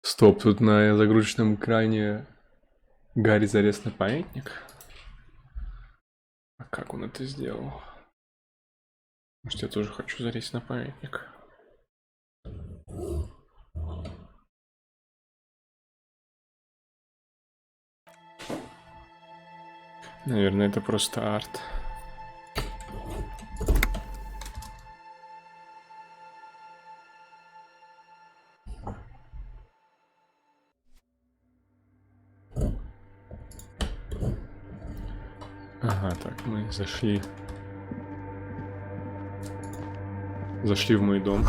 Стоп, тут на загрузочном экране Гарри залез на памятник. А как он это сделал? Может, я тоже хочу залезть на памятник. Наверное, это просто арт. Ага, так, мы зашли в мой дом.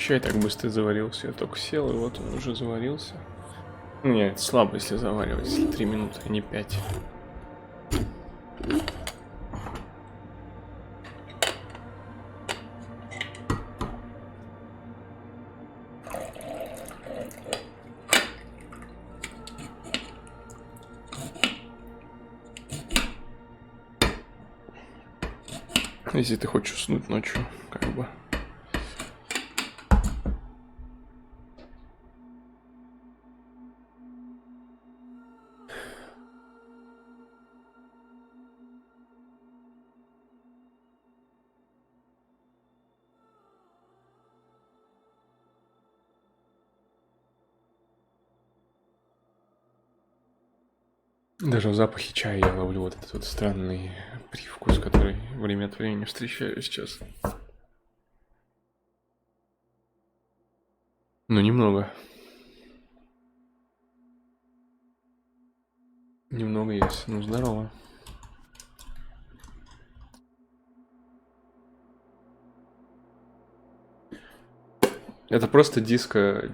Чай так быстро заварился. Я только сел, и вот он уже заварился. Нет, слабо, если заваривать, если 3 минуты, а не 5. Если ты хочешь уснуть ночью, как бы. Даже в запахе чая я ловлю вот этот вот странный привкус, который время от времени встречаю сейчас. Ну, немного. Немного есть. Ну, здорово. Это просто диско-шары.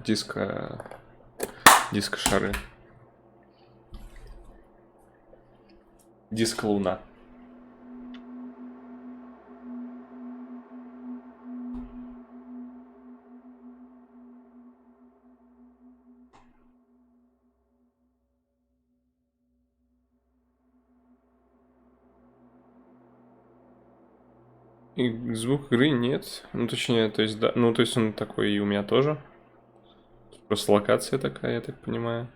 Диско-луна. И звук игры нет. Ну, точнее, то есть, да. Ну, то есть он такой и у меня тоже. Просто локация такая, я так понимаю.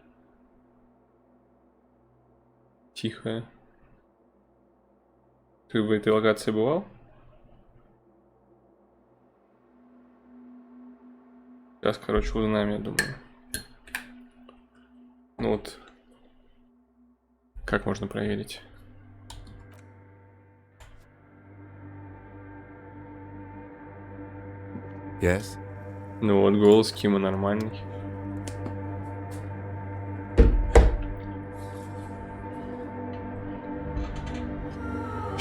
Тихая. Ты в этой локации бывал? Сейчас, короче, узнаем, я думаю. Ну вот. Как можно проверить? Yes? Ну вот, голос Кима нормальный.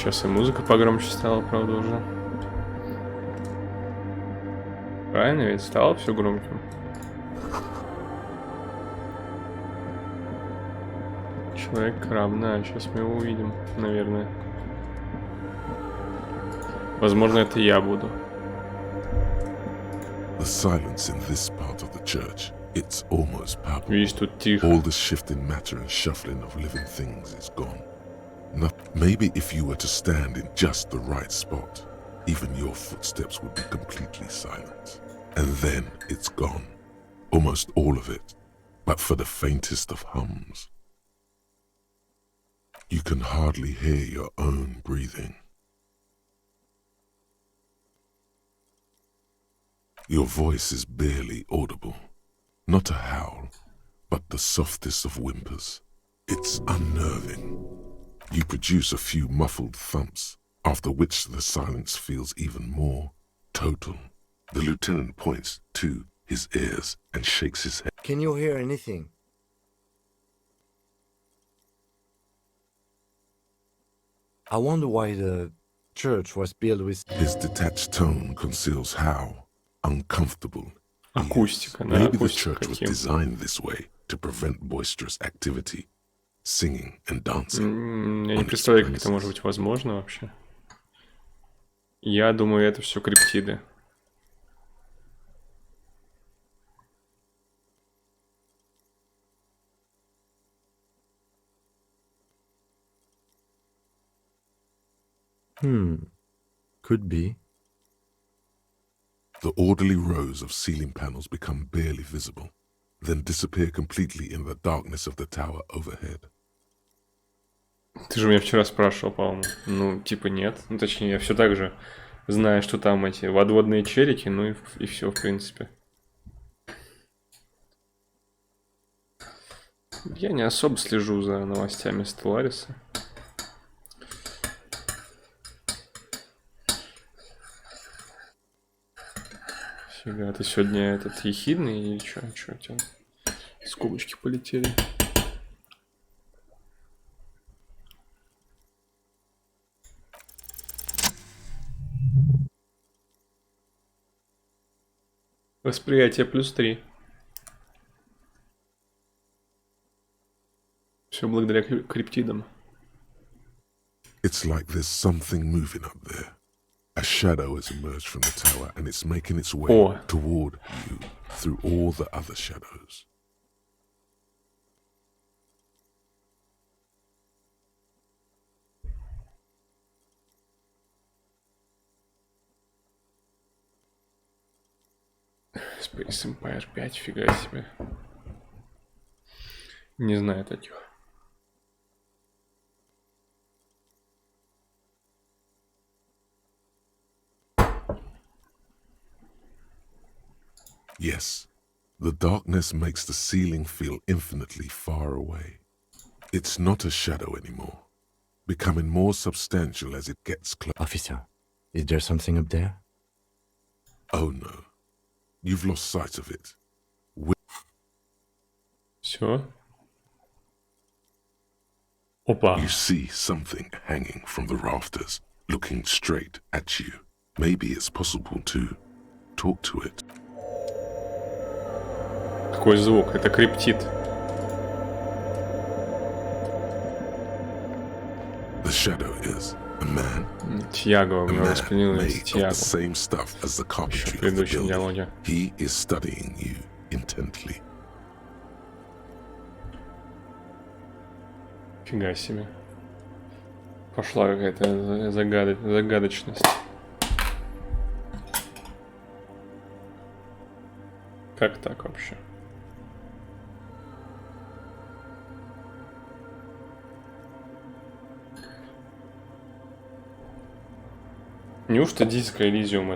Сейчас и музыка погромче стала, правда, уже. Правильно ведь стало все громким. Человек-краб, да, сейчас мы его увидим, наверное. Возможно, это я буду. The silence in this part of the church, it's almost palpable. Видишь, тут тихо. All the shifting matter and shuffling of living things is gone. Maybe if you were to stand in just the right spot, even your footsteps would be completely silent. And then it's gone. Almost all of it, but for the faintest of hums. You can hardly hear your own breathing. Your voice is barely audible. Not a howl, but the softest of whimpers. It's unnerving. You produce a few muffled thumps, after which the silence feels even more total. The lieutenant points to his ears and shakes his head. Can you hear anything? I wonder why the church was built with... His detached tone conceals how uncomfortable he is. Акустика, да, Maybe the акустика church was каким. designed this way to prevent boisterous activity, singing and dancing. Я не представляю, как это может быть возможно вообще. Я думаю, это все криптиды. Could be. The orderly rows of ceiling panels become barely visible, then disappear completely in the darkness of the tower overhead. Ты же меня вчера спрашивал, по-моему. Ну, типа нет. Ну, точнее, я все так же знаю, что там эти водводные черики, ну и все, в принципе. Я не особо слежу за новостями Стеллариса. Фига, ты сегодня этот ехидный или что? Чё у тебя? Скобочки полетели. Восприятие +3. Все благодаря криптидам. It's like there's something moving up there. A shadow has emerged from the tower and it's making its way toward you through all the other shadows. Space Empire 5, фига себе. Не знаю таких. Yes, the darkness makes the ceiling feel infinitely far away. It's not a shadow anymore, becoming more substantial as it gets closer. Officer, is there something up there? Oh no, you've lost sight of it. Все. Опа. You see something hanging from the rafters, looking straight at you. Maybe it's possible to talk to it. Какой звук? Это криптид. The shadow is a man. Тьяго, A мы man восприняли made of Тьяго. the same stuff as the Еще в carpentry of the предыдущем building. диалоге. He is studying you intently. Фига себе. Пошла какая-то загадочность. Как так вообще? Неужто диско Elysium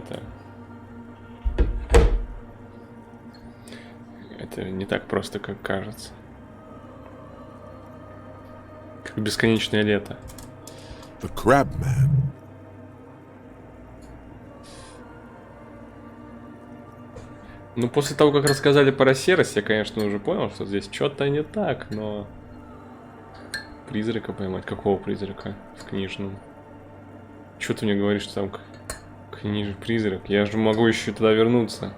это не так просто, как кажется. Как бесконечное лето. The crab man. Ну, после того, как рассказали про серость, я, конечно, уже понял, что здесь что-то не так, но... Призрака поймать? Какого призрака в книжном? Чё ты мне говоришь, что там книжный призрак? Я же могу еще туда вернуться.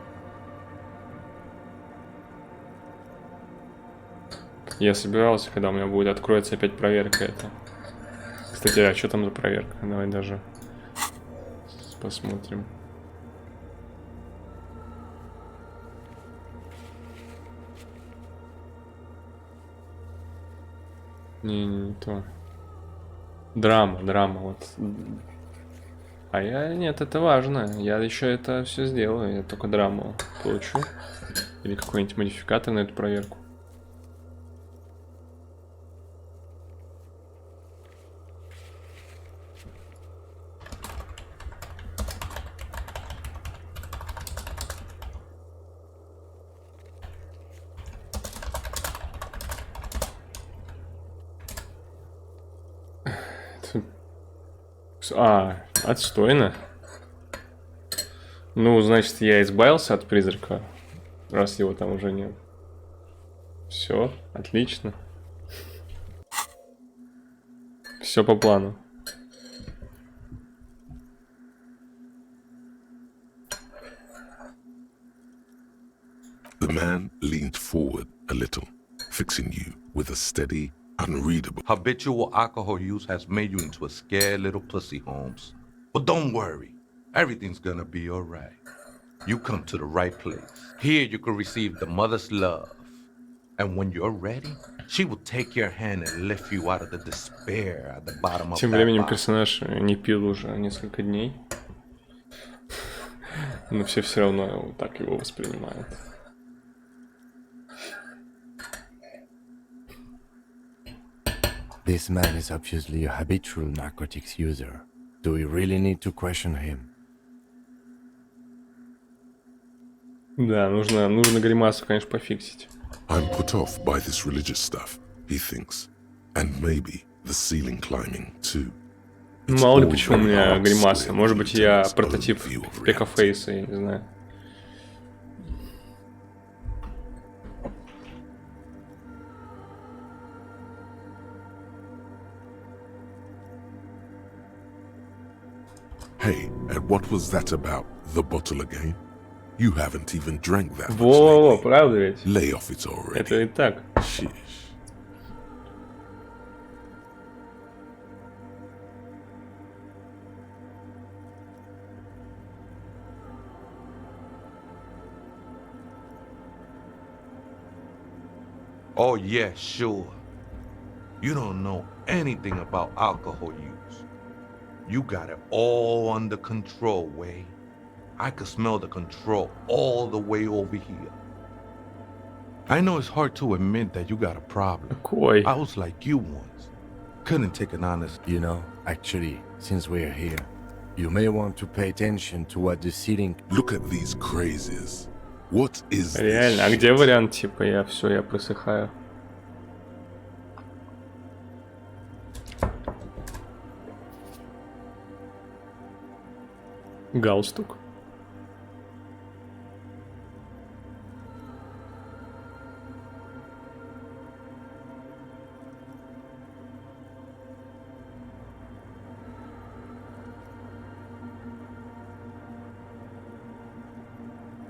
Я собирался, когда у меня будет откроется опять проверка это. Кстати, а что там за проверка? Давай даже посмотрим. Не то. Драма, вот. А я, нет, это важно. Я еще это все сделаю. Я только драму получу. Или какой-нибудь модификатор на эту проверку. Отстойно. Ну, значит, я избавился от призрака, раз его там уже нет. Все, отлично. Все по плану. The man leaned forward a little, fixing you with a steady, unreadable. Habitual alcohol use has made you into a scared little pussy, Holmes. But don't worry, everything's gonna be alright. You come to the right place. Here you can receive the mother's love. And when you're ready, she will take your hand and lift you out of the despair at the bottom of Тем that временем bottle. персонаж не пил уже несколько дней. Но все равно так его воспринимают. This man is obviously a habitual narcotics user. Do we really need to question him? Да, нужно гримасу, конечно, пофиксить. I'm put off by this religious stuff, he thinks. And maybe the ceiling climbing, too. It's Мало ли all почему у very меня hard гримаса. square Может быть, я lieutenant's прототип own view of Пекафейса, я не знаю. Hey, and what was that about? The bottle again? You haven't even drank that much Во-во-во, lately. правда ведь? Lay off it already. Это и так. Sheesh. Oh, yeah, sure. You don't know anything about alcohol use. You got it all under control, Way. I could smell the control all the way over here. I know it's hard to admit that you got a problem. Какой? I was like you once. Couldn't take an honest. You know, actually, since we're here, you may want to pay attention to what the ceiling... Look at these crazies. What is this Реально, а shit? где вариант, типа, я просыхаю? Галстук.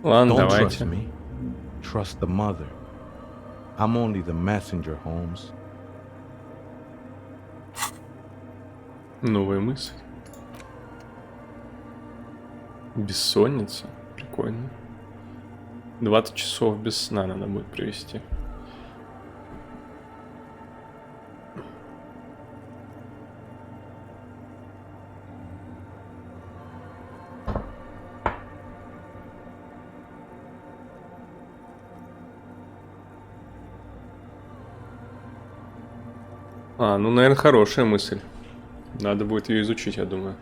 Ладно, Don't trust давайте. me. Trust the mother. I'm only the messenger, Holmes. Новая мысль. Бессонница. Прикольно. 20 часов без сна надо будет провести. Ну, наверное, хорошая мысль. Надо будет ее изучить, я думаю.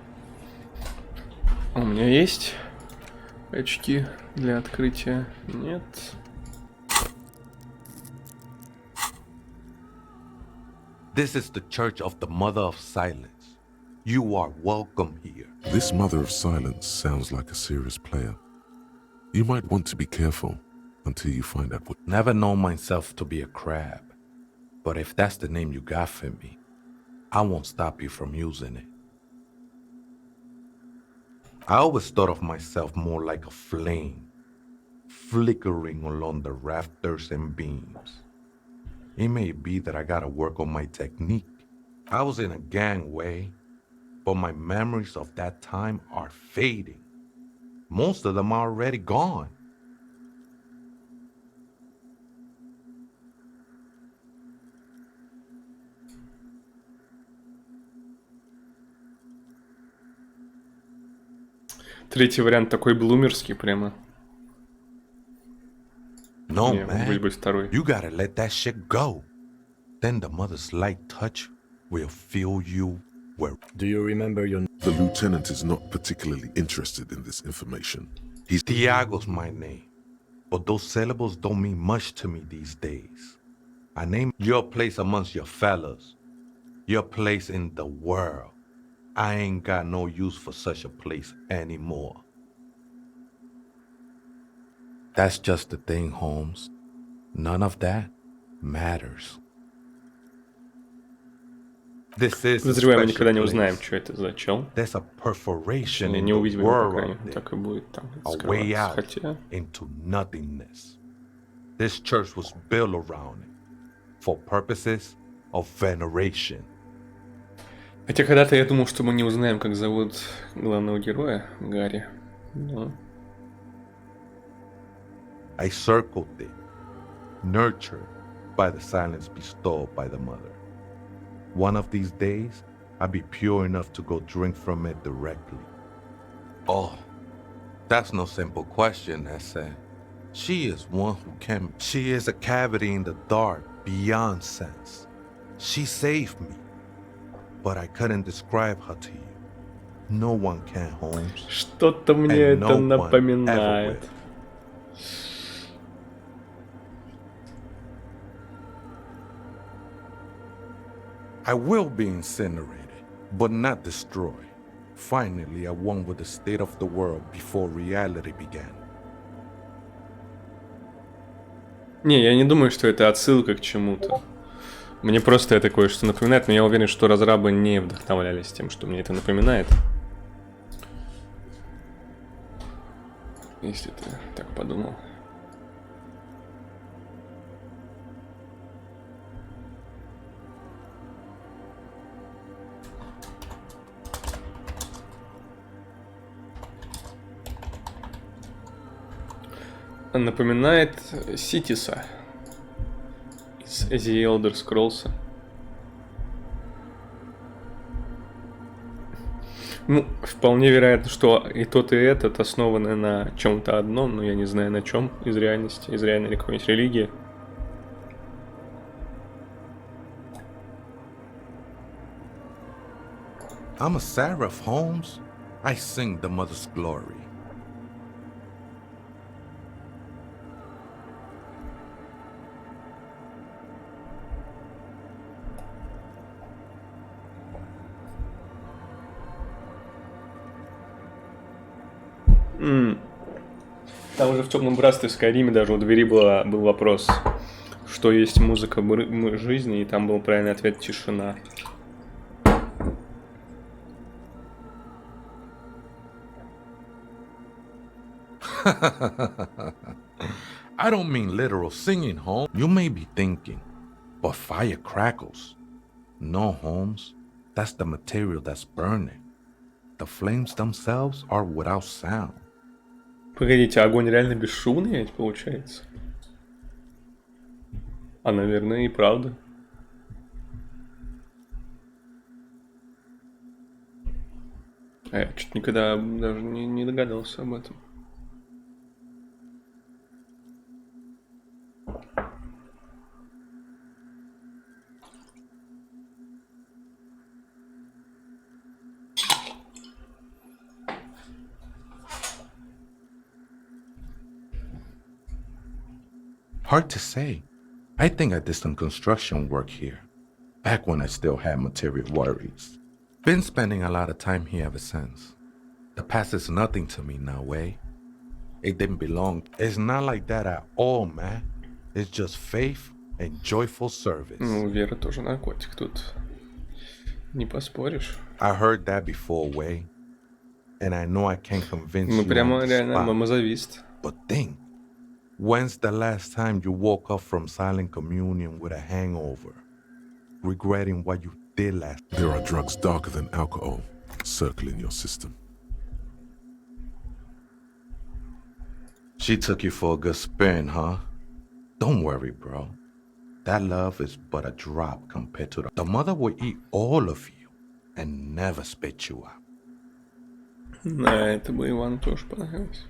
У меня есть очки для открытия? Нет. This is the Church of the Mother of Silence. You are welcome here. This mother of silence sounds like a serious player. You might want to be careful until you find out what... Never known myself to be a crab. But if that's the name you got for me, I won't stop you from using it. I always thought of myself more like a flame, flickering along the rafters and beams. It may be that I gotta work on my technique. I was in a gangway, but my memories of that time are fading. Most of them are already gone. Третий вариант такой блумерский прямо. No, Не, man. быть второй. You gotta let that shit go. Then the mother's light touch will fill you where. Do you remember your The lieutenant is not particularly interested in this information. He's Tiago's my name, but those syllables don't mean much to me these days. I name your place amongst your fellas, your place in the world. I ain't got no use for such a place anymore. That's just the thing, Holmes. None of that matters. This is a Подозреваем, мы special никогда не узнаем, place. что это за чел. There's a perforation Не, in не the увидим его, по world крайней out мере. there. Так и будет там A way скрываться. out Хотя... into nothingness. This church was built around it for purposes of veneration. Хотя когда-то я думал, что мы не узнаем, как зовут главного героя, Гарри. Но... I circled it, nurtured by the silence bestowed by the mother. One of these days, I'll be pure enough to go drink from it directly. Oh, that's no simple question, Essa. She is one who can. She is a cavity in the dark, beyond sense. She saved me, but I couldn't describe her to you. No one can, Holmes. Что-то мне And это no one ever напоминает. will. I will be incinerated, but not destroyed. Finally, I won with the state of the world before reality began. Не, я не думаю, что это отсылка к чему-то. Мне просто это кое-что напоминает, но я уверен, что разрабы не вдохновлялись тем, что мне это напоминает. Если ты так подумал. Напоминает Ситиса из The Elder Scrolls. Ну, вполне вероятно, что и тот, и этот основаны на чем-то одном, но я не знаю на чем из реальности, из реальной или какой-нибудь религии. I'm a seraph, Holmes. I sing the mother's glory. Там уже в «Темном братстве» в Скайриме даже у двери был вопрос, что есть музыка жизни, и там был правильный ответ «тишина». I don't mean literal singing, Holmes. You may be thinking, but fire crackles. No, Holmes. That's the material that's burning. The flames themselves are without sound. Погодите, огонь реально бесшумный, ведь получается? А, наверное, и правда. А я что-то никогда даже не догадался об этом. Hard to say. I think I did some construction work here, back when I still had material worries. Been spending a lot of time here ever since. The past is nothing to me now, eh? It didn't belong. It's not like that at all, man. It's just faith and joyful service. Ну, вера тоже наркотик, тут не поспоришь. I heard that before, Way. and I know I can't convince Мы you прямо on the реально spot. мамозавист. But think, when's the last time you woke up from silent communion with a hangover, regretting what you did last? There are drugs darker than alcohol circling your system. She took you for a good spin, huh? Don't worry, bro. That love is but a drop compared to the mother will eat all of you and never spit you out. Да, это бы Ивану тоже понравилось.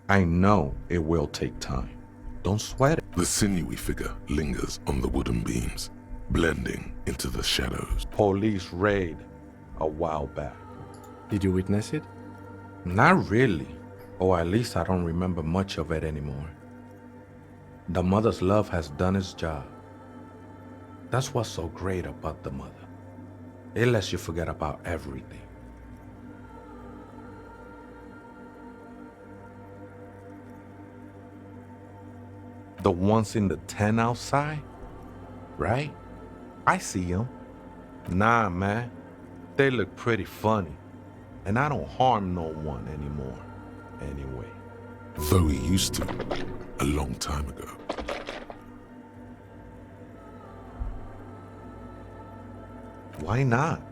I know it will take time. Don't sweat it. The sinewy figure lingers on the wooden beams, blending into the shadows. Police raid a while back. Did you witness it? Not really, or at least I don't remember much of it anymore. The mother's love has done its job. That's what's so great about the mother. It lets you forget about everything. The ones in the tent outside, right? I see them. Nah, man, they look pretty funny. And I don't harm no one anymore, anyway. Though he used to, a long time ago. Why not?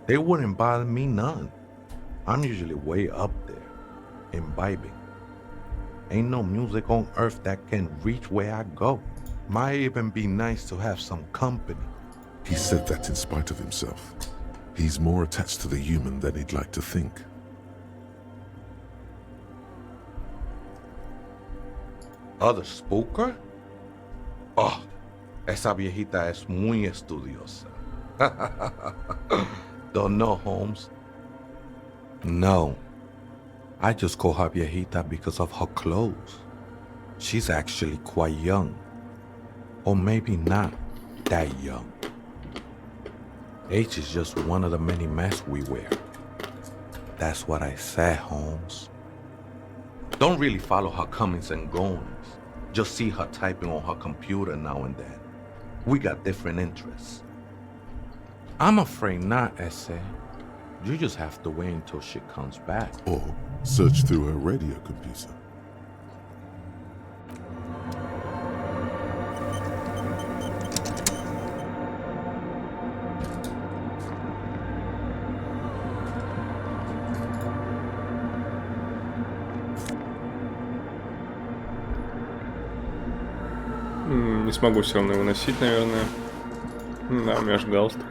They wouldn't bother me none. I'm usually way up there, imbibing. Ain't no music on earth that can reach where I go. Might even be nice to have some company. He said that in spite of himself. He's more attached to the human than he'd like to think. Other spooker? Oh, esa viejita es muy estudiosa. Don't know, Holmes? No. I just call her viejita because of her clothes. She's actually quite young. Or maybe not that young. Age is just one of the many masks we wear. That's what I said, Holmes. Don't really follow her comings and goings. Just see her typing on her computer now and then. We got different interests. I'm afraid not, Essay. You just have to wait until she comes back. Or search through her radio computer. Не смогу все равно его носить, наверное. Да, у меня аж галстук.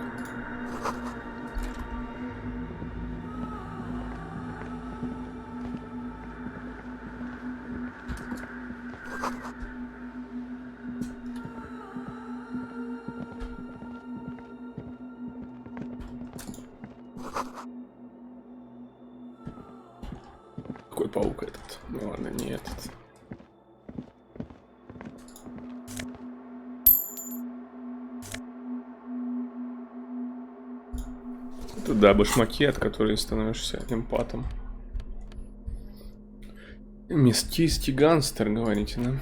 Какой паук этот? Ну ладно, не этот. Это да, башмаки, от которых становишься эмпатом. Местистый гангстер, говорите, да?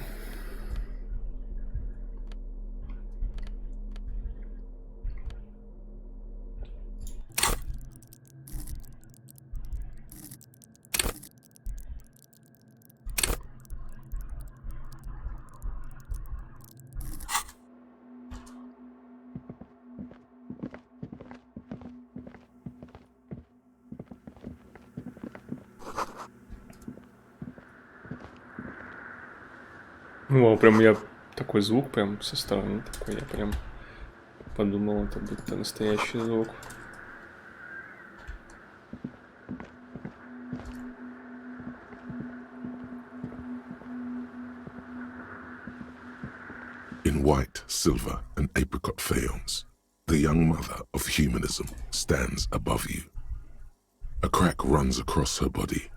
О, прям я такой звук прям со стороны такой, я прям подумал, это будто настоящий звук. In white, silver, and apricot faience, the young mother of humanism stands above you. A crack runs across her body.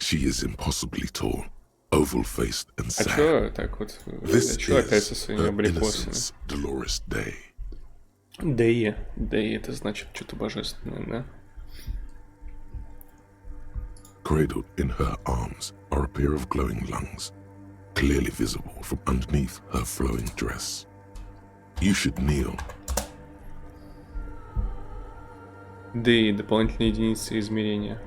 She is impossibly tall, oval-faced and А sad. чё так вот? This Чё опять со is своими her абрикосами? innocence, Dolores Day. Дэй. Дэй это значит что-то божественное, да? Cradled in her arms are a pair of glowing lungs, clearly visible from underneath her flowing dress. You should kneel D. Дополнительные единицы измерения.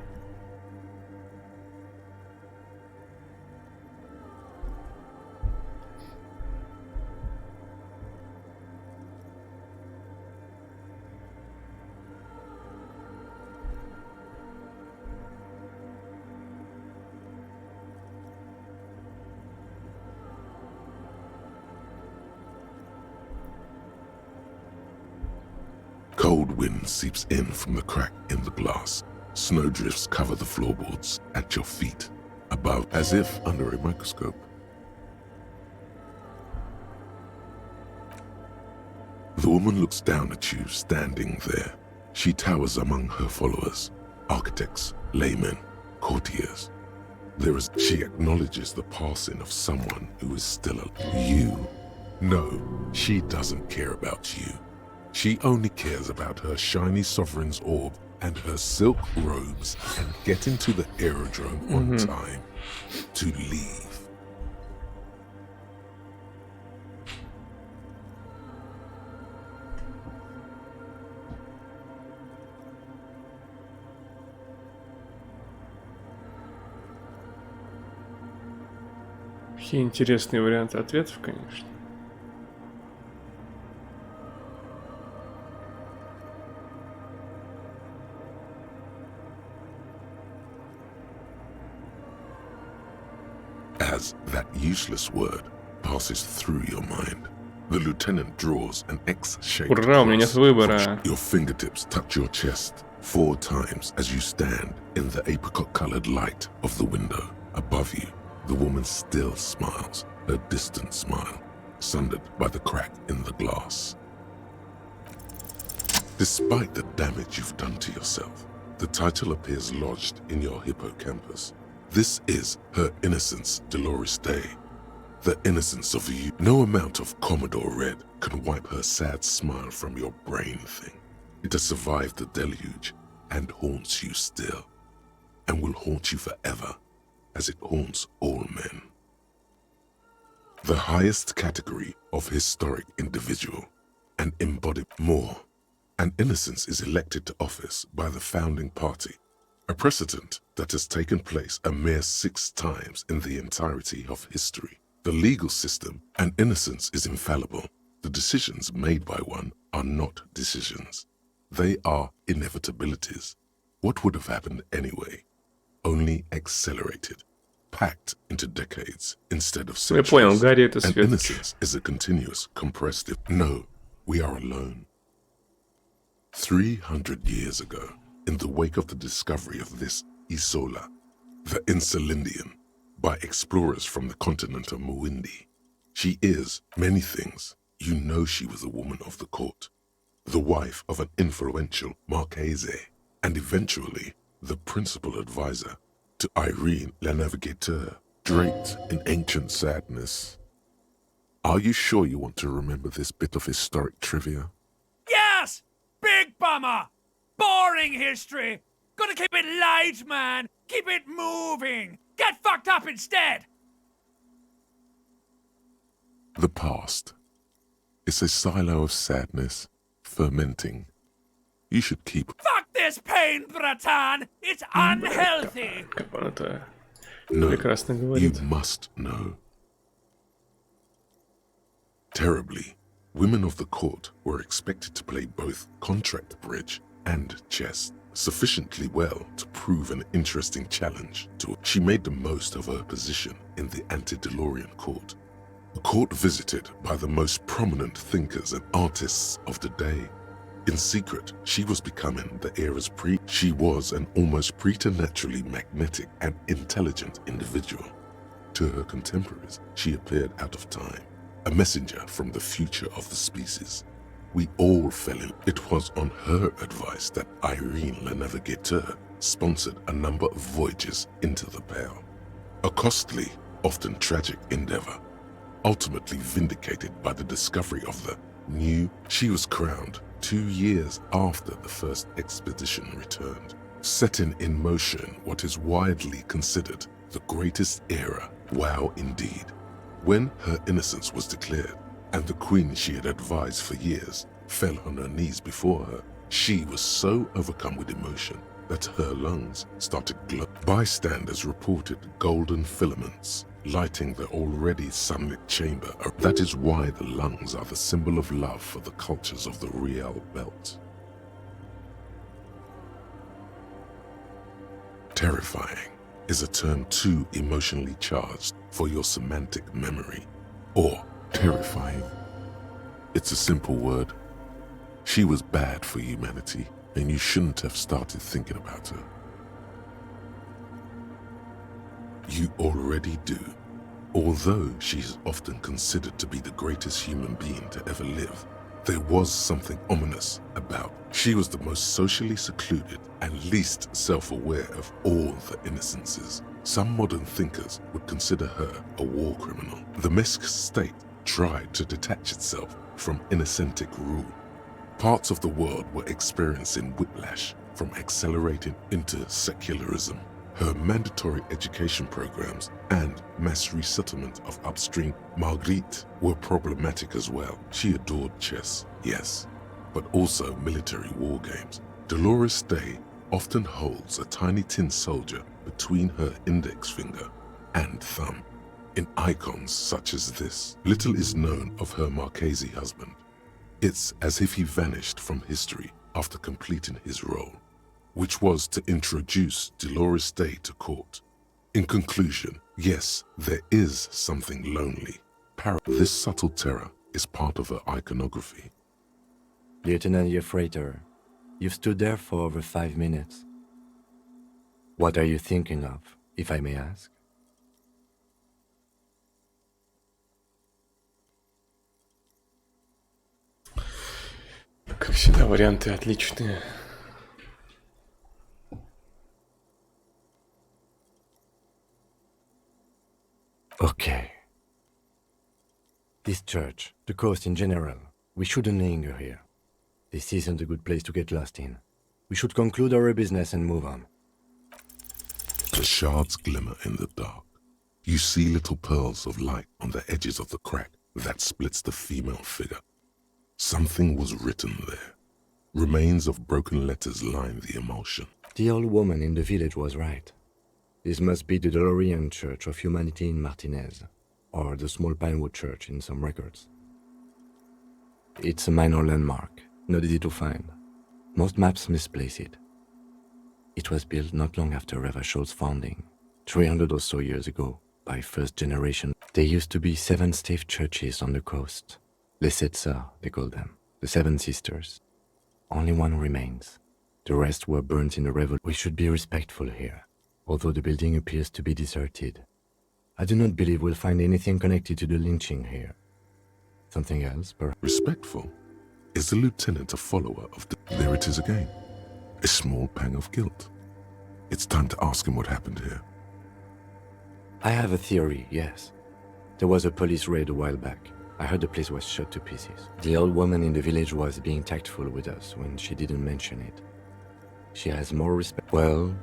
Cold wind seeps in from the crack in the glass. Snowdrifts cover the floorboards at your feet, above, as if under a microscope. The woman looks down at you standing there. She towers among her followers, architects, laymen, courtiers. She acknowledges the passing of someone who is still you. No, she doesn't care about you. She only cares about her shiny sovereign's orb and her silk robes and getting to the aerodrome on time to leave. Какие интересные варианты ответов, конечно. As that useless word passes through your mind, the lieutenant draws an X-shaped Ура, у меня нет cross. выбора. Your fingertips touch your chest 4 times as you stand in the apricot-colored light of the window. Above you, the woman still smiles, her distant smile, sundered by the crack in the glass. Despite the damage you've done to yourself, the title appears lodged in your hippocampus. This is her innocence, Dolores Day. The innocence of you. No amount of Commodore Red can wipe her sad smile from your brain thing. It has survived the deluge and haunts you still, and will haunt you forever, as it haunts all men. The highest category of historic individual, and embodied more. An innocence is elected to office by the founding party, a precedent that has taken place a mere 6 times in the entirety of history. The legal system, and innocence is infallible. The decisions made by one are not decisions. They are inevitabilities. What would have happened anyway? Only accelerated, packed into decades instead of Я понял, centuries. Гарри это And Светоч. innocence is a continuous compressed. No, we are alone. 300 years ago, in the wake of the discovery of this Isola, the Insulindian, by explorers from the continent of Muindi. She is many things. You know she was a woman of the court, the wife of an influential Marchese, and eventually the principal advisor to Irene La Navigateur, draped in ancient sadness. Are you sure you want to remember this bit of historic trivia? Yes! Big bummer! Boring history! Gotta keep it light, man! Keep it moving! Get fucked up instead! The past is a silo of sadness, fermenting. You should keep. Fuck this pain, Bratan! It's unhealthy! Как он это No, прекрасно you говорит. must know. Terribly, women of the court were expected to play both contract bridge and chess sufficiently well to prove an interesting challenge to. She made the most of her position in the antediluvian court, a court visited by the most prominent thinkers and artists of the day. In secret, she was becoming the era's She was an almost preternaturally magnetic and intelligent individual. To her contemporaries, she appeared out of time, a messenger from the future of the species. We all fell in. It was on her advice that Irene La Navigateur sponsored a number of voyages into the Pale. A costly, often tragic endeavor, ultimately vindicated by the discovery of the new. She was crowned 2 years after the first expedition returned, setting in motion what is widely considered the greatest era. Wow, indeed. When her innocence was declared, and the queen she had advised for years fell on her knees before her, She was so overcome with emotion that her lungs started glowing. Bystanders reported golden filaments lighting the already sunlit chamber. That is why the lungs are the symbol of love for the cultures of the Riel Belt. Terrifying is a term too emotionally charged for your semantic memory. Or terrifying. It's a simple word. She was bad for humanity, and you shouldn't have started thinking about her. You already do. Although she's often considered to be the greatest human being to ever live, there was something ominous about. She was the most socially secluded and least self-aware of all the innocences. Some modern thinkers would consider her a war criminal. The Misk state tried to detach itself from innocentic rule. Parts of the world were experiencing whiplash from accelerating into secularism. Her mandatory education programs and mass resettlement of upstream Marguerite were problematic as well. She adored chess, yes, but also military war games. Dolores Day often holds a tiny tin soldier between her index finger and thumb. In icons such as this, little is known of her Marchese husband. It's as if he vanished from history after completing his role, which was to introduce Dolores Day to court. In conclusion, yes, there is something lonely. This subtle terror is part of her iconography. Lieutenant Yefreiter, you've stood there for over 5 minutes. What are you thinking of, if I may ask? Как всегда, варианты отличные. Okay. This church, the coast in general, we shouldn't linger here. This isn't a good place to get lost in. We should conclude our business and move on. The shards glimmer in the dark. You see little pearls of light on the edges of the crack that splits the female figure. Something was written there. Remains of broken letters line the emulsion. The old woman in the village was right. This must be the DeLorean Church of Humanity in Martinez, or the small Pinewood Church in some records. It's a minor landmark, not easy to find. Most maps misplace it. It was built not long after Revachol's founding, 300 or so years ago, by first generation. There used to be 7 stave churches on the coast. Les Sept Sœurs, they call them, the 7 sisters. Only one remains. The rest were burnt in the revolution. We should be respectful here, although the building appears to be deserted. I do not believe we'll find anything connected to the lynching here. Something else, perhaps? Respectful? Is the lieutenant a follower of the... There it is again. A small pang of guilt. It's time to ask him what happened here. I have a theory, yes. There was a police raid a while back. I heard the place was shot to pieces. The old woman in the village was being tactful with us when she didn't mention it. She has more respect. Well,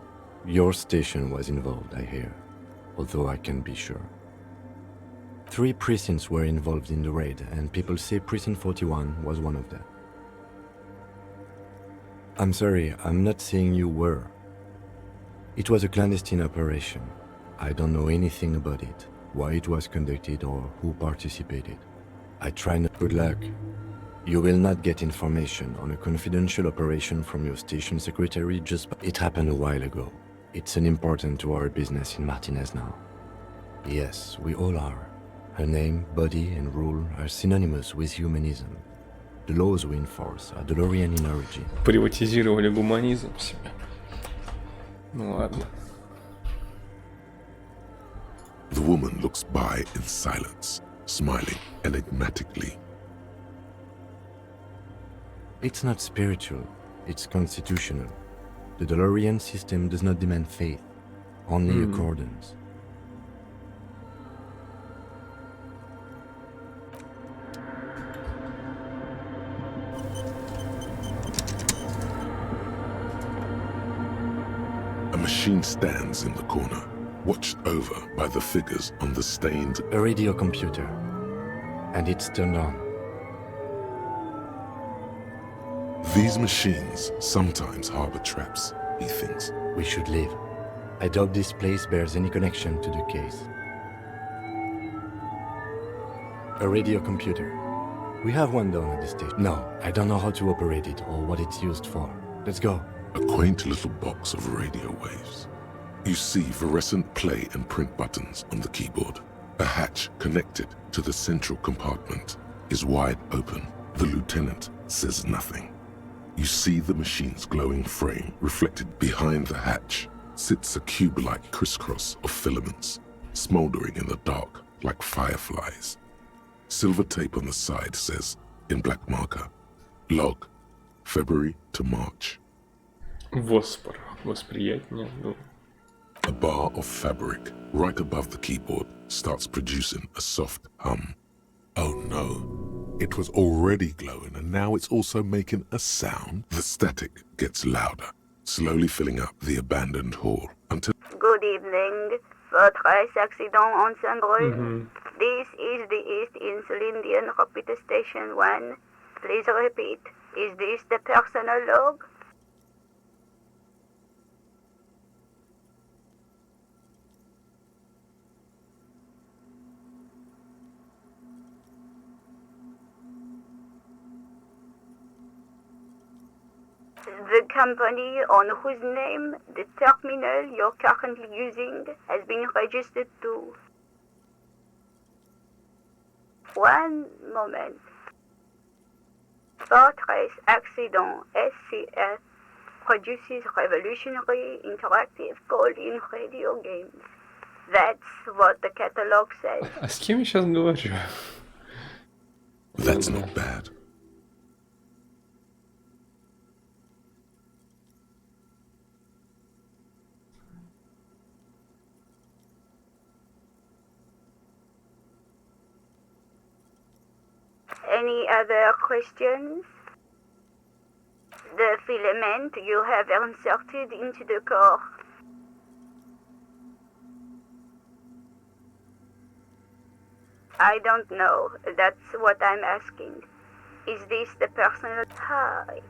your station was involved, I hear, although I can't be sure. 3 precincts were involved in the raid, and people say Precinct 41 was one of them. I'm sorry, I'm not saying you were. It was a clandestine operation. I don't know anything about it, why it was conducted or who participated. I try not. Good luck. You will not get information on a confidential operation from your station secretary just... It happened a while ago. It's unimportant to our business in Martinez now. Yes, we all are. Her name, body, and rule are synonymous with humanism. The laws we enforce are DeLorean in origin. Приватизировали гуманизм себе. Ну ладно. The woman looks by in silence, smiling enigmatically. It's not spiritual, it's constitutional. The DeLorean system does not demand faith, only accordance. A machine stands in the corner, watched over by the figures on the stained... A radio computer, and it's turned on. These machines sometimes harbor traps, he thinks. We should leave. I doubt this place bears any connection to the case. A radio computer. We have one down at the station. No, I don't know how to operate it or what it's used for. Let's go. A quaint little box of radio waves. You see fluorescent play and print buttons on the keyboard. A hatch connected to the central compartment is wide open. The lieutenant says nothing. You see the machine's glowing frame reflected behind the hatch sits a cube-like crisscross of filaments, smoldering in the dark like fireflies. Silver tape on the side says, in black marker, log, February to March. Воспор. Восприятие. Ну. A bar of fabric right above the keyboard starts producing a soft hum. Oh no, it was already glowing and now it's also making a sound. The static gets louder, slowly filling up the abandoned hall until... Good evening. Votre accident on Saint-Bruy. This is the East Insulindian Repeater Station 1. Please repeat. Is this the personal log? The company on whose name the terminal you're currently using has been registered to. One moment. Fortress Accident SCF produces revolutionary interactive call-in radio games. That's what the catalog says. А с кем я сейчас говорю? That's not bad. Any other questions? The filament you have inserted into the core. I don't know. That's what I'm asking. Is this the personal...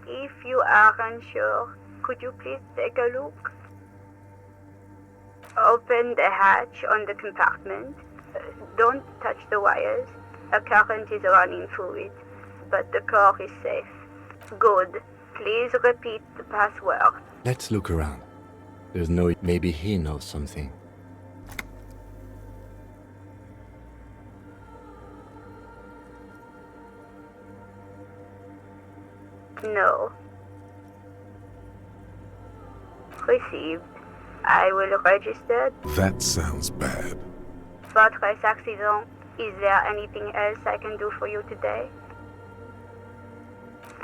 if you are unsure, could you please take a look? Open the hatch on the compartment. Don't touch the wires. A current is running through it, but the core is safe. Good. Please repeat the password. Let's look around. There's no... Maybe he knows something. No. Received. I will register. That sounds bad. Fortress Accident. Is there anything else I can do for you today?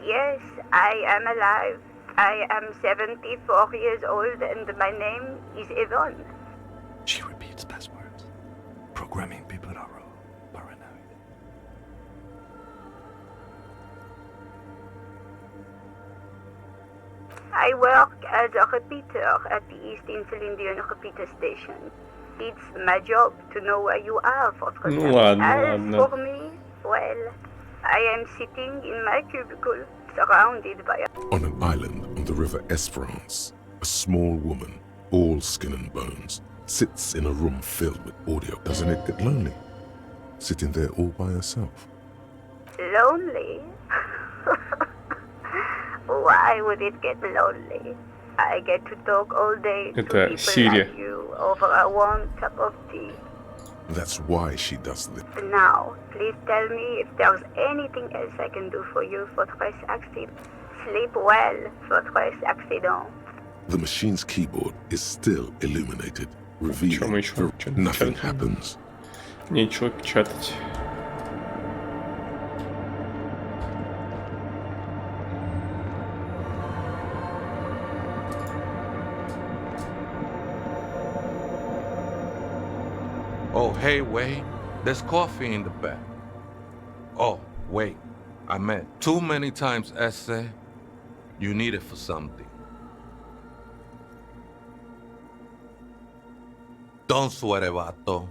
Yes, I am alive. I am 74 years old and my name is Yvonne. She repeats passwords. Programming people are paranoid. I work as a repeater at the East Insulindian Repeater Station. It's my job to know where you are, Fortress. Ну ладно, As ладно. for me, well, I am sitting in my cubicle, surrounded by... On an island on the river Esperance, a small woman, all skin and bones, sits in a room filled with audio. Doesn't it get lonely? Sitting there all by herself. Lonely? Why would it get lonely? I get to talk all day to Это people Сирия. like you over a warm cup of tea. That's why she does this. Now, please tell me if there's anything else I can do for you, Fortress Accident. Sleep well, Fortress Accident. The machine's keyboard is still illuminated, Чё мы revealing ещё? Чё nothing печатать? happens. Нечего печатать. Oh, hey, wait. There's coffee in the back. Oh, wait. I meant too many times essay. You need it for something. Don't sweat it, vato.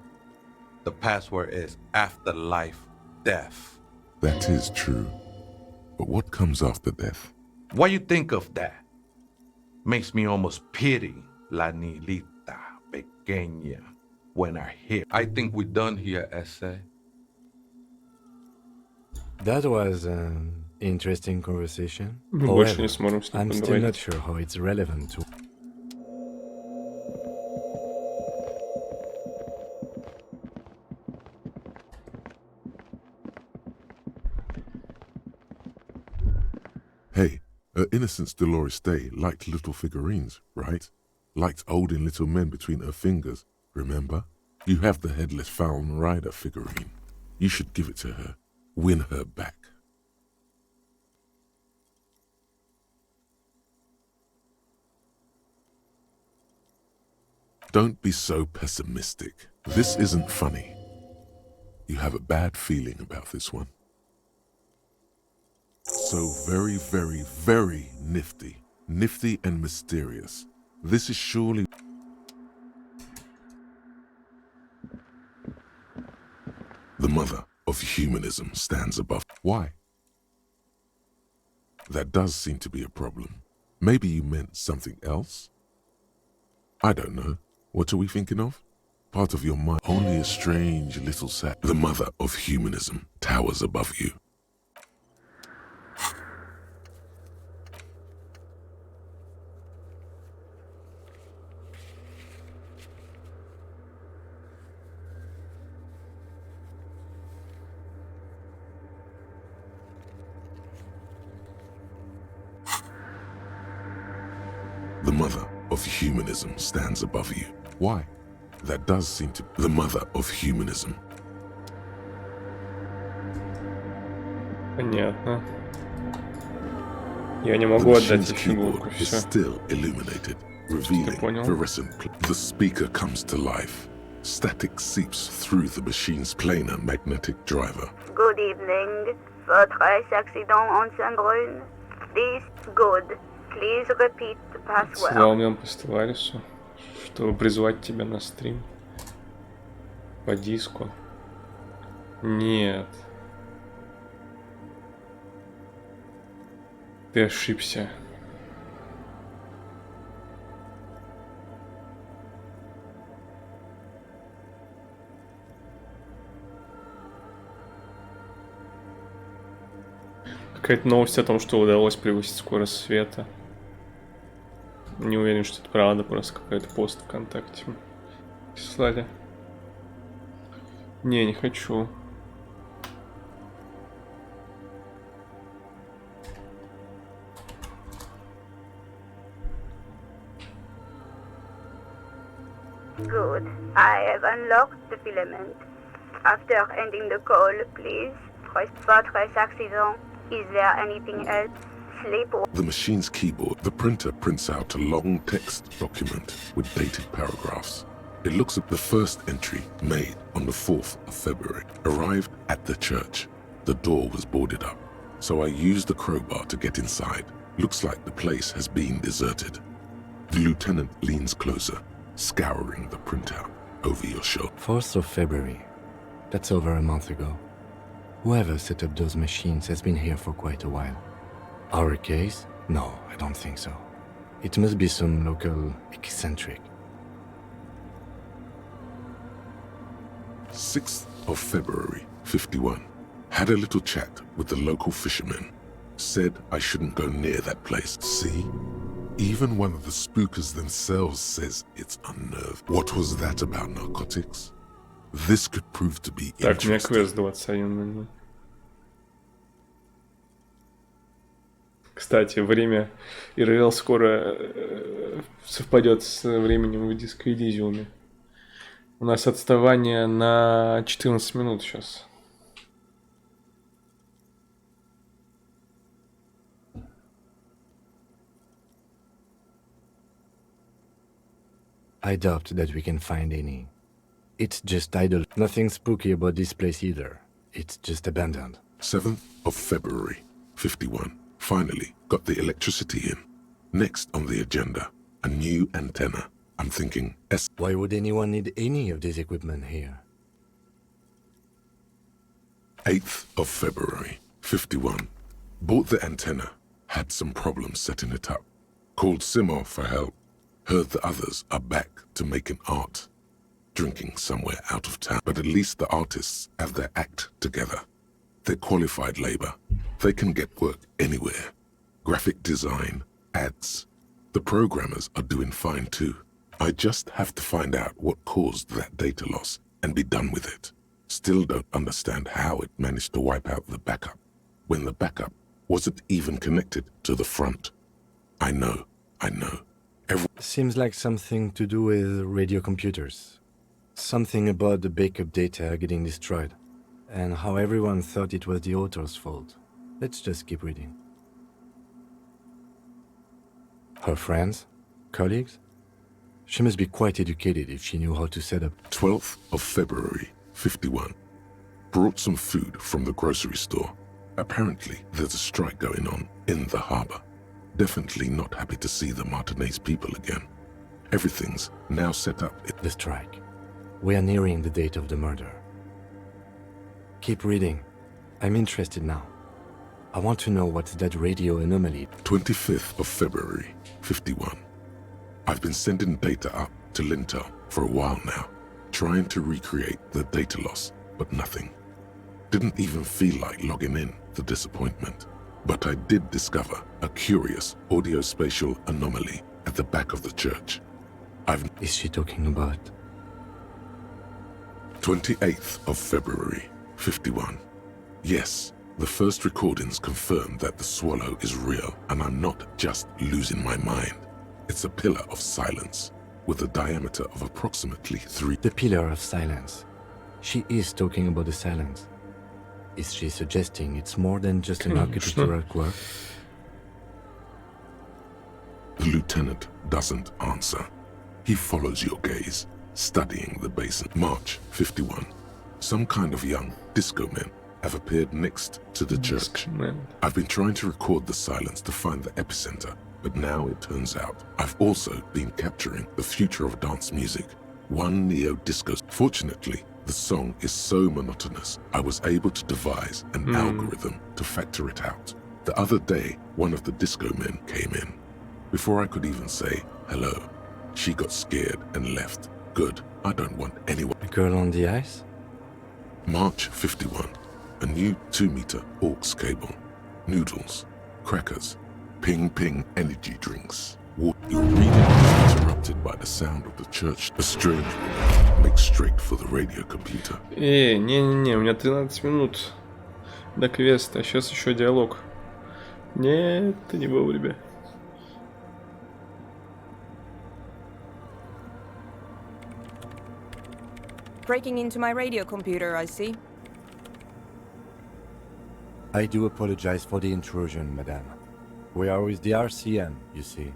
The password is afterlife death. That is true. But what comes after death? What you think of that? Makes me almost pity La Nilita Pequeña when I hear. I think we're done here, Essay. That was an interesting conversation. Мы больше не However, сможем с ним I'm still not поговорить. sure how it's relevant to... Hey, her Innocence Dolores Day liked little figurines, right? Liked holding little men between her fingers, remember? You have the Headless Falcon Rider figurine. You should give it to her. Win her back. Don't be so pessimistic. This isn't funny. You have a bad feeling about this one. So very, very, very nifty. Nifty and mysterious. This is surely... The mother of humanism stands above. Why? That does seem to be a problem. Maybe you meant something else? I don't know. What are we thinking of? Part of your mind. Only a strange little sack. The mother of humanism towers above you. The mother of humanism stands above you. Why? That does seem to... The mother of humanism. Понятно. Я не могу The отдать machine's эту фигурку. keyboard is Все. still illuminated, revealing понял. fluorescent. The speaker comes to life. Static seeps through the machine's planar magnetic driver. Good evening. Votre accident en Saint-Brune. This good. Please repeat the password. Сказал мне по Стелларису, чтобы призвать тебя на стрим. По диску. Нет. Ты ошибся. Какая-то новость о том, что удалось превысить скорость света. Не уверен, что это правда, просто какой-то пост ВКонтакте слали. Не хочу. Good. I have unlocked the filament. After ending the call, please press votre accident. Is there anything else? Sleep. The machine's keyboard, the printer prints out a long text document with dated paragraphs. It looks at the first entry made on the 4th of February. Arrived at the church. The door was boarded up, so I used the crowbar to get inside. Looks like the place has been deserted. The lieutenant leans closer, scouring the printout over your shoulder. 4th of February. That's over a month ago. Whoever set up those machines has been here for quite a while. Our case? No, I don't think so. It must be some local eccentric. 6th of February, 51. Had a little chat with the local fishermen. Said I shouldn't go near that place. See? Even one of the spookers themselves says it's unnerved. What was that about narcotics? This could prove to be Так, у меня interesting. квест 21:00. Кстати, время ИРЛ скоро совпадет с временем в диско Elysium. У нас отставание на 14 минут сейчас. I doubt that we can find any. It's just idle. Nothing spooky about this place either. It's just abandoned. 7th of February, 51. Finally got the electricity in. Next on the agenda, a new antenna. I'm thinking Why would anyone need any of this equipment here? 8th of February, 51. Bought the antenna. Had some problems setting it up. Called Simo for help. Heard the others are back to making art. Drinking somewhere out of town. But at least the artists have their act together. They're qualified labor. They can get work anywhere. Graphic design, ads. The programmers are doing fine too. I just have to find out what caused that data loss and be done with it. Still don't understand how it managed to wipe out the backup, when the backup wasn't even connected to the front. I know. Seems like something to do with radio computers. Something about the backup data getting destroyed, and how everyone thought it was the author's fault. Let's just keep reading. Her friends? Colleagues? She must be quite educated if she knew how to set up. 12th of February, 51. Brought some food from the grocery store. Apparently, there's a strike going on in the harbor. Definitely not happy to see the Martinez people again. Everything's now set up. The strike. We are nearing the date of the murder. Keep reading. I'm interested now. I want to know what's that radio anomaly. 25th of February, 51. I've been sending data up to Lintel for a while now, trying to recreate the data loss, but nothing. Didn't even feel like logging in, the disappointment. But I did discover a curious audio-spatial anomaly at the back of the church. Is she talking about? 28th of February, 51. Yes, the first recordings confirm that the swallow is real and I'm not just losing my mind. It's a pillar of silence with a diameter of approximately 3. The pillar of silence. She is talking about the silence. Is she suggesting it's more than just an architectural quirk? The lieutenant doesn't answer. He follows your gaze, studying the basin. March 51. Some kind of young disco men have appeared next to the church. I've been trying to record the silence to find the epicenter, but now it turns out I've also been capturing the future of dance music. One neo-disco. Fortunately, the song is so monotonous, I was able to devise an algorithm to factor it out. The other day, one of the disco men came in. Before I could even say hello, she got scared and left. Good, I don't want anyone. The girl on the ice? March 51. A new 2-meter aux cable. Noodles, crackers, ping energy drinks. Your reading is interrupted by the sound of the church. A strange woman makes straight for the radio computer. Не-не-не, у меня 13 минут до квеста, а сейчас еще диалог. Нет, это не вовремя. Breaking into my radio computer, I see. I do apologize for the intrusion, madame. We are with the RCM, you see.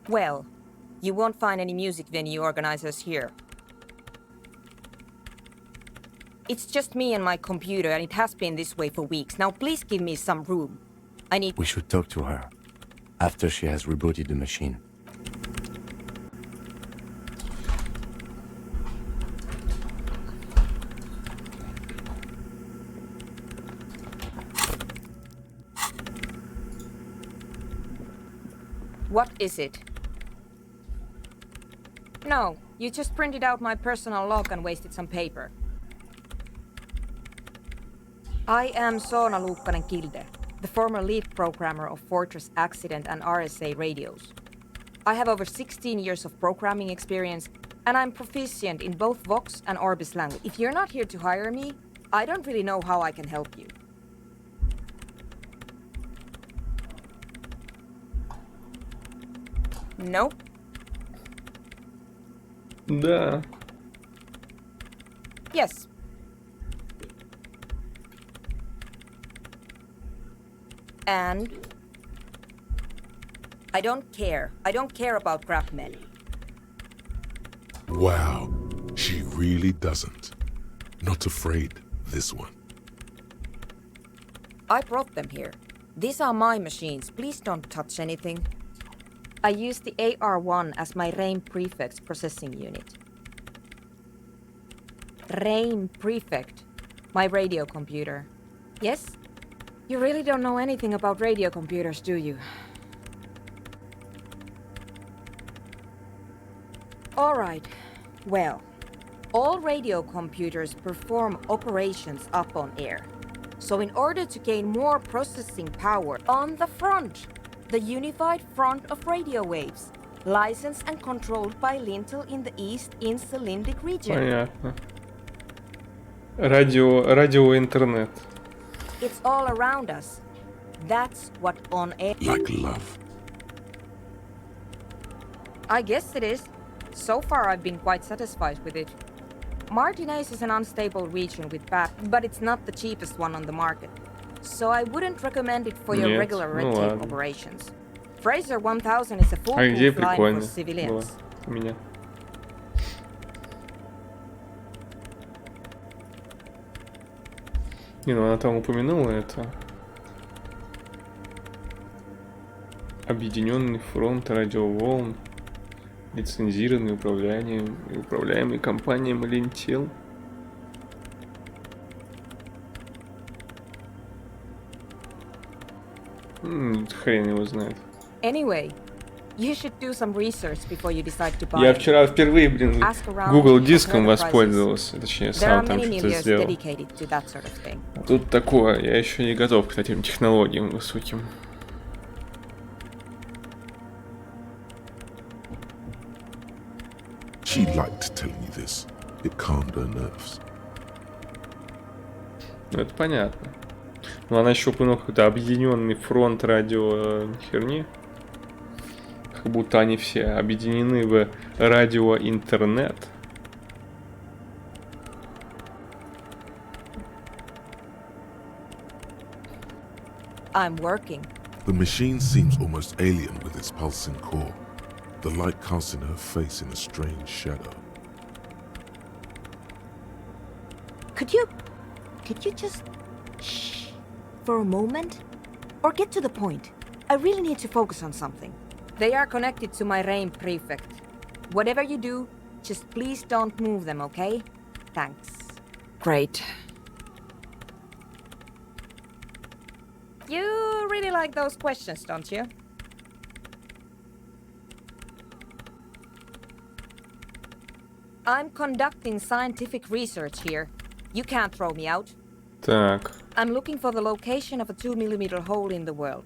Well, you won't find any music venue organizers here. It's just me and my computer, and it has been this way for weeks. Now please give me some room. I need... We should talk to her after she has rebooted the machine. What is it? No, you just printed out my personal log and wasted some paper. I am Soona Luukkanen-Kilde, the former lead programmer of Fortress Accident and RSA radios. I have over 16 years of programming experience, and I'm proficient in both Vox and Orbis language. If you're not here to hire me, I don't really know how I can help you. No? Да. Yes. And I don't care. I don't care about crap men. Wow, she really doesn't. Not afraid, this one. I brought them here. These are my machines. Please don't touch anything. I use the AR-1 as my RAIN prefix processing unit. RAIN Prefect, my radio computer. Yes? You really don't know anything about radio computers, do you? Alright, well, all radio computers perform operations up on air. So in order to gain more processing power on the front, the unified front of radio waves, licensed and controlled by Lintel in the East in Cylindic region. Понятно. Радио, интернет. It's all around us. That's what on air... Like love. I guess it is. So far I've been quite satisfied with it. Martinez is an unstable region with bad, but it's not the cheapest one on the market. So I wouldn't recommend it for your Нет, regular red ну tape ладно. operations. Fraser 1000 is a А идея foolproof line for прикольная была civilians. у меня. Не, ну она там упомянула это. Объединенный фронт радиоволн, лицензированный управляемый компанией Lintel. Хрен его знает. Anyway, you should do some research before you decide to buy Я it. вчера впервые, Ask around Google for диском better воспользовался. Точнее, prices. There are сам там many что-то millions сделал. dedicated to that sort of thing. А тут такое, я еще не готов к таким технологиям высоким. She liked telling me this. It calmed her nerves. Ну, это понятно. Но она еще упомянула какой-то объединенный фронт радио херни. Как будто они все объединены в радио-интернет. I'm working. The machine seems almost alien with its pulsing core, the light casting her face in a strange shadow. Could you just shh for a moment? Or get to the point. I really need to focus on something. They are connected to my RAIN Prefect. Whatever you do, just please don't move them, okay? Thanks. Great. You really like those questions, don't you? I'm conducting scientific research here. You can't throw me out. Так. I'm looking for the location of a 2mm hole in the world.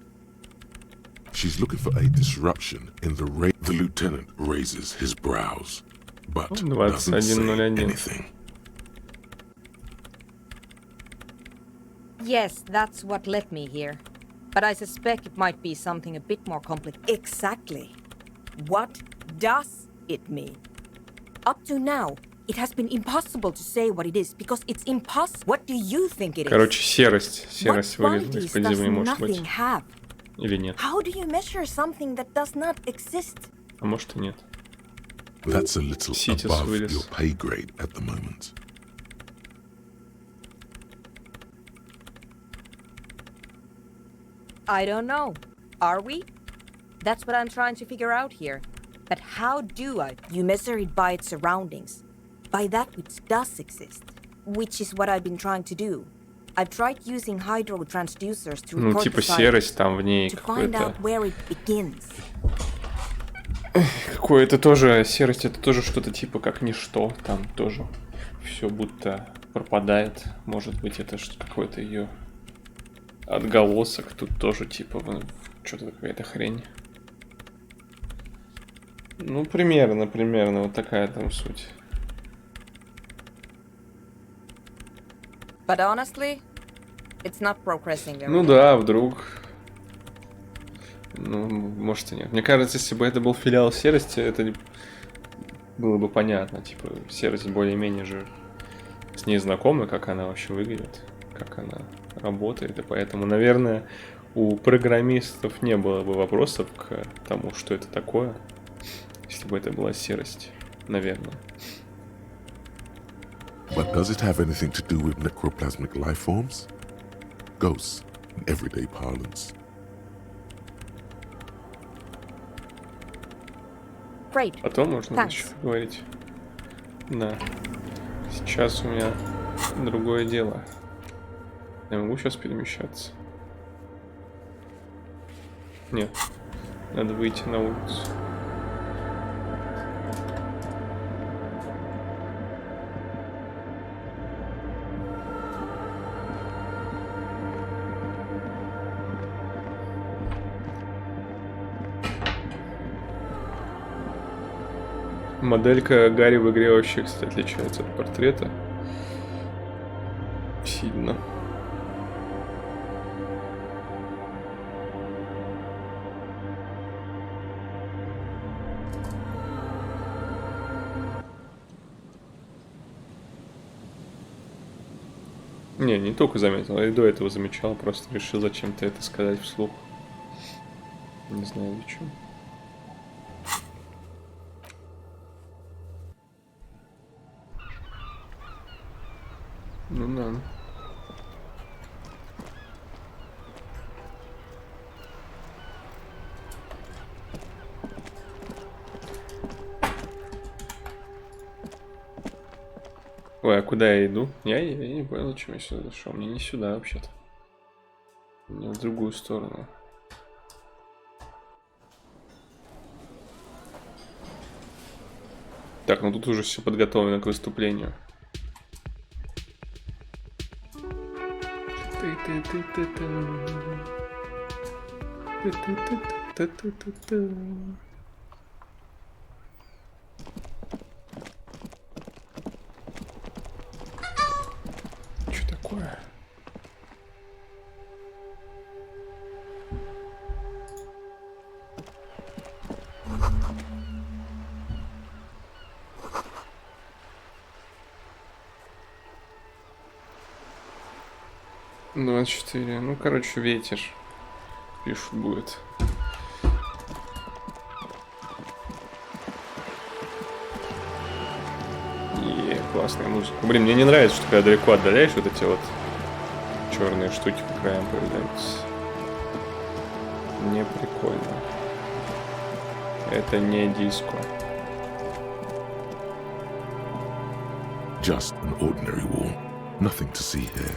She's looking for a disruption in the rate. The lieutenant raises his brows, but doesn't say 2101. anything. Yes, that's what led me here. But I suspect it might be something a bit more complex. Exactly. What does it mean? Up to now, it has been impossible to say what it is because it's impossible. What do you think it is? Короче, серость. What Серость вылезла qualities из-под does земли, может быть. nothing have? Или нет. How do you measure something that does not exist? А может и нет. That's a little Ситис above вылез. your pay grade at the moment. I don't know. Are we? That's what I'm trying to figure out here. But how do I? You measure it by its surroundings. By that which does exist. Which is what I've been trying to do. I've tried using hydro transducers to Ну, record типа the silence, серость там в ней to find какой-то. out where it begins. Какое-то тоже, серость это тоже что-то типа как ничто. Там тоже все будто пропадает. Может быть, это какой-то ее отголосок. Тут тоже типа что-то какая-то хрень. Ну, примерно вот такая там суть. But honestly, it's not progressing very Ну well. да, вдруг. Ну, может и нет. Мне кажется, если бы это был филиал серости, это было бы понятно. Типа, серость более-менее же с ней знакома, как она вообще выглядит, как она работает. И поэтому, наверное, у программистов не было бы вопросов к тому, что это такое, если бы это была серость. Наверное. But does it have anything to do with necroplasmic life forms? Ghosts, in everyday parlance. Great. Потом можно Thanks. еще говорить. Да. Сейчас у меня другое дело. Я могу сейчас перемещаться? Нет. Надо выйти на улицу. Моделька Гарри в игре вообще, кстати, отличается от портрета. Сильно. Не только заметил, я и до этого замечал, просто решил зачем-то это сказать вслух. Не знаю зачем. Ну да. Ой, а куда я иду? Я не понял, зачем я сюда зашел. Мне не сюда вообще-то. Мне в другую сторону. Так, ну тут уже все подготовлено к выступлению. Что такое? Ну, 24. Ну, короче, ветер. Пишут будет. Классная музыка. Блин, мне не нравится, что когда далеко отдаляешь, вот эти вот черные штуки по краям появляются. Не прикольно. Это не диско. Just an ordinary wall. Nothing to see here.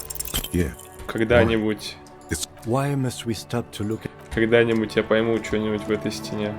Yeah. Когда-нибудь... Why must we stop to look at... Когда-нибудь я пойму что-нибудь в этой стене.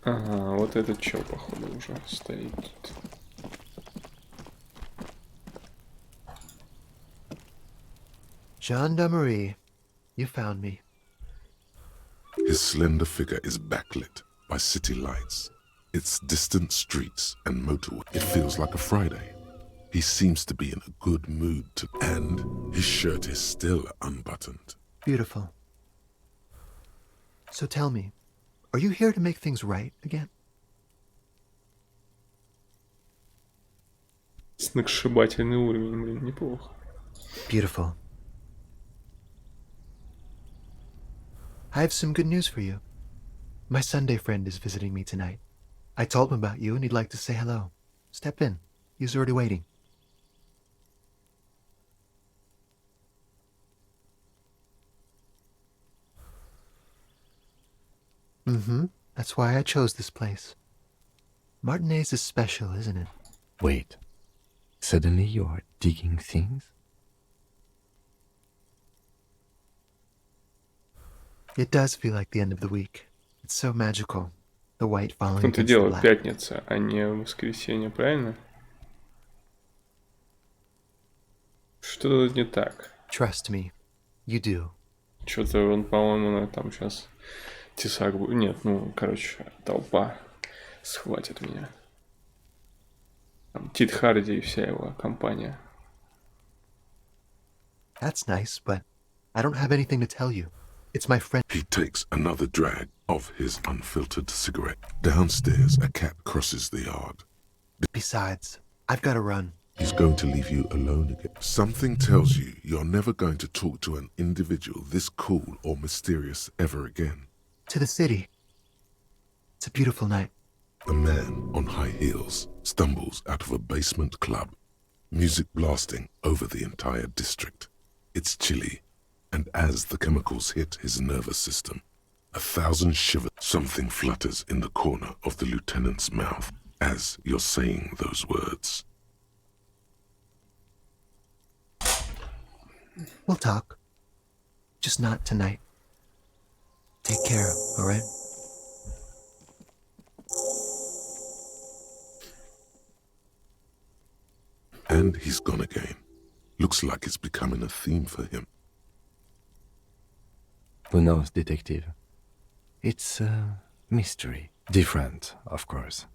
Ага, вот этот чел, походу, уже стоит тут. Gendarmerie, you found me. His slender figure is backlit by city lights. It's distant streets and motorway. It feels like a Friday. He seems to be in a good mood and his shirt is still unbuttoned. Beautiful. So tell me, are you here to make things right again? Сногсшибательный уровень, блин, неплохо. Beautiful. I have some good news for you. My Sunday friend is visiting me tonight. I told him about you and he'd like to say hello. Step in. He's already waiting. Mm-hmm. That's why I chose this place. Martinez is special, isn't it? Wait. Suddenly you are digging things? It does feel like the end of the week. It's so magical. The white В falling том-то against the дело, black. пятница, а не воскресенье, правильно? Что тут не так? Trust me, you do. Что-то он, по-моему, там сейчас тесак будет. Нет, ну, короче, толпа схватит меня. Там Тит Харди и вся его компания. That's nice, but I don't have anything to tell you. It's my friend. He takes another drag of his unfiltered cigarette. Downstairs, a cat crosses the yard. Besides, I've got to run. He's going to leave you alone again. Something tells you you're never going to talk to an individual this cool or mysterious ever again. To the city. It's a beautiful night. A man on high heels stumbles out of a basement club, music blasting over the entire district. It's chilly, and as the chemicals hit his nervous system, 1,000 shivers. Something flutters in the corner of the lieutenant's mouth as you're saying those words. We'll talk. Just not tonight. Take care, alright? And he's gone again. Looks like it's becoming a theme for him. Who knows, detective? It's a mystery. Different, of course.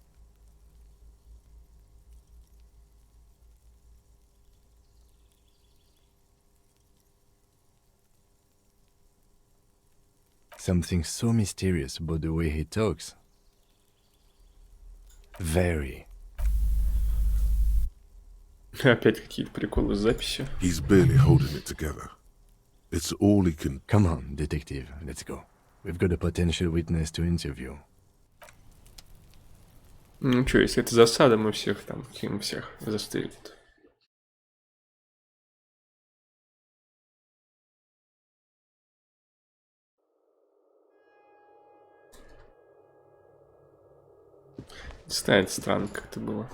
Something so mysterious about the way he talks. Very. Опять какие-то приколы с записью. He's barely holding it together. It's all he can... Come on, detective, let's go. We've got a potential witness to interview. Ну что, если это засада, мы всех там, им всех застрелят. Не знаю, это странно как-то было.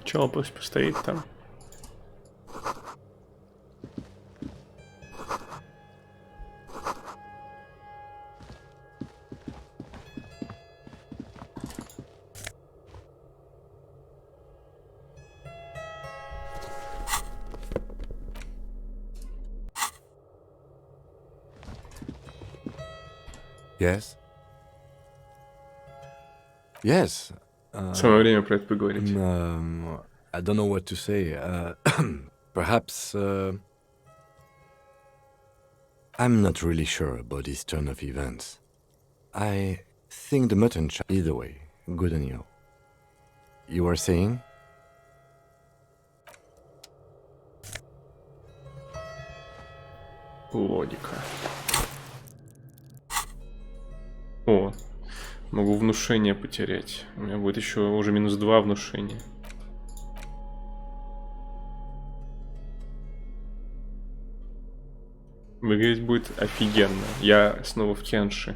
Чел пусть постоит там. Yes? Yes. Самое время про это поговорить. I don't know what to say. Perhaps I'm not really sure about this turn of events. I think the mutton chop. Either way, good on you. You were saying? Логика. О, могу внушение потерять. У меня будет еще уже -2 внушения. Выглядеть будет офигенно. Я снова в Кенши.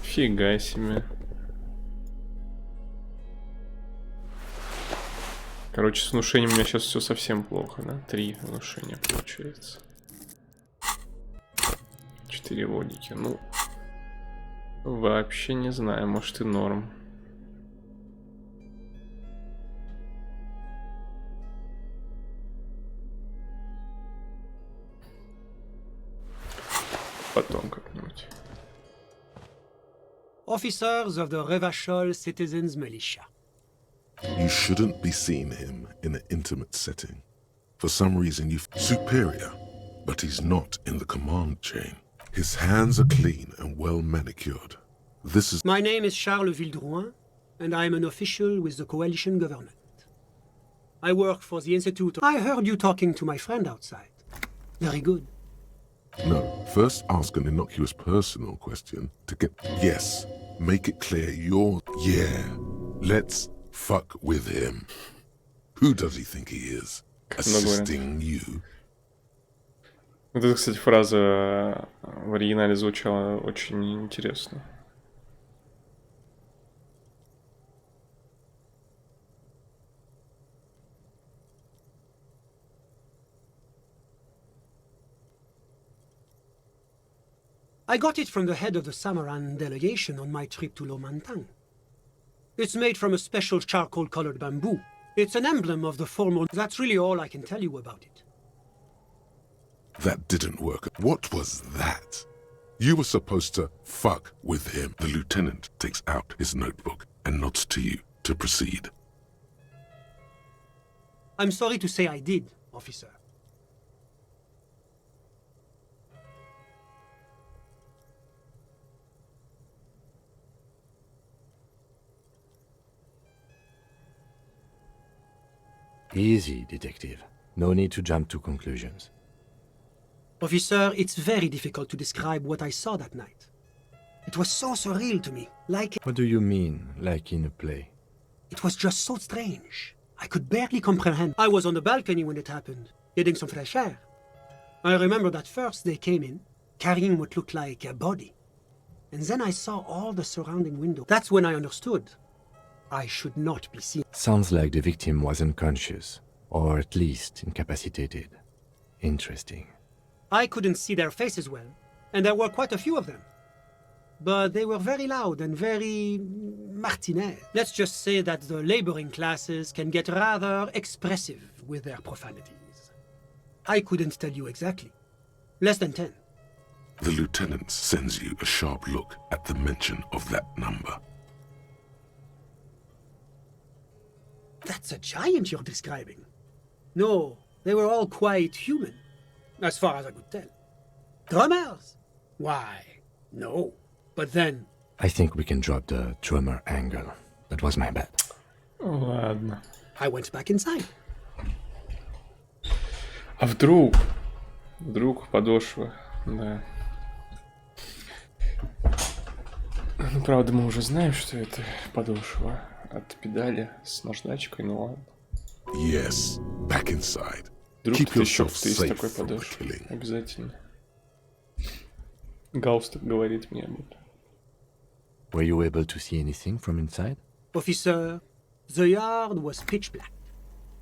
Фига себе. Короче, с внушением у меня сейчас все совсем плохо, да? 3 внушения получается. 4 логики. Ну, вообще не знаю, может и норм. Потом как-нибудь. Officers of the Revachol Citizens Militia. You shouldn't be seeing him in an intimate setting. For some reason you've... Superior, but he's not in the command chain. His hands are clean and well manicured. This is... My name is Charles Vildrouin, and I am an official with the coalition government. I work for the Institute. I heard you talking to my friend outside. Very good. No, first ask an innocuous personal question to get... Yes, make it clear you're... Yeah, let's fuck with him. Who does he think he is? Assisting you? Вот эта, кстати, фраза в оригинале звучала очень интересно. I got it from the head of the Samaran delegation on my trip to Lomantang. It's made from a special charcoal-colored bamboo, It's an emblem of the former. That's really all I can tell you about it. That didn't work. What was that? You were supposed to fuck with him. The lieutenant takes out his notebook and nods to you to proceed. I'm sorry to say I did, officer. Easy, detective. No need to jump to conclusions. Officer, it's very difficult to describe what I saw that night. It was so surreal to me, like What do you mean, like in a play? it was just so strange. I could barely comprehend. I was on the balcony when it happened, getting some fresh air. I remember that first they came in, carrying what looked like a body. And then I saw all the surrounding windows. That's when I understood. I should not be seen. Sounds like the victim was unconscious, or at least incapacitated. Interesting. I couldn't see their faces well, and there were quite a few of them. But they were very loud and very Martinez. Let's just say that the laboring classes can get rather expressive with their profanities. I couldn't tell you exactly. Less than 10. The lieutenant sends you a sharp look at the mention of that number. That's a giant you're describing. No, they were all quite human, as far as I could tell. Drummers? Why, no. But then... I think we can drop the drummer angle. That was my bad. Ладно. I went back inside. А вдруг? Вдруг подошва, да. Ну, правда, мы уже знаем, что это подошва от педали с наждачкой, ну ладно. Yes, back inside. Вдруг Keep тут еще yourself кто-то есть safe такой from the подошва. killing. Обязательно. Гаустик говорит мне об этом. Were you able to see anything from inside? Officer, the yard was pitch black.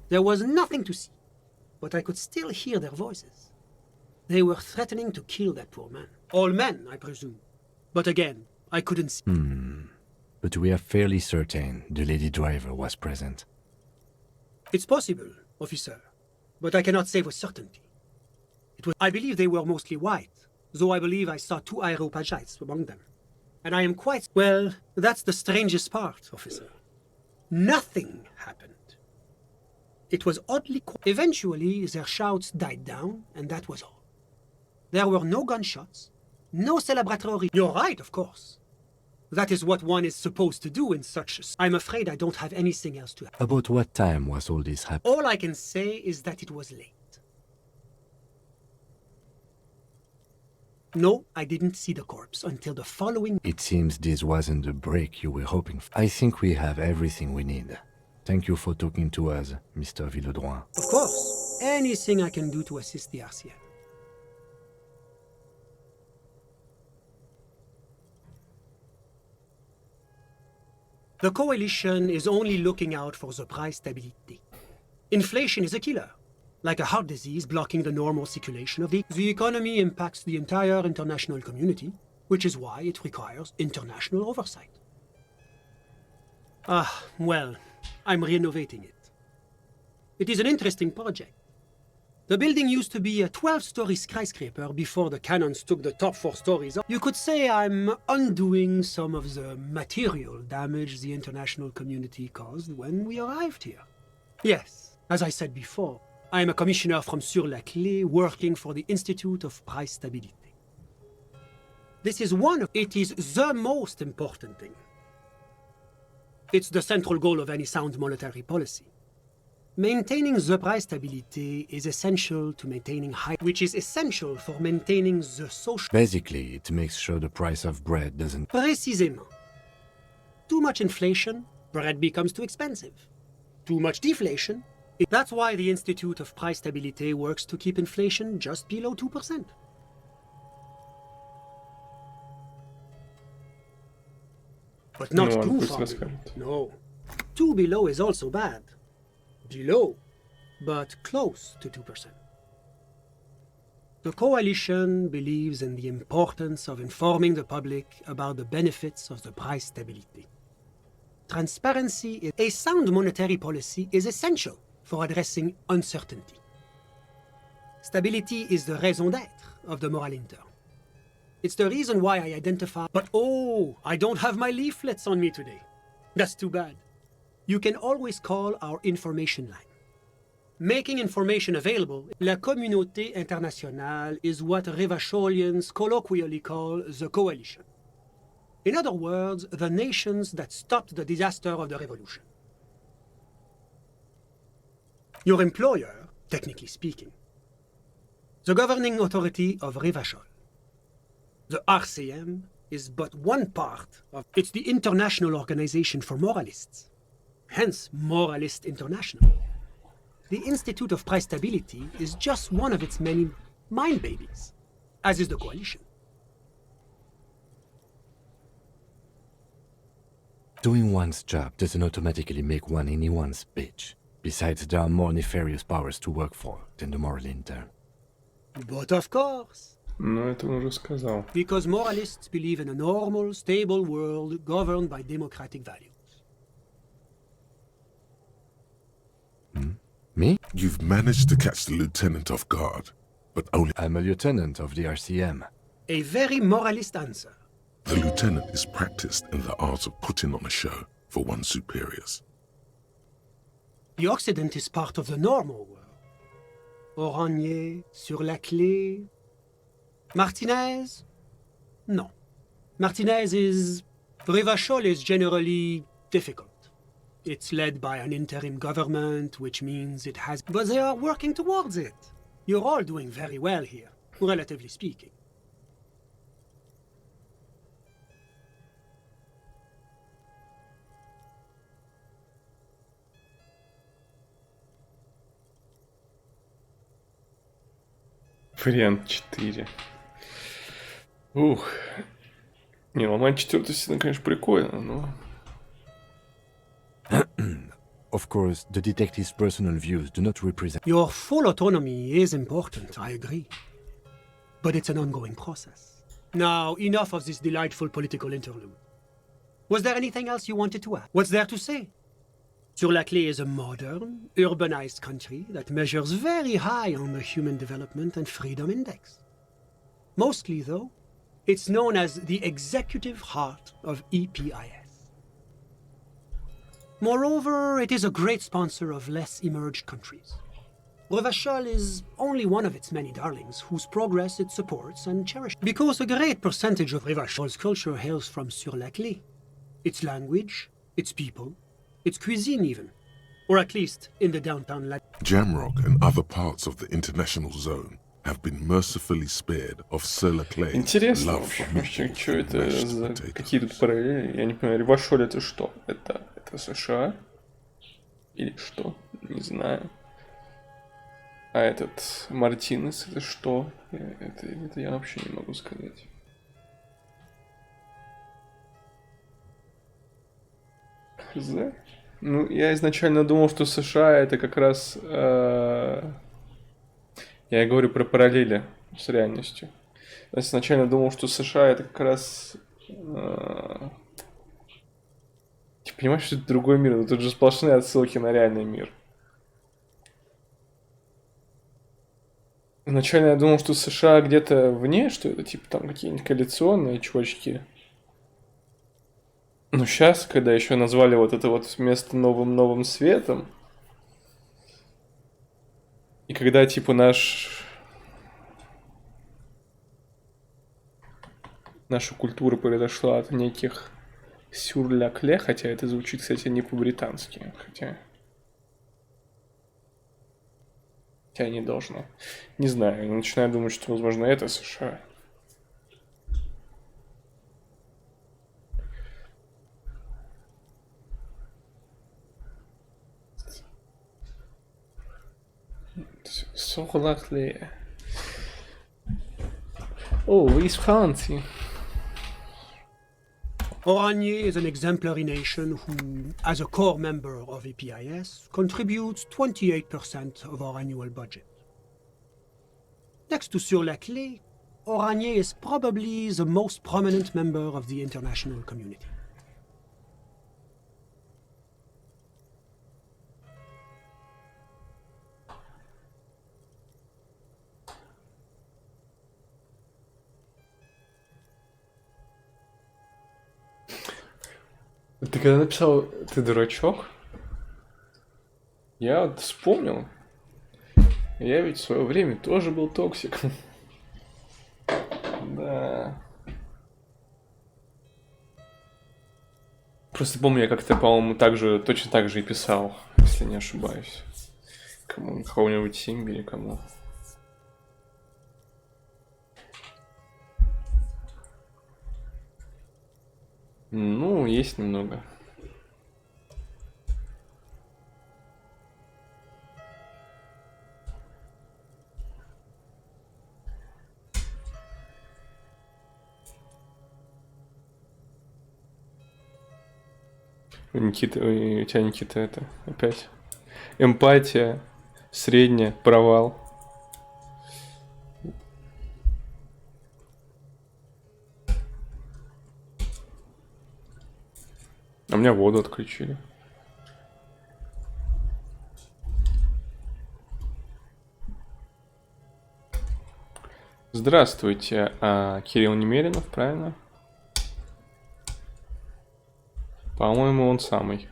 There was nothing to see, but I could still hear their voices. They were threatening to kill that poor man. All men, I presume. But again, I couldn't see. But we are fairly certain the lady driver was present. It's possible, officer, but I cannot say with certainty. I believe they were mostly white, though I believe I saw 2 Aeropagites among them. And I am quite... Well, that's the strangest part, officer. Nothing happened. It was oddly quiet. Eventually, their shouts died down, and that was all. There were no gunshots, no celebratory... You're right, of course. That is what one is supposed to do in such... I'm afraid I don't have anything else to add. About what time was all this happening? All I can say is that it was late. No, I didn't see the corpse until the following... It seems this wasn't the break you were hoping for. I think we have everything we need. Thank you for talking to us, Mr. Villedroit. Of course, anything I can do to assist the RCM. The coalition is only looking out for the price stability. Inflation is a killer, like a heart disease blocking the normal circulation of the... The economy impacts the entire international community, which is why it requires international oversight. Well, I'm renovating it. It is an interesting project. The building used to be a 12-story skyscraper before the cannons took the top 4 stories up. You could say I'm undoing some of the material damage the international community caused when we arrived here. Yes, as I said before, I am a commissioner from Sur-la-Clé working for the Institute of Price Stability. This is it is the most important thing. It's the central goal of any sound monetary policy. Maintaining the price stability is essential to maintaining which is essential for maintaining the social... Basically, it makes sure the price of bread doesn't... Précisément. Too much inflation, bread becomes too expensive. Too much deflation... That's why the Institute of Price Stability works to keep inflation just below 2%. But not too far below. No. Too below is also bad. Below, but close to 2%. The coalition believes in the importance of informing the public about the benefits of the price stability. transparency, a sound monetary policy is essential for addressing uncertainty. Stability is the raison d'être of the moral intern. It's the reason why I identify... But oh, I don't have my leaflets on me today. That's too bad. You can always call our information line. Making information available, la communauté internationale is what Revacholians colloquially call the coalition. In other words, the nations that stopped the disaster of the revolution. Your employer, technically speaking, the governing authority of Revachol. The RCM is but one part of... It's the International Organization for Moralists. Hence, Moralist International. The Institute of Price Stability is just one of its many mind babies, as is the coalition. Doing one's job doesn't automatically make one anyone's bitch. Besides, there are more nefarious powers to work for than the moral intern. But of course. Ну, это он уже сказал. Because moralists believe in a normal, stable world governed by democratic values. Me? You've managed to catch the lieutenant off guard, but only I'm a lieutenant of the RCM. A very moralist answer. the lieutenant is practiced in the art of putting on a show for one's superiors. The Occident is part of the normal world. Oranier, sur la clé... Martinez? No. Martinez is... Revachol is generally difficult. It's led by an interim government, which means it has... But they are working towards it. You're all doing very well here, relatively speaking. Вариант 4. Ух. Не, ломать четвертую стену, конечно, прикольно, но... Of course, the detective's personal views do not represent... Your full autonomy is important, I agree. But it's an ongoing process. Now, enough of this delightful political interlude. Was there anything else you wanted to add? What's there to say? Sur-la-Clé is a modern, urbanized country that measures very high on the Human Development and Freedom Index. Mostly, though, it's known as the executive heart of EPIS. Moreover, it is a great sponsor of less emerged countries. Revachol is only one of its many darlings whose progress it supports and cherishes. Because a great percentage of Revachol's culture hails from Sur-la-Clé. Its language, its people, its cuisine even. Or at least in the downtown Jamrock and other parts of the international zone have been mercifully spared of Sur-la-Clé's Интересно, love for вообще, что это mashed за potatoes. какие тут параллели? Я не понимаю, Ревашоль это что? Это США? Или что? Не знаю. А этот Мартинес это что? Это я вообще не могу сказать. Хз? Ну, я изначально думал, что США это как раз... Я говорю про параллели с реальностью. Я изначально думал, что США это как раз... Ты понимаешь, что это другой мир, но тут же сплошные отсылки на реальный мир. Изначально я думал, что США где-то вне, что это типа там какие-нибудь коалиционные чувачки. Но сейчас, когда еще назвали вот это вот место новым светом, и когда типа наша культура произошла от неких сюр-ля-кле, хотя это звучит, кстати, не по-британски, хотя не должно. Не знаю, я начинаю думать, что, возможно, это США. Sur-la-Clé. Oh, из Франции. Oranier is an exemplary nation who, as a core member of EPIS, contributes 28% of our annual budget. Next to Sur-la-Clé, Oranier is probably the most prominent member of the international community. Ты когда написал «ты дурачок», я вот вспомнил. Я ведь в свое время тоже был токсиком. Да. Просто помню, я как-то, по-моему, точно так же и писал, если не ошибаюсь. Кому-нибудь Симби или кому. Ну, есть немного. Никита, у тебя, Никита, это опять. Эмпатия, средняя, провал. А меня воду отключили. Здравствуйте, Кирилл Немеринов, правильно? По-моему, он самый.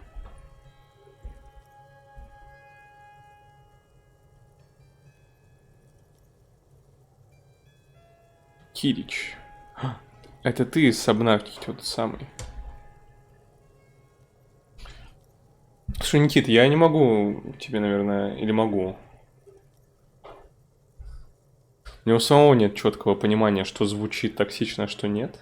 Кирич. Это ты из Сабнавки, тот самый. Слушай, Никит, я не могу тебе, наверное, или могу. У него самого нет четкого понимания, что звучит токсично, а что нет.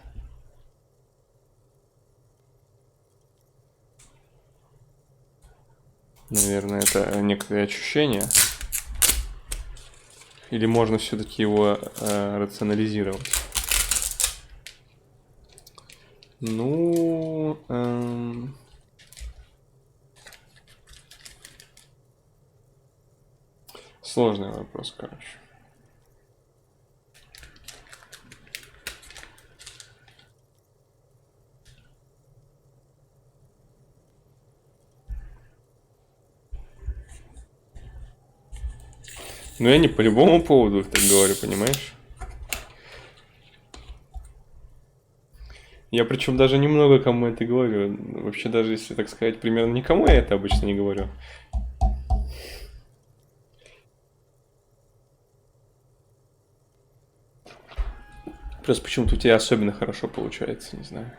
Наверное, это некоторые ощущения. Или можно все-таки его рационализировать? Ну, сложный вопрос, короче. Но я не по любому поводу так говорю, понимаешь? Я причем даже немного кому это говорю. Вообще даже, если так сказать, примерно никому я это обычно не говорю. Просто почему-то у тебя особенно хорошо получается, не знаю.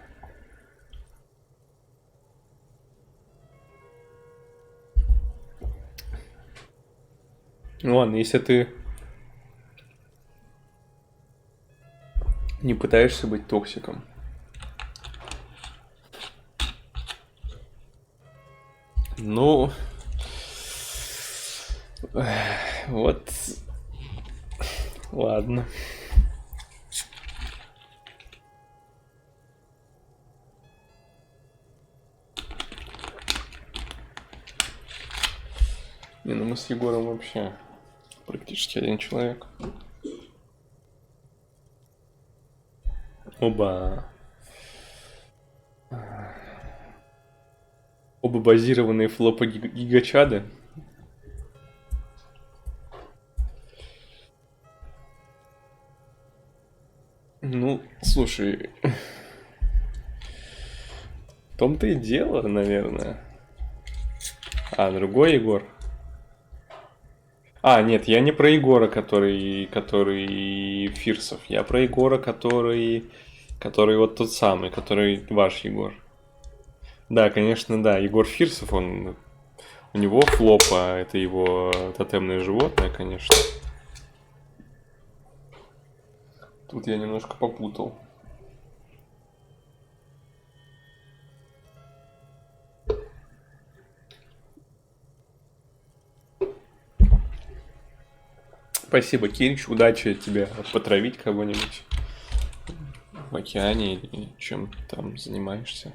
Ну ладно, если ты не пытаешься быть токсиком. Ну, вот, ладно. Не, ну мы с Егором вообще практически один человек. Оба базированные флопы гигачады. Ну, слушай, в том-то и дело, наверное. Другой Егор. Нет, я не про Егора, который Фирсов. Я про Егора, который вот тот самый, который ваш Егор. Да, конечно, да. Егор Фирсов, у него флопа, это его тотемное животное, конечно. Тут я немножко попутал. Спасибо, Кирич. Удачи тебе потравить кого-нибудь в океане или чем там занимаешься.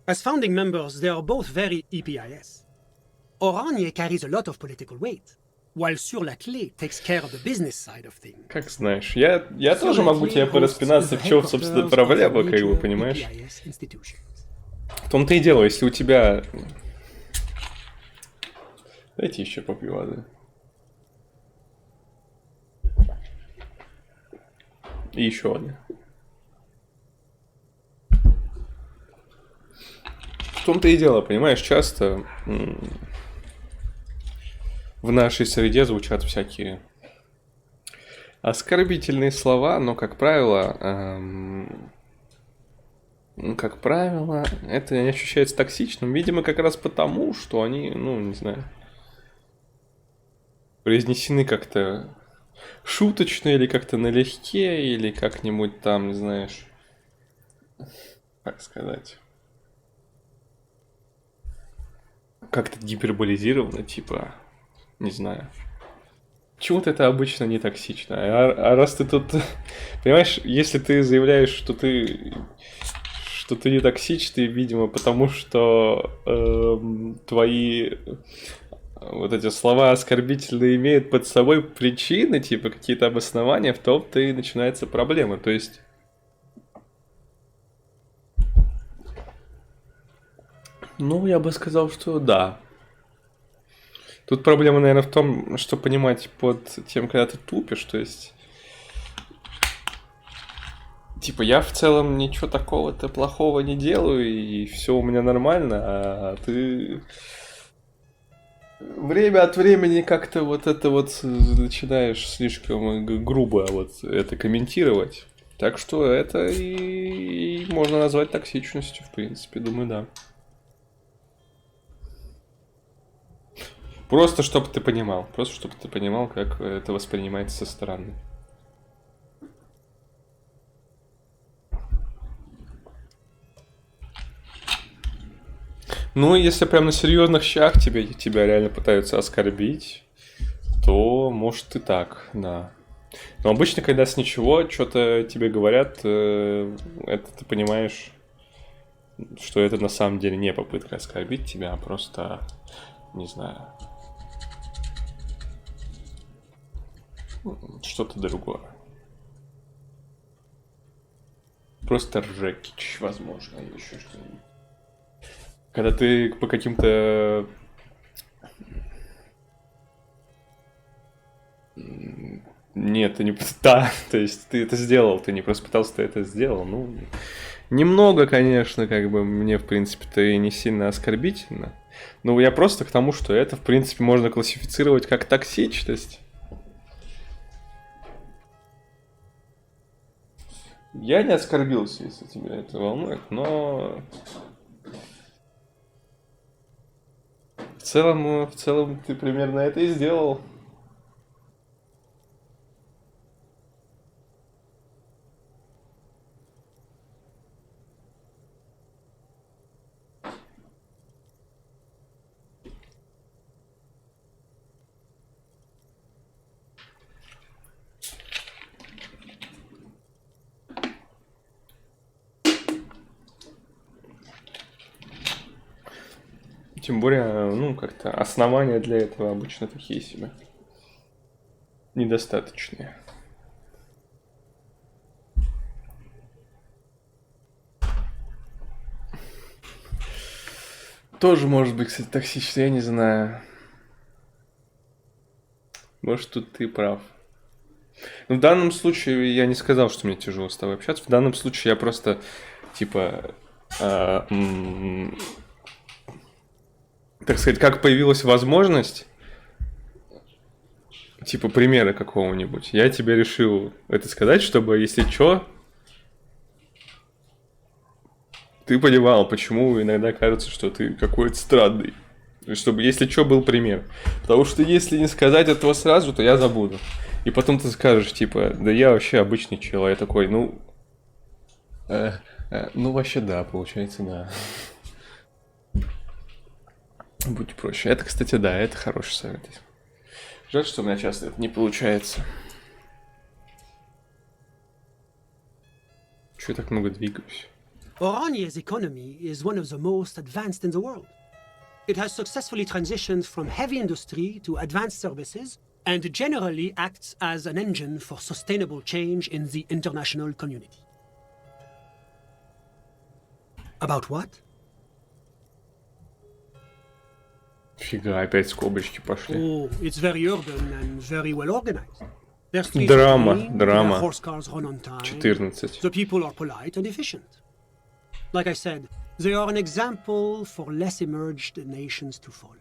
As founding members, they are both very EPIS. Oranje carries a lot of political weight, while Sur la Clé takes care of the business side of things. Как знаешь, я тоже могу тебе пораспинаться, в чем, собственно, проблема, как бы, понимаешь? В том-то и дело, если у тебя... Дайте еще попью воды. И еще одна. В том-то и дело, понимаешь, часто в нашей среде звучат всякие оскорбительные слова, но, как правило, это не ощущается токсичным. Видимо, как раз потому, что они, ну, не знаю, произнесены как-то шуточно или как-то налегке, или как-нибудь там, не знаешь, как сказать, как-то гиперболизировано, типа, не знаю. Почему-то это обычно не токсично. А раз ты тут, понимаешь, если ты заявляешь, что ты не токсичный, видимо, потому что твои вот эти слова оскорбительные имеют под собой причины, типа какие-то обоснования, в том-то и начинается проблема. То есть, ну, я бы сказал, что да. Тут проблема, наверное, в том, что понимать под тем, когда ты тупишь, то есть... Типа, я в целом ничего такого-то плохого не делаю, и все у меня нормально, а ты... Время от времени как-то вот это вот начинаешь слишком грубо вот это комментировать. Так что это и можно назвать токсичностью, в принципе, думаю, да. Просто чтобы ты понимал, как это воспринимается со стороны. Ну, если прям на серьезных щах тебя реально пытаются оскорбить, то может и так, да. Но обычно, когда с ничего что-то тебе говорят, это ты понимаешь, что это на самом деле не попытка оскорбить тебя, а просто, не знаю, что-то другое. Просто ржекич, возможно, или еще что-нибудь. Когда ты по каким-то... Нет, ты не... Да, то есть ты это сделал, ты не просто пытался, ты это сделал. Ну, немного, конечно, как бы мне, в принципе-то, и не сильно оскорбительно. Но я просто к тому, что это, в принципе, можно классифицировать как токсичность. Я не оскорбился, если тебя это волнует, но... В целом ты примерно это и сделал. Тем более, ну, как-то основания для этого обычно такие себе. Недостаточные. Тоже может быть, кстати, токсично, я не знаю. Может, тут ты прав. Но в данном случае я не сказал, что мне тяжело с тобой общаться. В данном случае я просто, типа, так сказать, как появилась возможность, типа, примера какого-нибудь, я тебе решил это сказать, чтобы, если что, ты понимал, почему иногда кажется, что ты какой-то странный. Чтобы, если что, был пример. Потому что если не сказать этого сразу, то я забуду. И потом ты скажешь, типа, да я вообще обычный чел. А я такой, ну вообще да, получается, да. Будь проще. Это, кстати, да, это хороший совет. Жаль, что у меня часто это не получается. Чего я так много двигаюсь? Oranye's economy is one of the most advanced in the world. It has successfully transitioned from heavy industry to advanced services and generally acts as an engine for sustainable change in the international community. About what? Фига, опять скобочки пошли. Oh, it's very urban and very well organized. Their streets Драма, are clean, драма. their horse cars run on time. 14. The people are polite and efficient. Like I said, they are an example for less emerged nations to follow.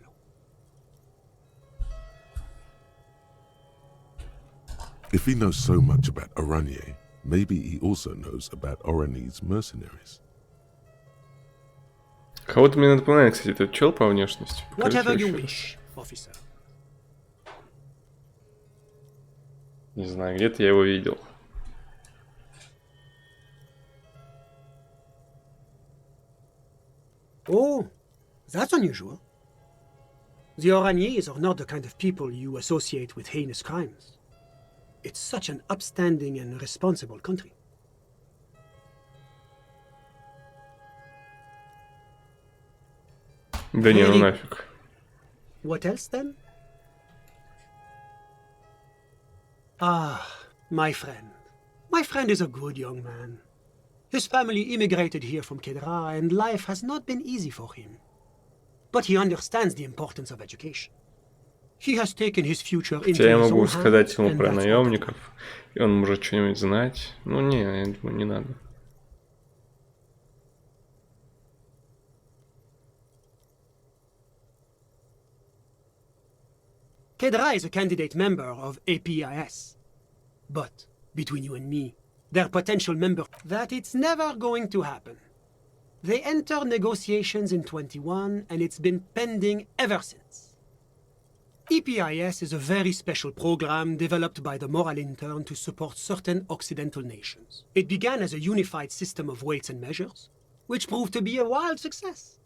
If he knows so much about Aranye, maybe he also knows about Oranese mercenaries. Кого-то мне напоминает, кстати, этот чел по внешности. Покажите Whatever you еще раз. wish, officer. Не знаю, где-то я его видел. Oh, that's unusual. The Oraniers are not the kind of people you associate with heinous crimes. It's such an upstanding and responsible country. Да не, ну Really? нафиг. What else then? Ah, my friend. My friend is a good young man. His family immigrated here from Kedra, and life has not been easy for him. But he understands the importance of education. He has taken his future into Хотя я his могу own сказать hands, ему and про that's all that наемников, и он может что-нибудь знать. Ну не, я думаю, не надо. Kedra is a candidate member of APIS. But, between you and me, their potential member, that it's never going to happen. They entered negotiations in 21, and it's been pending ever since. EPIS is a very special program developed by the Moral Intern to support certain Occidental nations. It began as a unified system of weights and measures, which proved to be a wild success.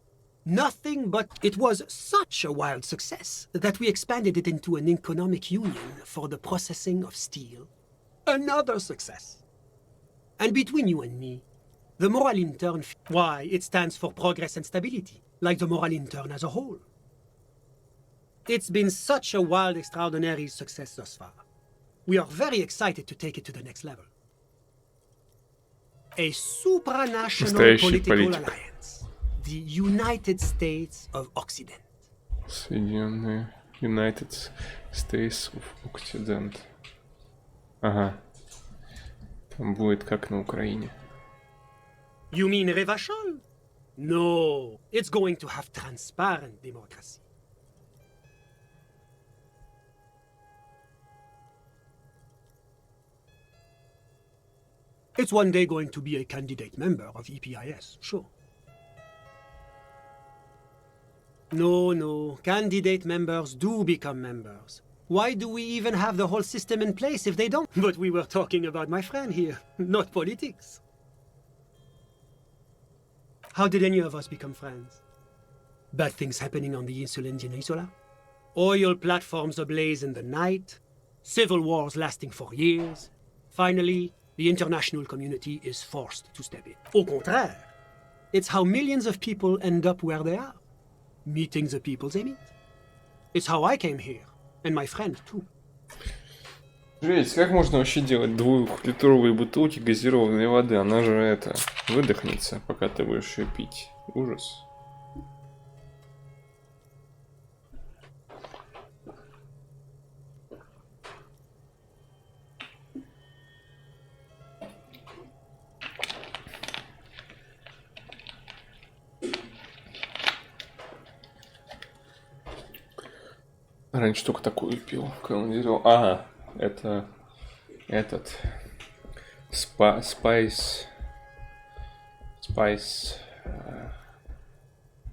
Nothing but it was such a wild success that we expanded it into an economic union for the processing of steel. Another success. And between you and me, the Moral Intern, why, it stands for progress and stability, like the Moral Intern as a whole. It's been such a wild, extraordinary success thus far. We are very excited to take it to the next level. A supranational Настоящий political политик. alliance. The United States of Occident. Соединенные United States of Occident. Ага. Там будет как на Украине. You mean Revachol? No, it's going to have transparent democracy. It's one day going to be a candidate member of EPIS, sure. No, candidate members do become members. Why do we even have the whole system in place if they don't? But we were talking about my friend here, not politics. How did any of us become friends? Bad things happening on the Insulindian Peninsula? Oil platforms ablaze in the night? Civil wars lasting for years? Finally, the international community is forced to step in. Au contraire, it's how millions of people end up where they are. Meeting the people they meet. It's how I came here, and my friend too. Жесть, как можно вообще делать 2-литровые бутылки газированной воды? Она же это выдохнется, пока ты будешь ее пить. Ужас. Раньше только такую пил, колонизировал. Ага, это этот Spice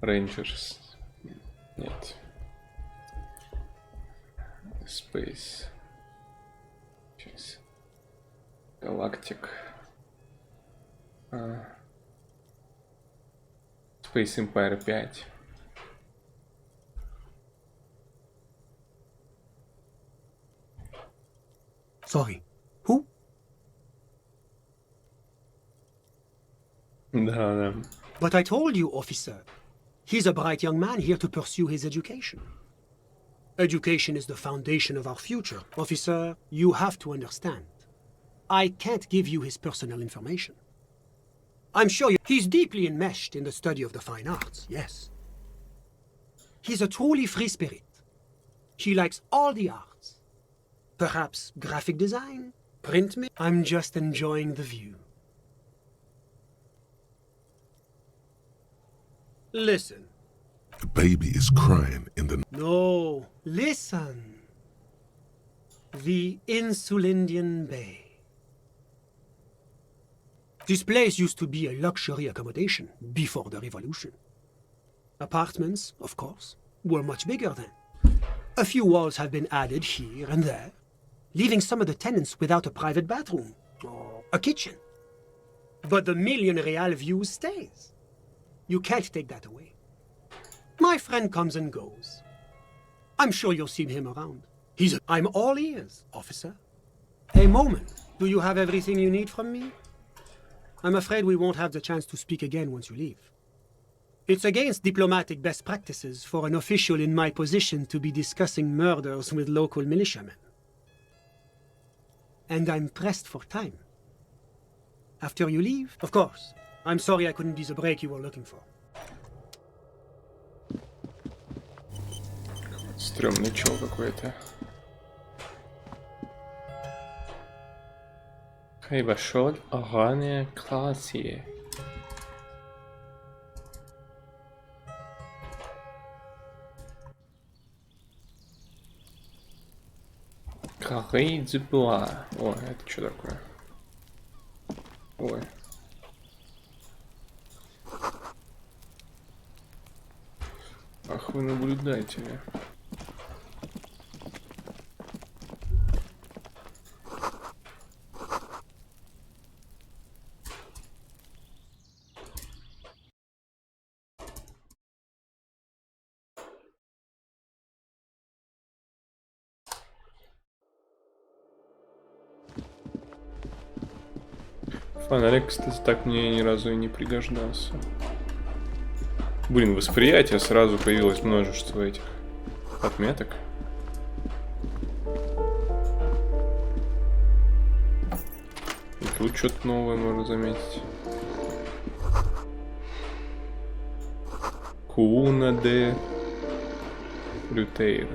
Rangers. Нет. Space. Сейчас. Galactic. Space Empire 5. Sorry, who? Да. But I told you, officer. He's a bright young man here to pursue his education. Education is the foundation of our future. Officer, you have to understand. I can't give you his personal information. I'm sure he's deeply enmeshed in the study of the fine arts, yes. He's a truly free spirit. She likes all the arts. Perhaps graphic design, printmaking. I'm just enjoying the view. Listen. The baby is crying in the... No, listen. The Insulindian Bay. This place used to be a luxury accommodation before the revolution. Apartments, of course, were much bigger then. A few walls have been added here and there, leaving some of the tenants without a private bathroom or a kitchen. But the million real view stays. You can't take that away. My friend comes and goes. I'm sure you'll see him around. I'm all ears, officer. A moment. Do you have everything you need from me? I'm afraid we won't have the chance to speak again once you leave. It's against diplomatic best practices for an official in my position to be discussing murders with local militiamen. And I'm pressed for time. After you leave, of course. I'm sorry I couldn't be the break you were looking for. Стрёмный чел какой-то. Хай вошел ранее классе. Карей Дюбуа. О, это что такое? Ой. Ах, вы наблюдатели. Фонарик, кстати, так мне ни разу и не пригождался. Блин, восприятие сразу появилось множество этих отметок. И тут что-то новое можно заметить. Куна де Лютейр.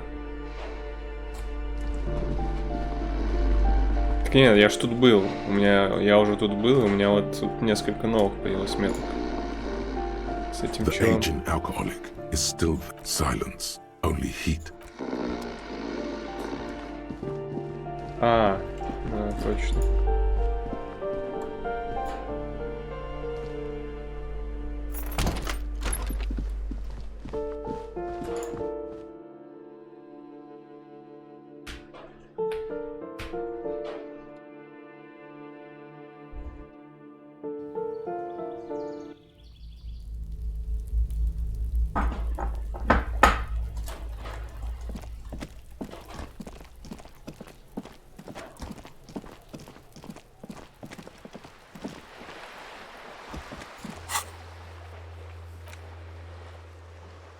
Так нет, я ж тут был. Я уже тут был, и у меня вот тут несколько новых появилось меток. С этим The челом. aging alcoholic is still silence, only heat. А, да, точно.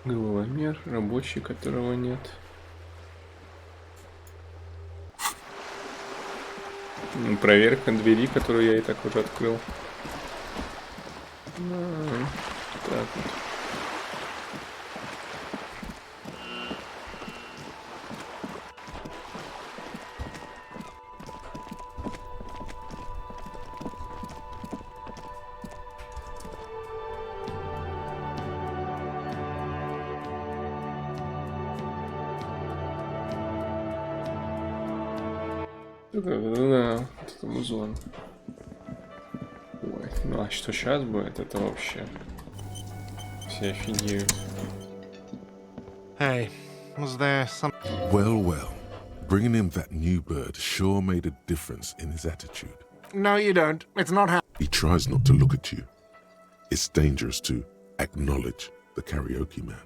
Головомер, рабочий, которого нет. Проверка двери, которую я и так уже открыл. Так вот. Да, вот это музон. Ой, ну а что сейчас будет, это вообще все офигеют. Hey, was there some... Well, well. Bringing him that new bird sure made a difference in his attitude. No, you don't. It's not how... He tries not to look at you. It's dangerous to acknowledge the karaoke man.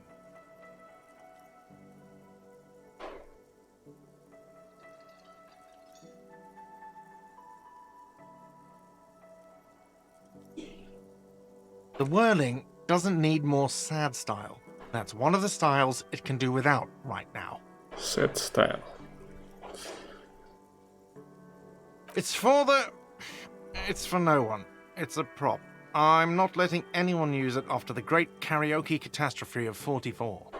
The whirling doesn't need more sad style. That's one of the styles it can do without right now. Set style. It's for the... It's for no one. It's a prop. I'm not letting anyone use it after the great karaoke catastrophe of '44.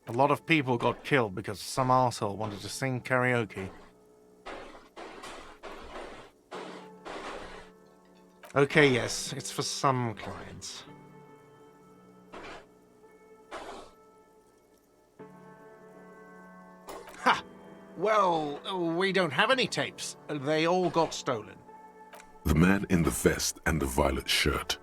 A lot of people got killed because some arsehole wanted to sing karaoke. Okay, yes, it's for some clients. Ha! Well, we don't have any tapes. They all got stolen. The man in the vest and the violet shirt.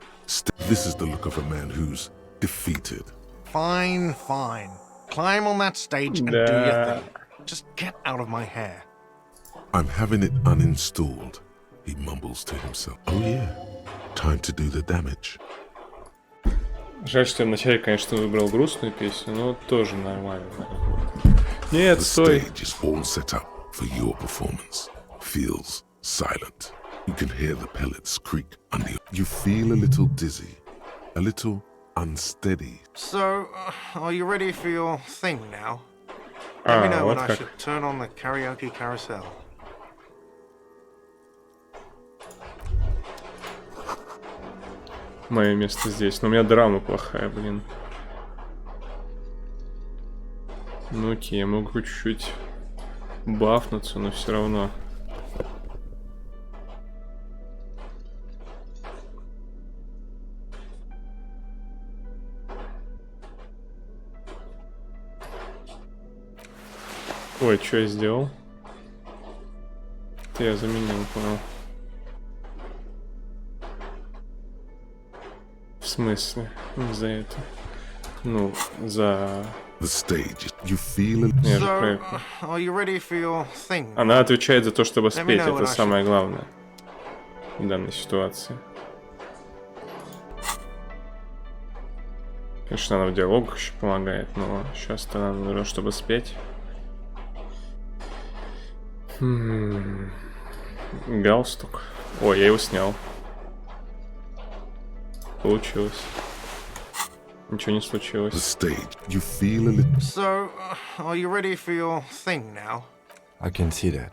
This is the look of a man who's defeated. Fine, fine. Climb on that stage and do your thing. Just get out of my hair. I'm having it uninstalled, he mumbles to himself. Oh yeah, time to do the damage. Жаль, что я вначале, конечно, выбрал грустную песню, но тоже нормально. Нет, The стой. stage is all set up for your performance. Feels silent. You can hear the pellets creak under you. You feel a little dizzy, a little unsteady. So, are you ready for your thing now? Let me know вот when I как. should turn on the karaoke carousel. Мое место здесь. Но у меня драма плохая, блин. Ну окей, я могу чуть-чуть бафнуться, но все равно. Ой, что я сделал? Это я заменил, понял. В смысле? За это. Ну, за... The stage, you feel it. Я же So, правильно. are you ready for your thing? Она отвечает за то, чтобы Let me спеть. know when Это I самое главное в данной ситуации. Конечно, она в диалогах еще помогает, но сейчас-то нам нужно, чтобы спеть. Галстук. Ой, я его снял. Получилось. Ничего не The случилось. stage, you feel a little. So, are you ready for your thing now? I can see that.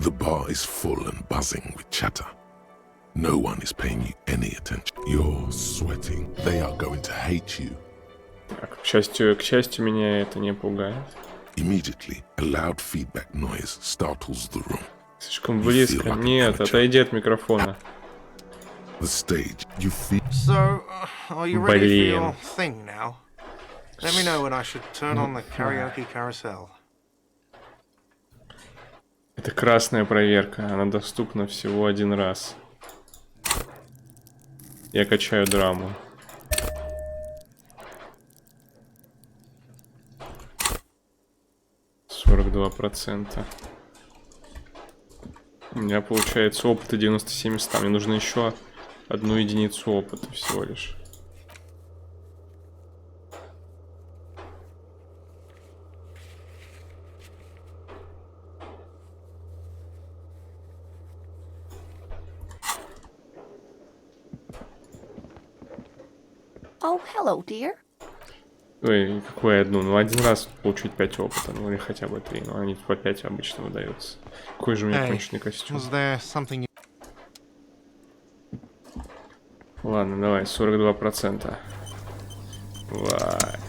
The bar is full and buzzing with chatter. No one is paying you any attention. You're sweating. They are going to hate you. Так, к счастью, меня это не пугает. Immediately, a loud feedback noise startles the room. Слишком близко. Нет, отойди от микрофона. The stage, you feel. So, are you ready for Блин. your thing now? Let me know when I should turn on the karaoke carousel. Это красная проверка. Она доступна всего один раз. Я качаю драму. %. У меня получается опыта 97 100. Мне нужно еще одну единицу опыта всего лишь. Oh, hello, dear. Ой, какое одну? Ну, один раз получить 5 опыта, ну или хотя бы 3, но они по 5 обычно выдаются. Какой же у меня Hey, конченый костюм. was there something you... Ладно, давай, 42%. Вай.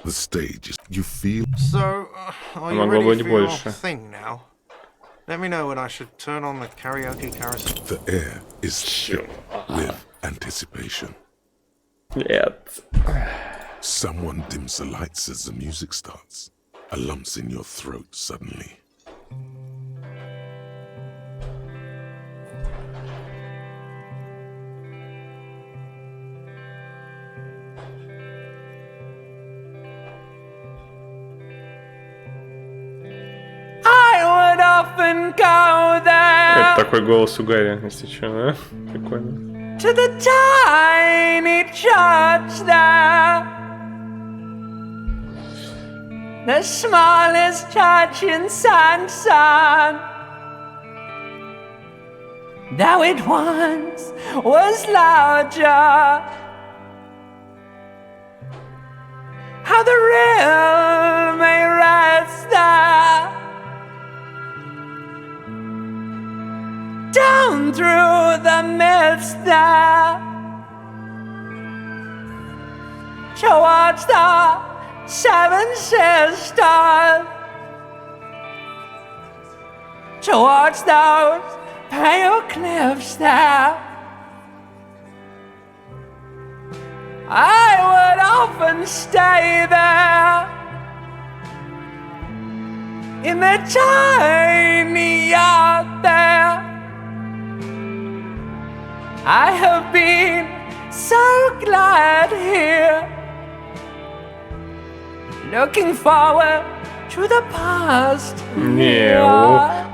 The stage is. You feel. So, are you Могло ready быть for your больше. thing now? Let me know when I should turn on the karaoke carousel. The air is thick with anticipation. Нет. Someone dims the lights as the music starts. A lump's in your throat suddenly. I would often go there Это такой голос у Гарри, если что, да? Прикольно. to the tiny church there. The smallest church in Sanson. Though it once was larger. How the real may rest there. Down through the mist there. towards the Seven Sisters, towards those pale cliffs there. I would often stay there in the tiny yard there. I have been so glad here, looking forward to the past. Не,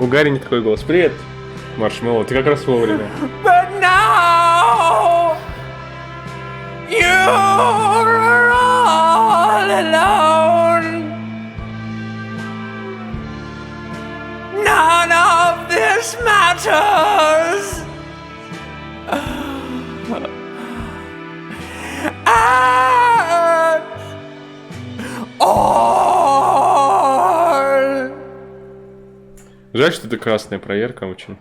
у Гарри не такой голос. Привет, Маршмеллоу, ты как раз вовремя. But now you're all alone. None of this matters. And all. Жаль, что это красная проверка очень.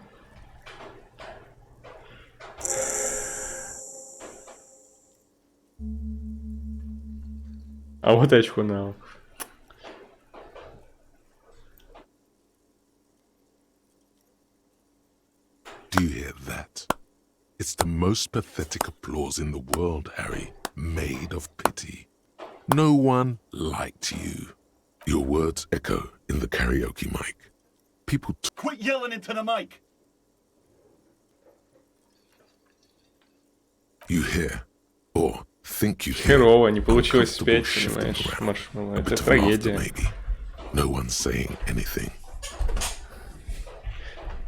А вот очко на. Do you hear that? It's the most pathetic applause in the world, Harry, made of pity. No one liked you. Your words echo in the karaoke mic. People Quit yelling into the mic. you hear, or think you hear. Херово, не получилось uncomfortable спеть, shifting понимаешь, around. Маршмеллоу. A Это bit of laughter, трагедия. maybe. No one's saying anything.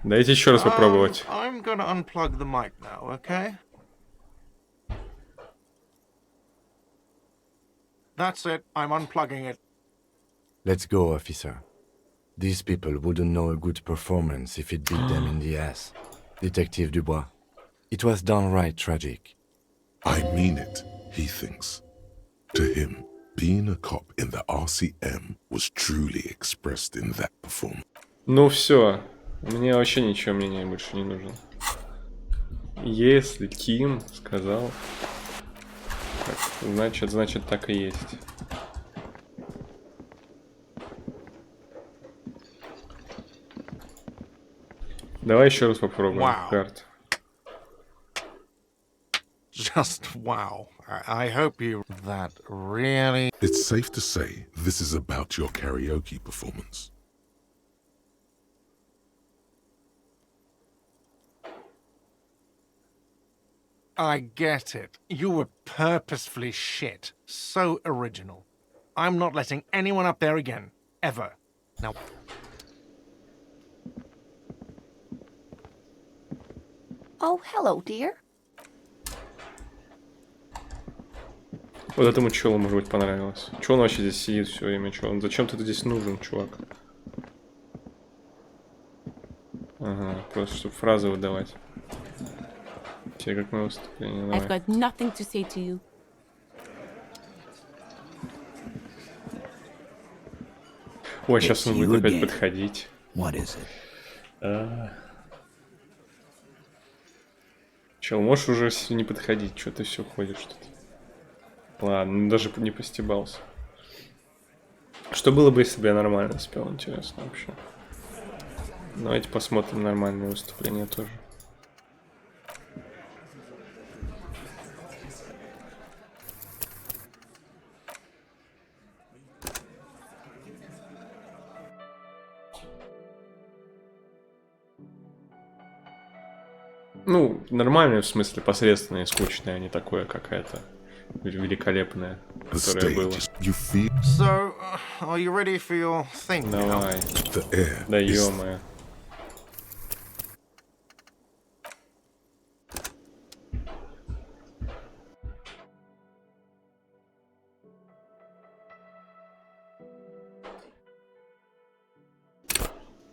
Дайте еще раз попробовать. I'm gonna unplug the mic now, okay? That's it. I'm unplugging it. Let's go, officer. These people wouldn't know a good performance if it beat them in the ass. Detective Dubois, it was downright tragic. I mean it, he thinks. To him, being a cop in the RCM was truly expressed in that performance. Ну все, мне вообще ничего мнения больше не нужно. Если Ким сказал, значит так и есть. Давай еще раз попробуем. Wow. Карт. Just wow. I hope you... That really... It's safe to say this is about your karaoke performance. I get it. You were purposefully shit. So original. I'm not letting anyone up there again. Ever. Now... Oh, hello, dear. Вот этому челу, может быть, понравилось. Че он вообще здесь сидит все время? Че он? Зачем ты здесь нужен, чувак? Ага, просто чтобы фразы выдавать. Тебе как мое выступление, I've давай. got nothing to say to you. Ой, сейчас он будет опять подходить. What is it? Чел, можешь уже не подходить, что ты все ходишь тут. Ладно, даже не постебался. Что было бы, если бы я нормально спел, интересно вообще. Давайте посмотрим нормальное выступление тоже. Ну, нормальное в смысле посредственное и скучное, а не такое какая-то великолепное, The которое было. stage, you feel So, are you ready for your thing now? Давай, the air да is ё-моё.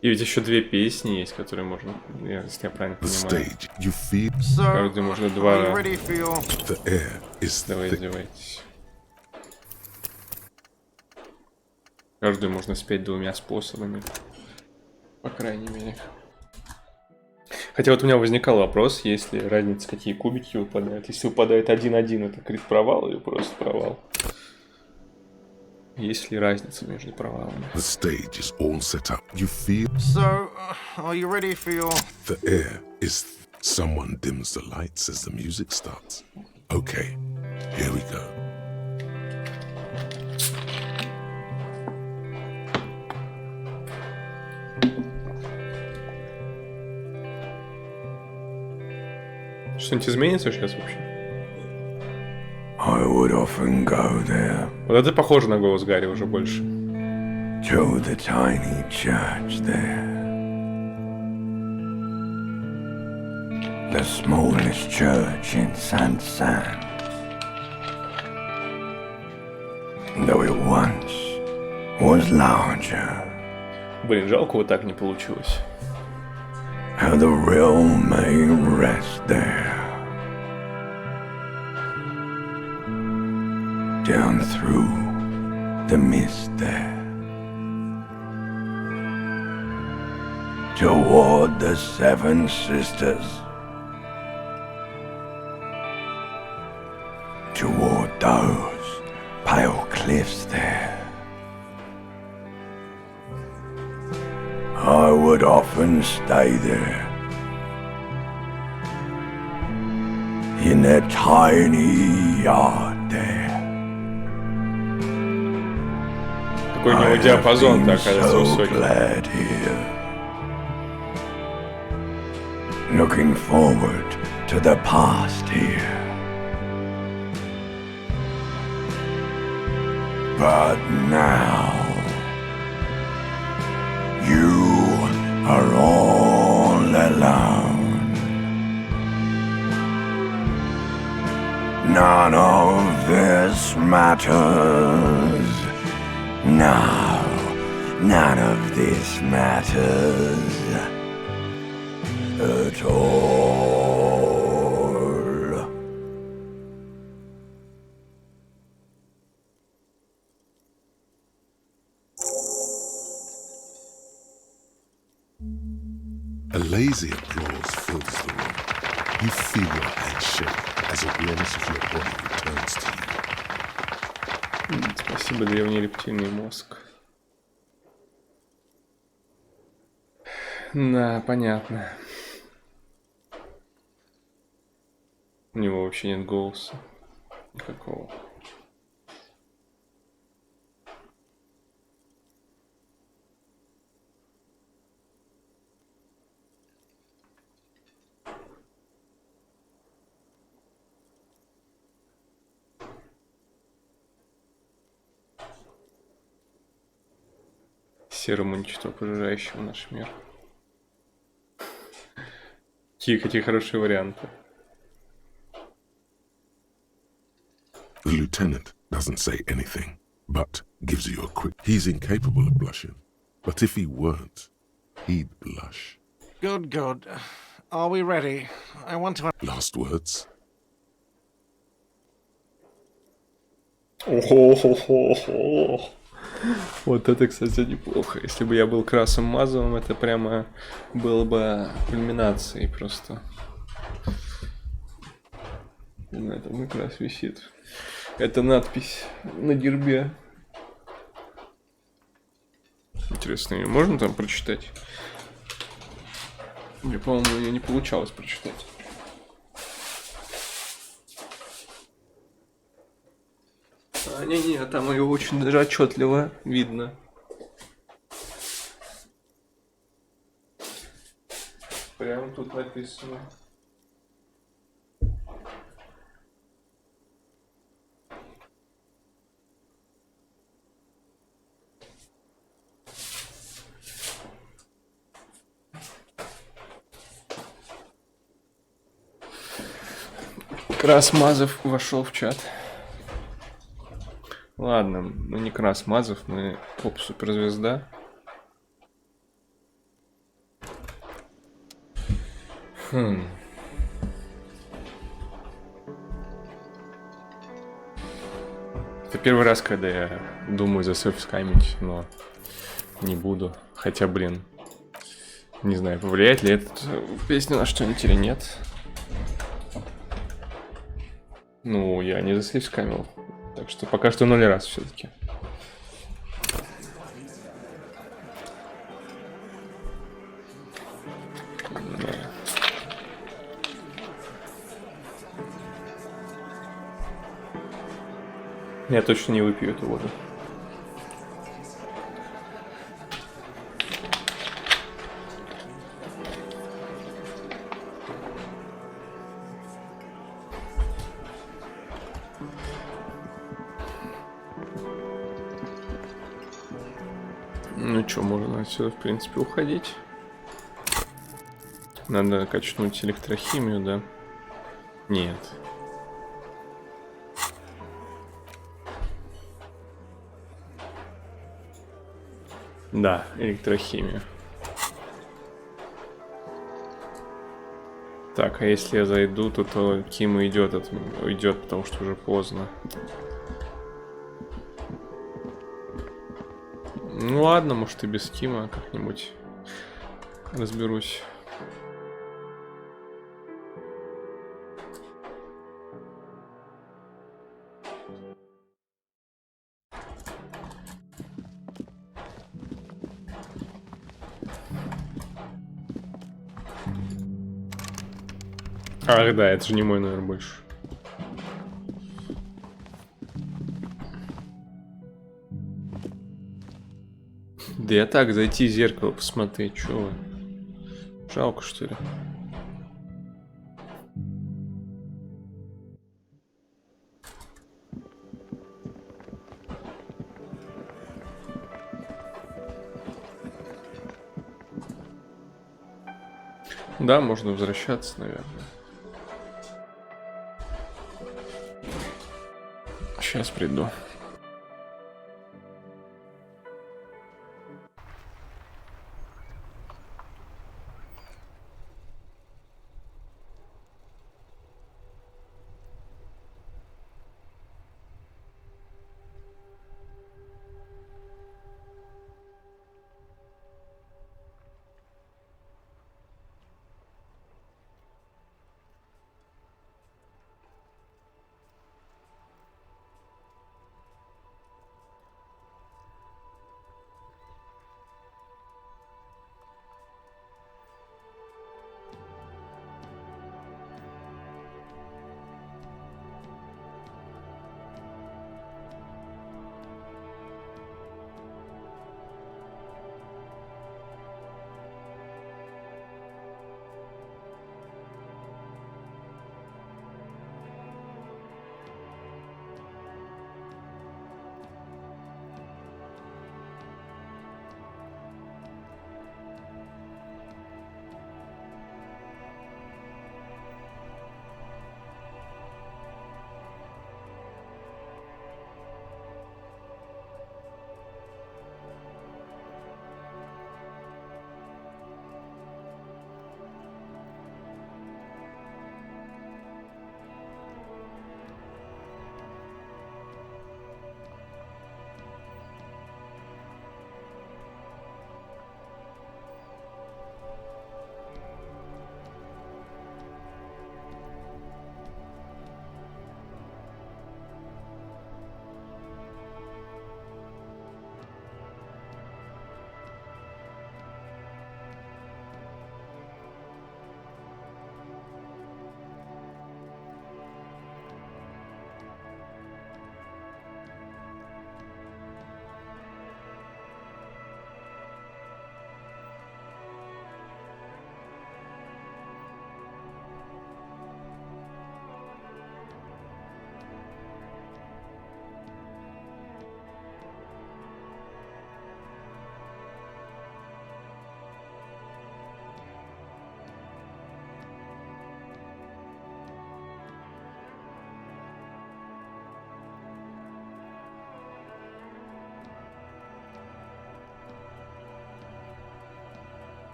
И ведь еще две песни есть, которые можно, если я правильно the понимаю. stage, you feel So, Каждый можно are you два. ready for your... the air is Давай thick. издевайтесь. Каждую можно спеть двумя способами. По крайней мере. Хотя вот у меня возникал вопрос, есть ли разница, какие кубики выпадают. Если выпадает 1-1, это крит провал или просто провал? Есть ли разница между провалами? The stage is all set up. You feel So, are you ready for your... the air is... Someone dims the lights as the music starts. Okay, here we go. Что-нибудь изменится сейчас вообще? I would often go there. Вот это похоже на голос Гарри уже больше. To the tiny church there. The smallest church in San. Though it once was larger. Блин, жалко, вот так не получилось. How the real may rest there. Down through the mist there. Toward the Seven Sisters. Toward those pale cliffs there. I would often stay there. In that tiny yard there. Какой у него диапазон-то, оказывается, so высокий. glad here. Looking forward to the past here. But now you are all alone. None of this matters. No, none of this matters at all. A lazy applause fills the room. You feel your hands shake as awareness of your body returns to you. Спасибо, древний рептильный мозг. Да, понятно. У него вообще нет голоса. Никакого. Серому ничто, пожирающему наш мир. Какие хорошие варианты. The lieutenant doesn't say anything, but gives you a quick... He's incapable of blushing, but if he weren't, he'd blush. Good, good. Are we ready? I want to... Last words? О-хо-хо-хо-хо. Вот это, кстати, неплохо. Если бы я был красным мазовым, это прямо было бы кульминацией просто. На этом как раз висит. Это надпись на гербе. Интересно, ее можно там прочитать? Мне, по-моему, ее не получалось прочитать. Не-не, там ее очень даже отчетливо видно. Прямо тут написано. Красмазов вошел в чат. Ладно, мы не Красмазов, мы поп-суперзвезда. Это первый раз, когда я думаю заселфскамить, но не буду. Хотя, блин, не знаю, повлияет ли эта песня на что-нибудь или нет. Ну, я не заселфскамил. Так что пока что 0 раз все-таки. Я точно не выпью эту воду. Ну что, можно отсюда, в принципе, уходить. Надо качнуть электрохимию, да? Нет. Да, электрохимия. Так, а если я зайду, то Ким уйдет, потому что уже поздно. Ну ладно, может и без Кима как-нибудь разберусь. Ах да, это же не мой номер больше. Да я так, зайти в зеркало посмотреть, чё вы? Жалко, что ли? Да, можно возвращаться, наверное. Сейчас приду.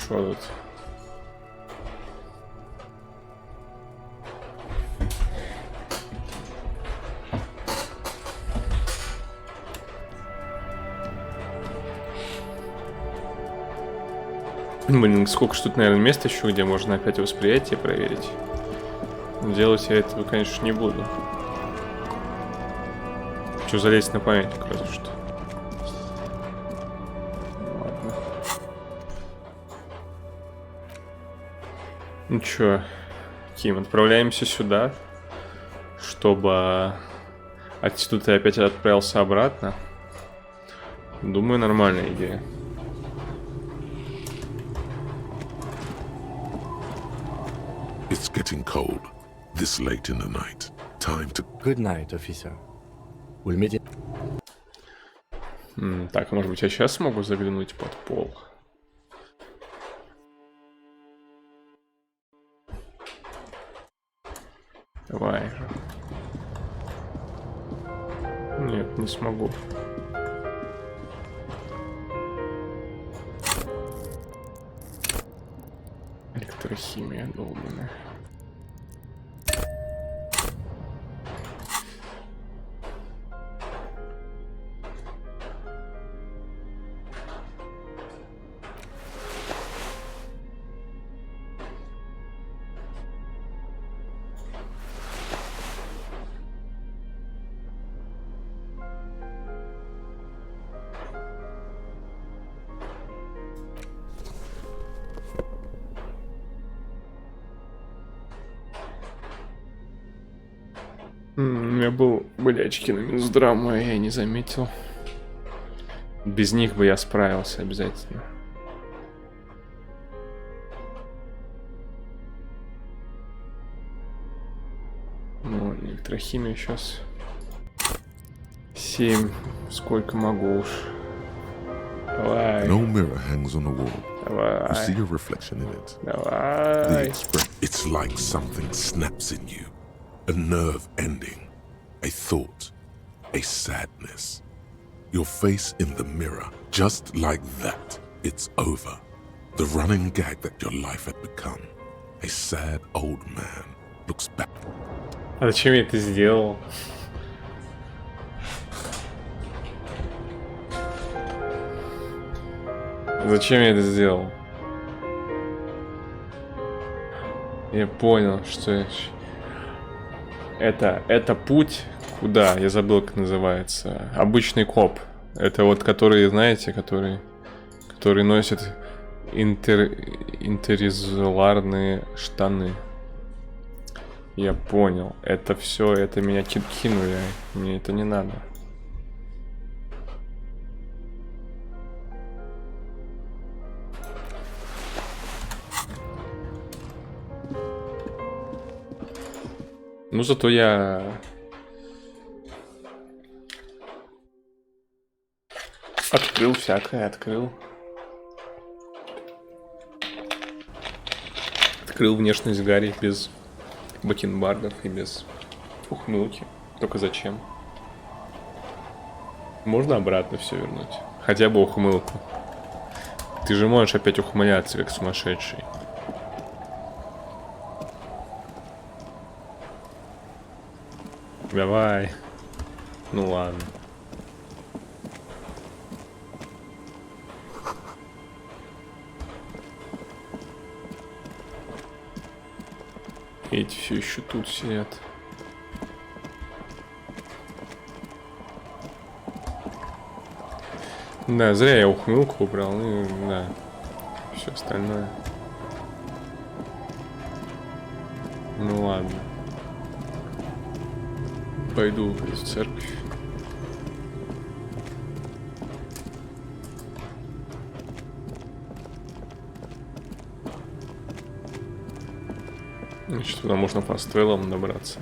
Что тут? Блин, сколько ж тут, наверное, мест еще, где можно опять восприятие проверить. Но делать я этого, конечно, не буду. Хочу залезть на памятник, разве что. Ладно. Ну чё, Ким, отправляемся сюда, чтобы отсюда ты опять отправился обратно. Думаю, нормальная идея. It's getting cold. This late in the night. Time to... Good night, officer. We'll meet in... Так, может быть, я сейчас смогу заглянуть под пол? Давай же. Нет, не смогу. Электрохимия долбаная. У меня были очки на Минздраму, а я не заметил. Без них бы я справился обязательно. Ну, электрохимия сейчас. 7. Сколько могу уж. Давай. No mirror hangs on the wall. Давай. You see your reflection in it. Давай. It's like something snaps in you. A nerve ending. A thought. A sadness. Your face in the mirror. Just like that. It's over. The running gag that your life had become. A sad old man looks back. А зачем я это сделал? Зачем я это сделал? Я понял, что это путь куда? Я забыл, как называется. Обычный коп. Это вот который, знаете, который носит интеризоларные штаны. Я понял. Это все, это меня кинули. Мне это не надо. Ну, зато я... Открыл всякое, открыл. Открыл внешность Гарри без бакенбардов и без ухмылки. Только зачем? Можно обратно все вернуть. Хотя бы ухмылку. Ты же можешь опять ухмыляться, как сумасшедший. Давай. Ну ладно. Эти все еще тут сидят. Да, зря я ухмылку убрал. Ну, да. Все остальное. Ну ладно. Пойду в церковь. Значит, туда можно фаст-тревелом добраться.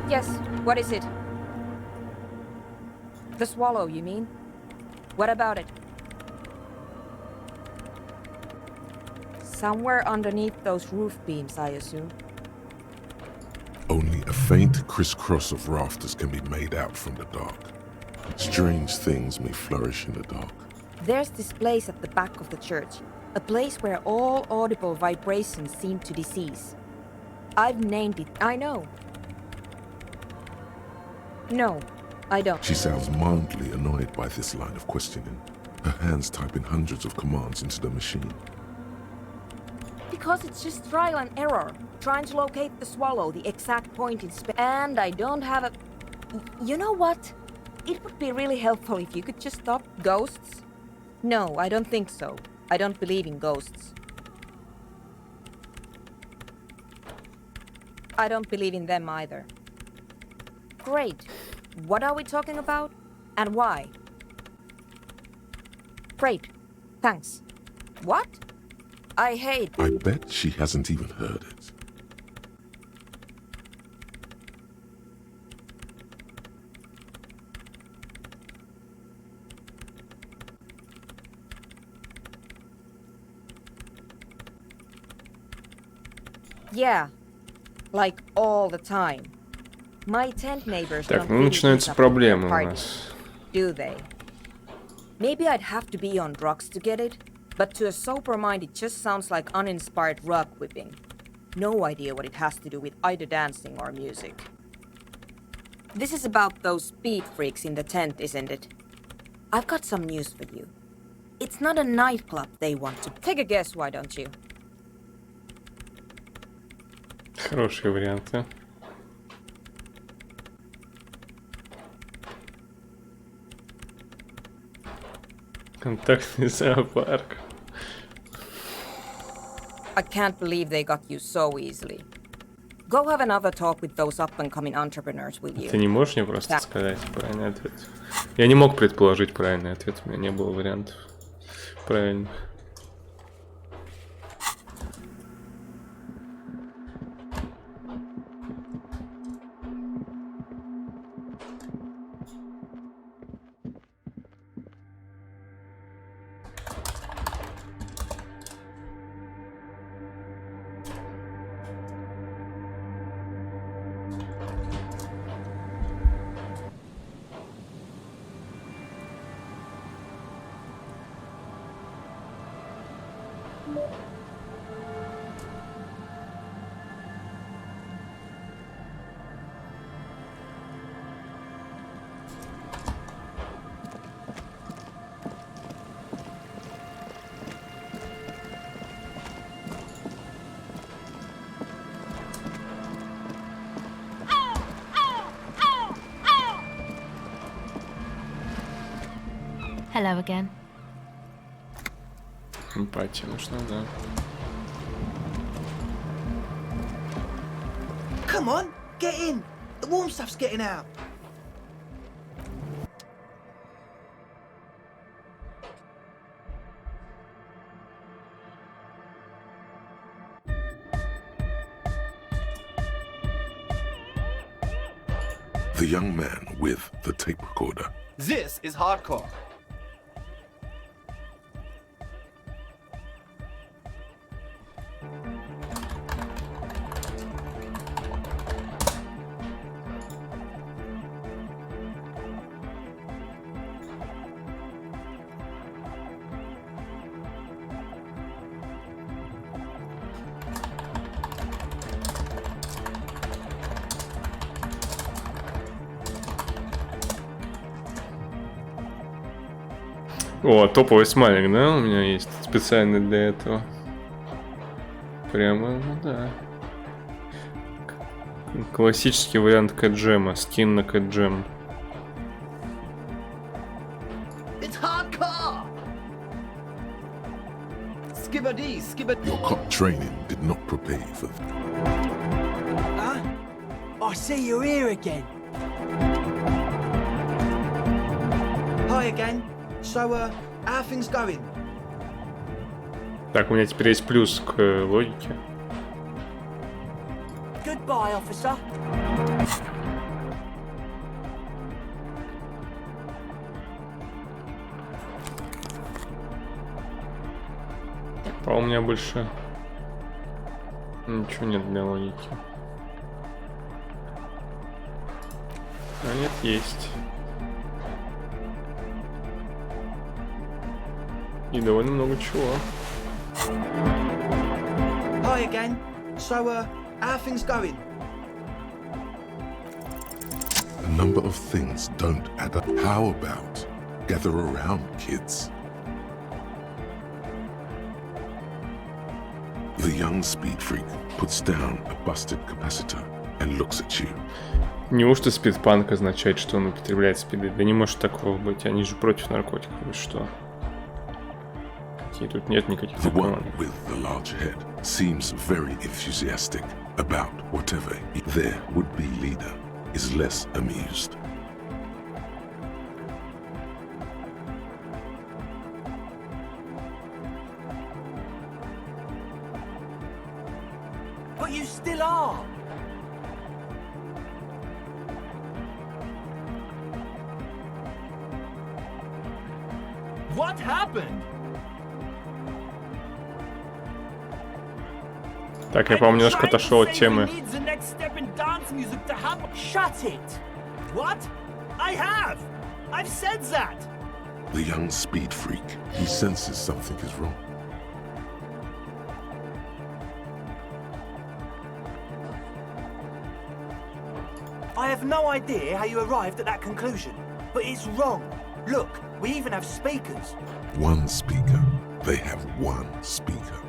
Yes, what is it? The swallow, you mean? What about it? Somewhere underneath those roof beams, I assume. Only a faint crisscross of rafters can be made out from the dark. Strange things may flourish in the dark. There's this place at the back of the church, a place where all audible vibrations seem to decease. I've named it, I know. No, I don't. She sounds mildly annoyed by this line of questioning, her hands typing hundreds of commands into the machine. Because it's just trial and error, trying to locate the swallow, the exact point in space. And I don't have a... You know what? It would be really helpful if you could just stop ghosts. No, I don't think so. I don't believe in ghosts. I don't believe in them either. Great. What are we talking about? And why? Great. Thanks. What? I hate... I bet she hasn't even heard it. Yeah. Like all the time. My tent neighbors Так, don't ну really начинаются use up проблемы у party, нас. do they? Maybe I'd have to be on drugs to get it, but to a sober mind it just sounds like uninspired rug whipping. No idea what it has to do with either dancing or music. This is about those speed freaks in the tent, isn't it? I've got some news for you. It's not a nightclub they want to... Take a guess, why don't you? Хорошие варианты. Контактный зоопарк. I can't believe they got you so easily. Go have another talk with those up-and-coming entrepreneurs, will you? Ты не можешь мне просто сказать правильный ответ? Я не мог предположить правильный ответ, у меня не было вариантов правильных. Hello again. Эмпатия нужна, да. Come on, get in. The warm stuff's getting out. The young man with the tape recorder. This is hardcore. О, топовый смайлик, да, у меня есть специально для этого. Прямо, ну да. Классический вариант кэджема, скин на кэджем. It's hardcore. Skibbity, skibbity. Your cop training did not prepare you for that. Huh? I see you're here again. Hi again. So, how are things going? Так, у меня теперь есть плюс к логике. Goodbye, officer. А у меня больше Ничего нет для логики. А нет, есть. И довольно много чего. Hi again. So, how are things going? A number of things don't add up. How about gather around, kids? The young speed freak puts down a busted capacitor and looks at you. Неужто спидпанк означает, что он употребляет спиды? Да не может такого быть, они же против наркотиков, вы что? Какие тут нет никаких The one наркоманов. with the large head seems very enthusiastic about whatever their would-be leader is less amused. But you still are. What happened? Так, я, по-моему, немножко отошел от темы. Shut it! What? I have! I've said that! The young speed freak, he senses something is wrong. I have no idea how you arrived at that conclusion, but it's wrong. Look, we even have speakers. One speaker. They have one speaker.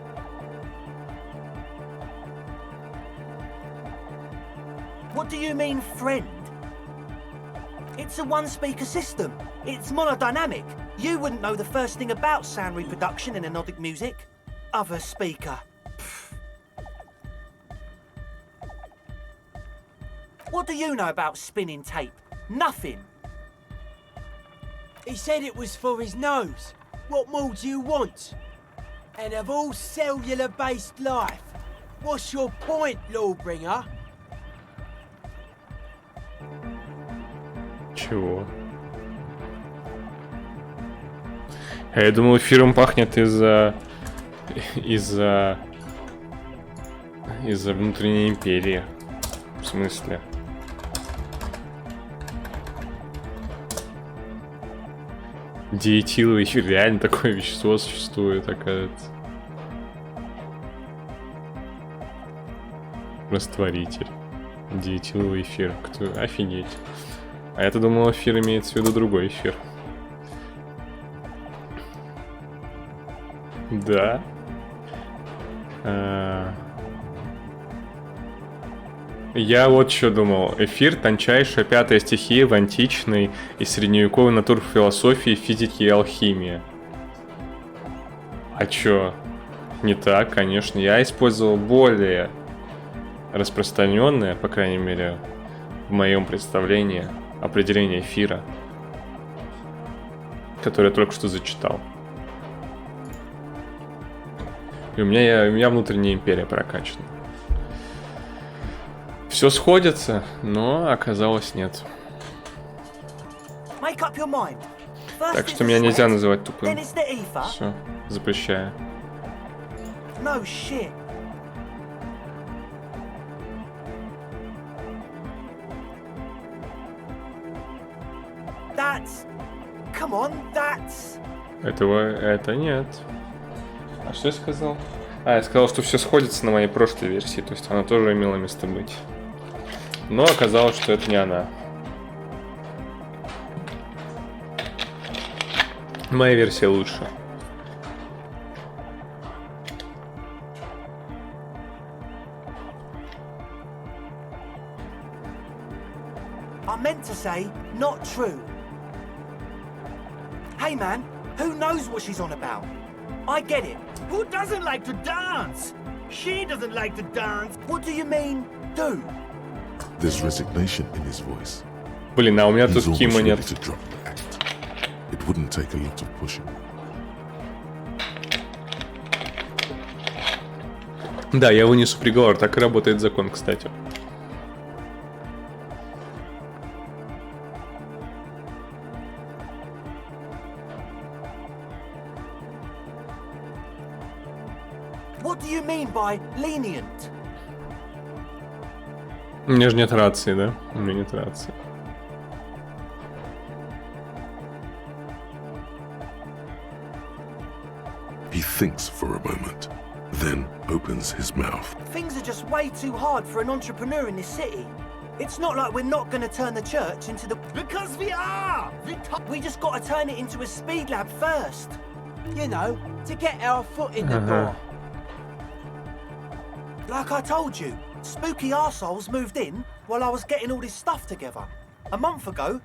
What do you mean, friend? It's a one-speaker system. It's monodynamic. You wouldn't know the first thing about sound reproduction in anodic music. Other speaker. Pfft. What do you know about spinning tape? Nothing. He said it was for his nose. What more do you want? And of all cellular-based life, what's your point, Lawbringer? Чего? Я думал, эфиром пахнет из-за внутренней империи. В смысле? Диэтиловый эфир, реально такое вещество существует, оказывается. Растворитель. Диэтиловый эфир. Офигеть. А я-то думал, эфир имеется в виду другой эфир. Да. Я вот что думал. Эфир — тончайшая пятая стихия в античной и средневековой натурфилософии, физике и алхимии. А чё? Не так, конечно. Я использовал более распространенное, по крайней мере, в моем представлении, определение эфира, которое я только что зачитал. И у меня внутренняя империя прокачана. Все сходится, но оказалось нет. Так что меня нельзя называть тупым. Все, запрещаю. No shit. That's... Come on, that's... Это нет. А что я сказал? Я сказал, что все сходится на моей прошлой версии, то есть она тоже имела место быть. Но оказалось, что это не она. Моя версия лучше. I meant to say, not true. Hey man, who knows what she's on about? I get it. Who doesn't like to dance? She doesn't like to dance. What do you mean, do? There's resignation in his voice. Блин, а у меня тут He's Кима almost нет. ready to drop the act. It wouldn't take a lot of pushing. Да, я вынесу приговор, так и работает закон, кстати. What do you mean by lenient? У меня же нет рации, да? У меня нет рации. He thinks for a moment, then opens his mouth. Things are just way too hard for an entrepreneur in this city. It's not like we're not going to turn the church into the... Because we are! We just got to turn it into a speed lab first. You know, to get our foot in the door. Like I told you, spooky arseholes moved in while I was getting all this stuff together. A month ago,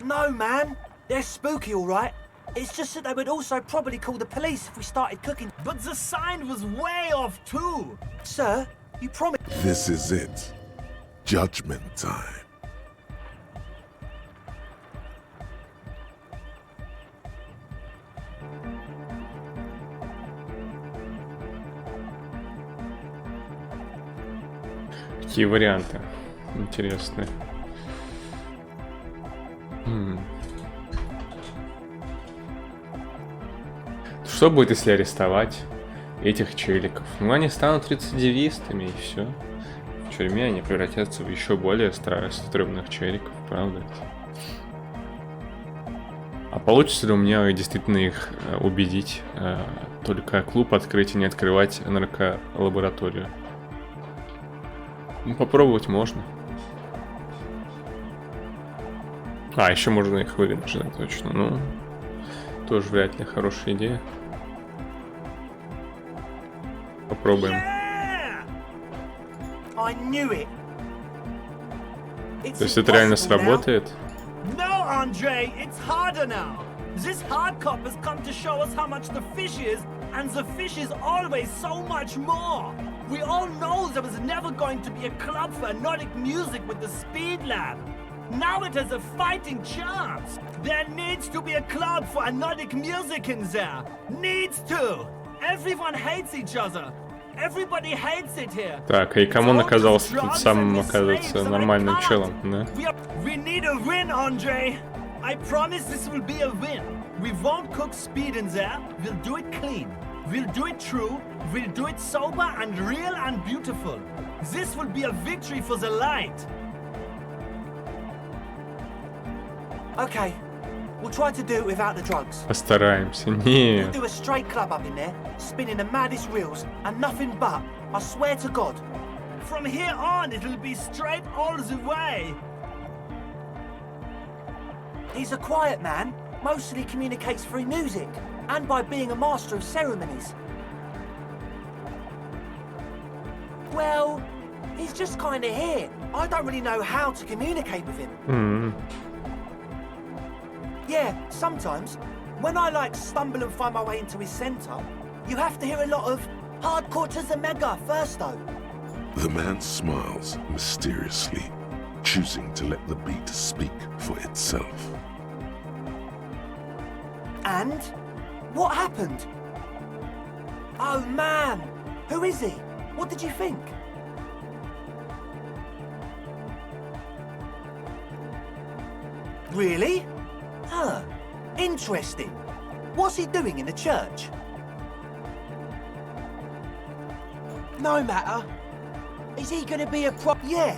No, man. They're spooky, all right. It's just that they would also probably call the police if we started cooking. But the sign was way off too. Sir, you promised... This is it. Judgment time. Какие варианты интересные. Что будет, если арестовать этих челиков? Ну, они станут рецидивистами, и все. В тюрьме они превратятся в еще более стрёмных челиков, правда? А получится ли у меня действительно их убедить только клуб открыть и не открывать нарколабораторию? Ну, попробовать можно. А, еще можно их выгнать, да, точно. Ну, тоже вряд ли хорошая идея. Попробуем. I knew it. То есть это реально сработает? No, Andre, it's harder now. This hard cop has come to show us how much the fish is, and the fish is always so much more. We all know there was never going to be a club for Nordic music with the Speed Lab. Now it has a fighting chance. There needs to be a club for Nordic music in there. Needs to. Everyone hates each other. Everybody hates it here. Так, и кому он оказался тут самым, оказывается, нормальным челом, да? We need a win, Andre. I promise this will be a win. We won't cook speed in there. We'll do it clean. We'll do it true. We'll do it sober and real and beautiful. This will be a victory for the light. Okay, we'll try to do it without the drugs. Постараемся. Не. We'll do a straight club up in there, spinning the maddest reels, and nothing but, I swear to God. From here on, it'll be straight all the way. He's a quiet man, mostly communicates through music, and by being a master of ceremonies. Well, he's just kind of here. I don't really know how to communicate with him. Yeah, sometimes, when I stumble and find my way into his center, you have to hear a lot of hardcore to the mega first though. The man smiles mysteriously, choosing to let the beat speak for itself. And? What happened? Oh man! Who is he? What did you think? Really? Huh. Interesting. What's he doing in the church? No matter. Is he gonna be a Yeah,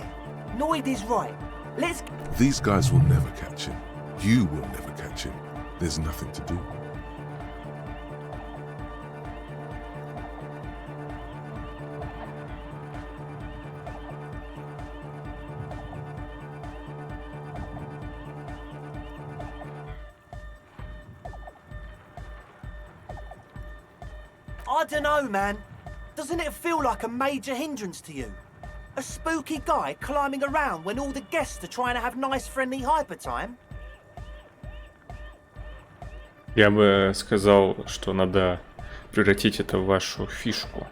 Noid is right. Let's... These guys will never catch him. You will never catch him. There's nothing to do. I don't know, man. Doesn't it feel like a major hindrance to you? A spooky guy climbing around when all the guests are trying to have nice, friendly hyper time? Я бы сказал, что надо превратить это в вашу фишку.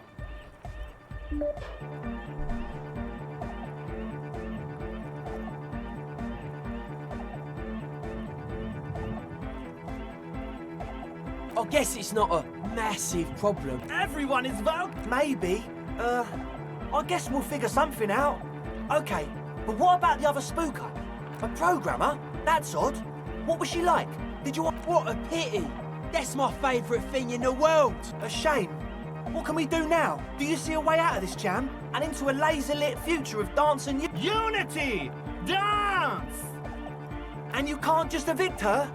I guess it's not a massive problem. Everyone is welcome. Maybe. I guess we'll figure something out. Okay, but what about the other spooker? A programmer? That's odd. What was she like? Did you want... What a pity. That's my favourite thing in the world. A shame. What can we do now? Do you see a way out of this jam and into a laser-lit future of dance and Unity! Dance! And you can't just evict her?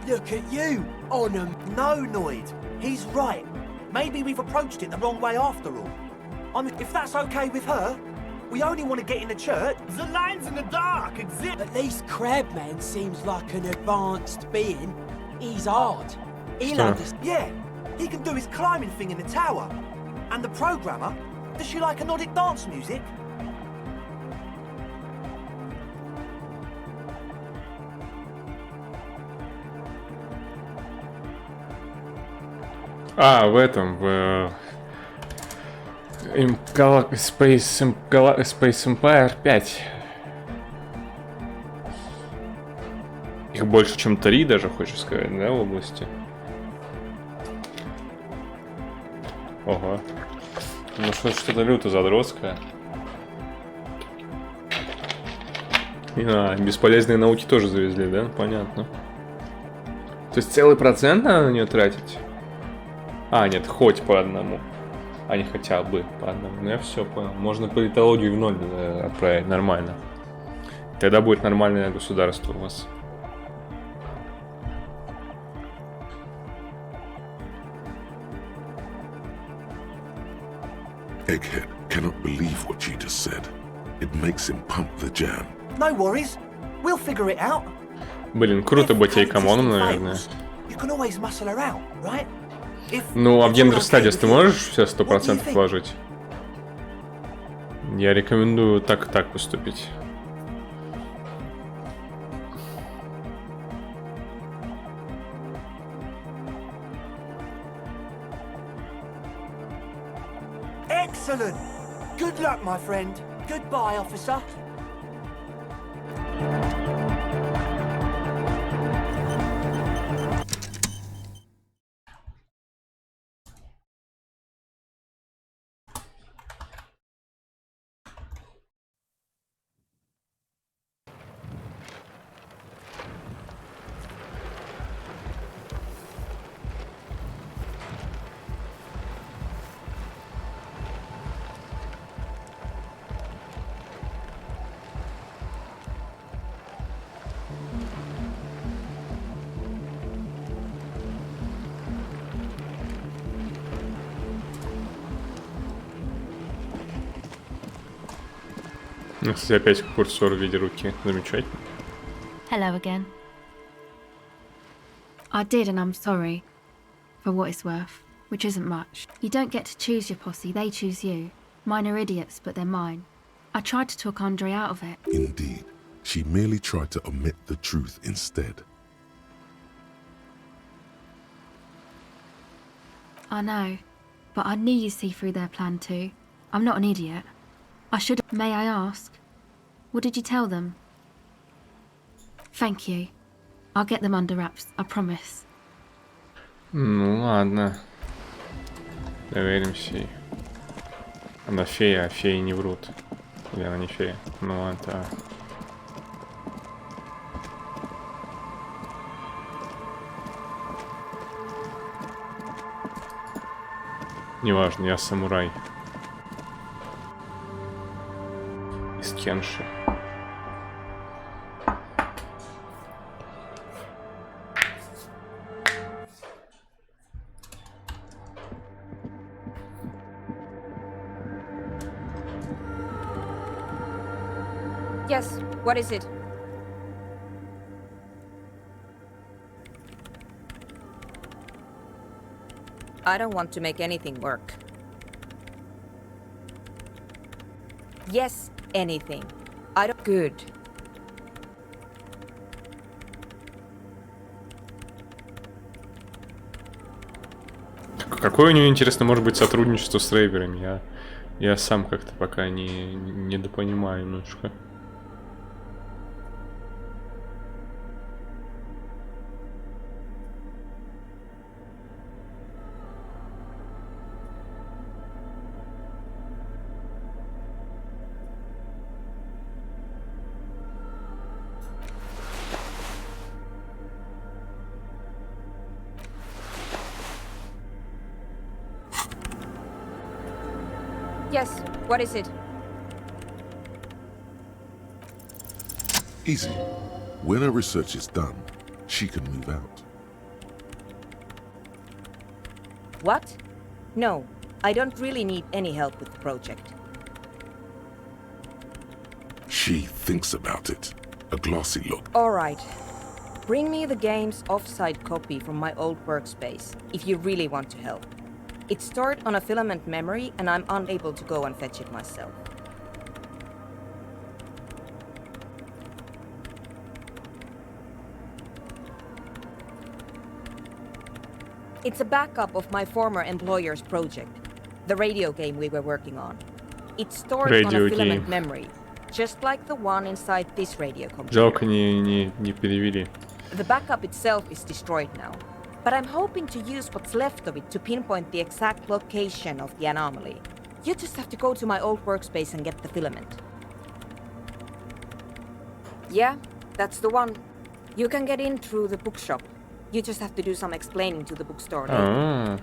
Look at you, on a... No, Noid. He's right. Maybe we've approached it the wrong way after all. If that's okay with her, we only want to get in the church. The lines in the dark exist. At least Crabman seems like an advanced being. He's hard. He'll Sure. understand. Yeah, he can do his climbing thing in the tower. And the programmer, does she like anodic dance music? А, в этом, в Space Empire 5. Их больше, чем 3 даже, хочешь сказать, да, в области? Ого. Ну что-то люто задротское. Бесполезные науки тоже завезли, да? Понятно. То есть целый процент надо на нее тратить? А, нет, хоть по одному. А не хотя бы по одному. Ну я все понял. Можно политологию в ноль отправить, нормально. Тогда будет нормальное государство у вас. Egghead cannot believe what you just said. It makes him pump the jam. No worries. We'll figure it out. Блин, круто быть ей-комоном, наверное. You can always muscle her out, right? Ну, а в Gender Studies ты можешь все 100% вложить? Я рекомендую так и так поступить. Excellent. Good luck, my friend. Goodbye, officer. Ну, кстати, опять курсор в виде руки. Замечательно. Hello again. I did, and I'm sorry. For what it's worth. Which isn't much. You don't get to choose your posse, they choose you. Mine are idiots, but they're mine. I tried to talk Andre out of it. Indeed, she merely tried to omit the truth instead. I know. But I knew you'd see through their plan too. I'm not an idiot. I should have... May I ask? What did you tell them? Thank you. I'll get them under wraps, I promise. Ну ладно. Доверимся ей. Она фея, а феи не врут. Или она не фея? Ну это... Неважно, я самурай. Из Кенши. Yes, what is it? I don't want to make anything work. Yes, anything. I don't... Good. Какое у нее, интересно, может быть сотрудничество с рейверами? Я сам как-то пока не допонимаю немножко. Yes, what is it? Easy. When her research is done, she can move out. What? No, I don't really need any help with the project. She thinks about it. A glossy look. Alright. Bring me the game's offsite copy from my old workspace, if you really want to help. It's stored on a filament memory and I'm unable to go and fetch it myself. It's a backup of my former employer's project, the radio game we were working on. It's stored on a filament memory, just like the one inside this radio computer. Жалко не перевели. The backup itself is destroyed now, but I'm hoping to use what's left of it to pinpoint the exact location of the anomaly. You just have to go to my old workspace and get the filament. Yeah, that's the one. You can get in through the bookshop. You just have to do some explaining to the bookstore lady.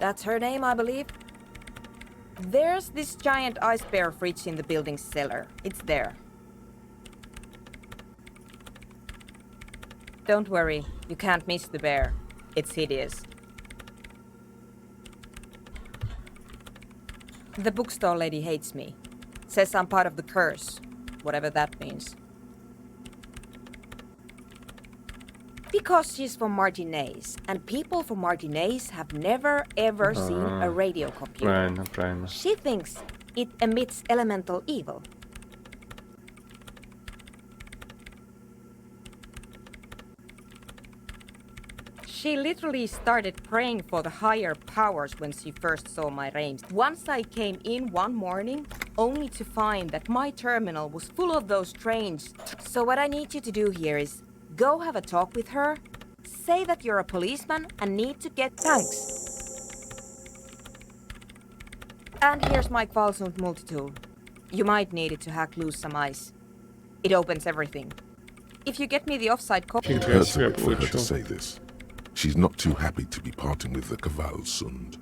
That's her name, I believe. There's this giant ice bear fridge in the building's cellar. It's there. Don't worry, you can't miss the bear. It's hideous. The bookstore lady hates me. Says I'm part of the curse, whatever that means. Because she's from Martinez, and people from Martinez have never ever seen a radio computer. Правильно. She thinks it emits elemental evil. She literally started praying for the higher powers when she first saw my range. Once I came in one morning, only to find that my terminal was full of those strange... So what I need you to do here is go have a talk with her, say that you're a policeman and need to get thanks. And here's my Kvalsund multitool. You might need it to hack loose some ice. It opens everything. If you get me the offside copy... It hurts a bit for her to say this. She's not too happy to be parting with the Kvalsund.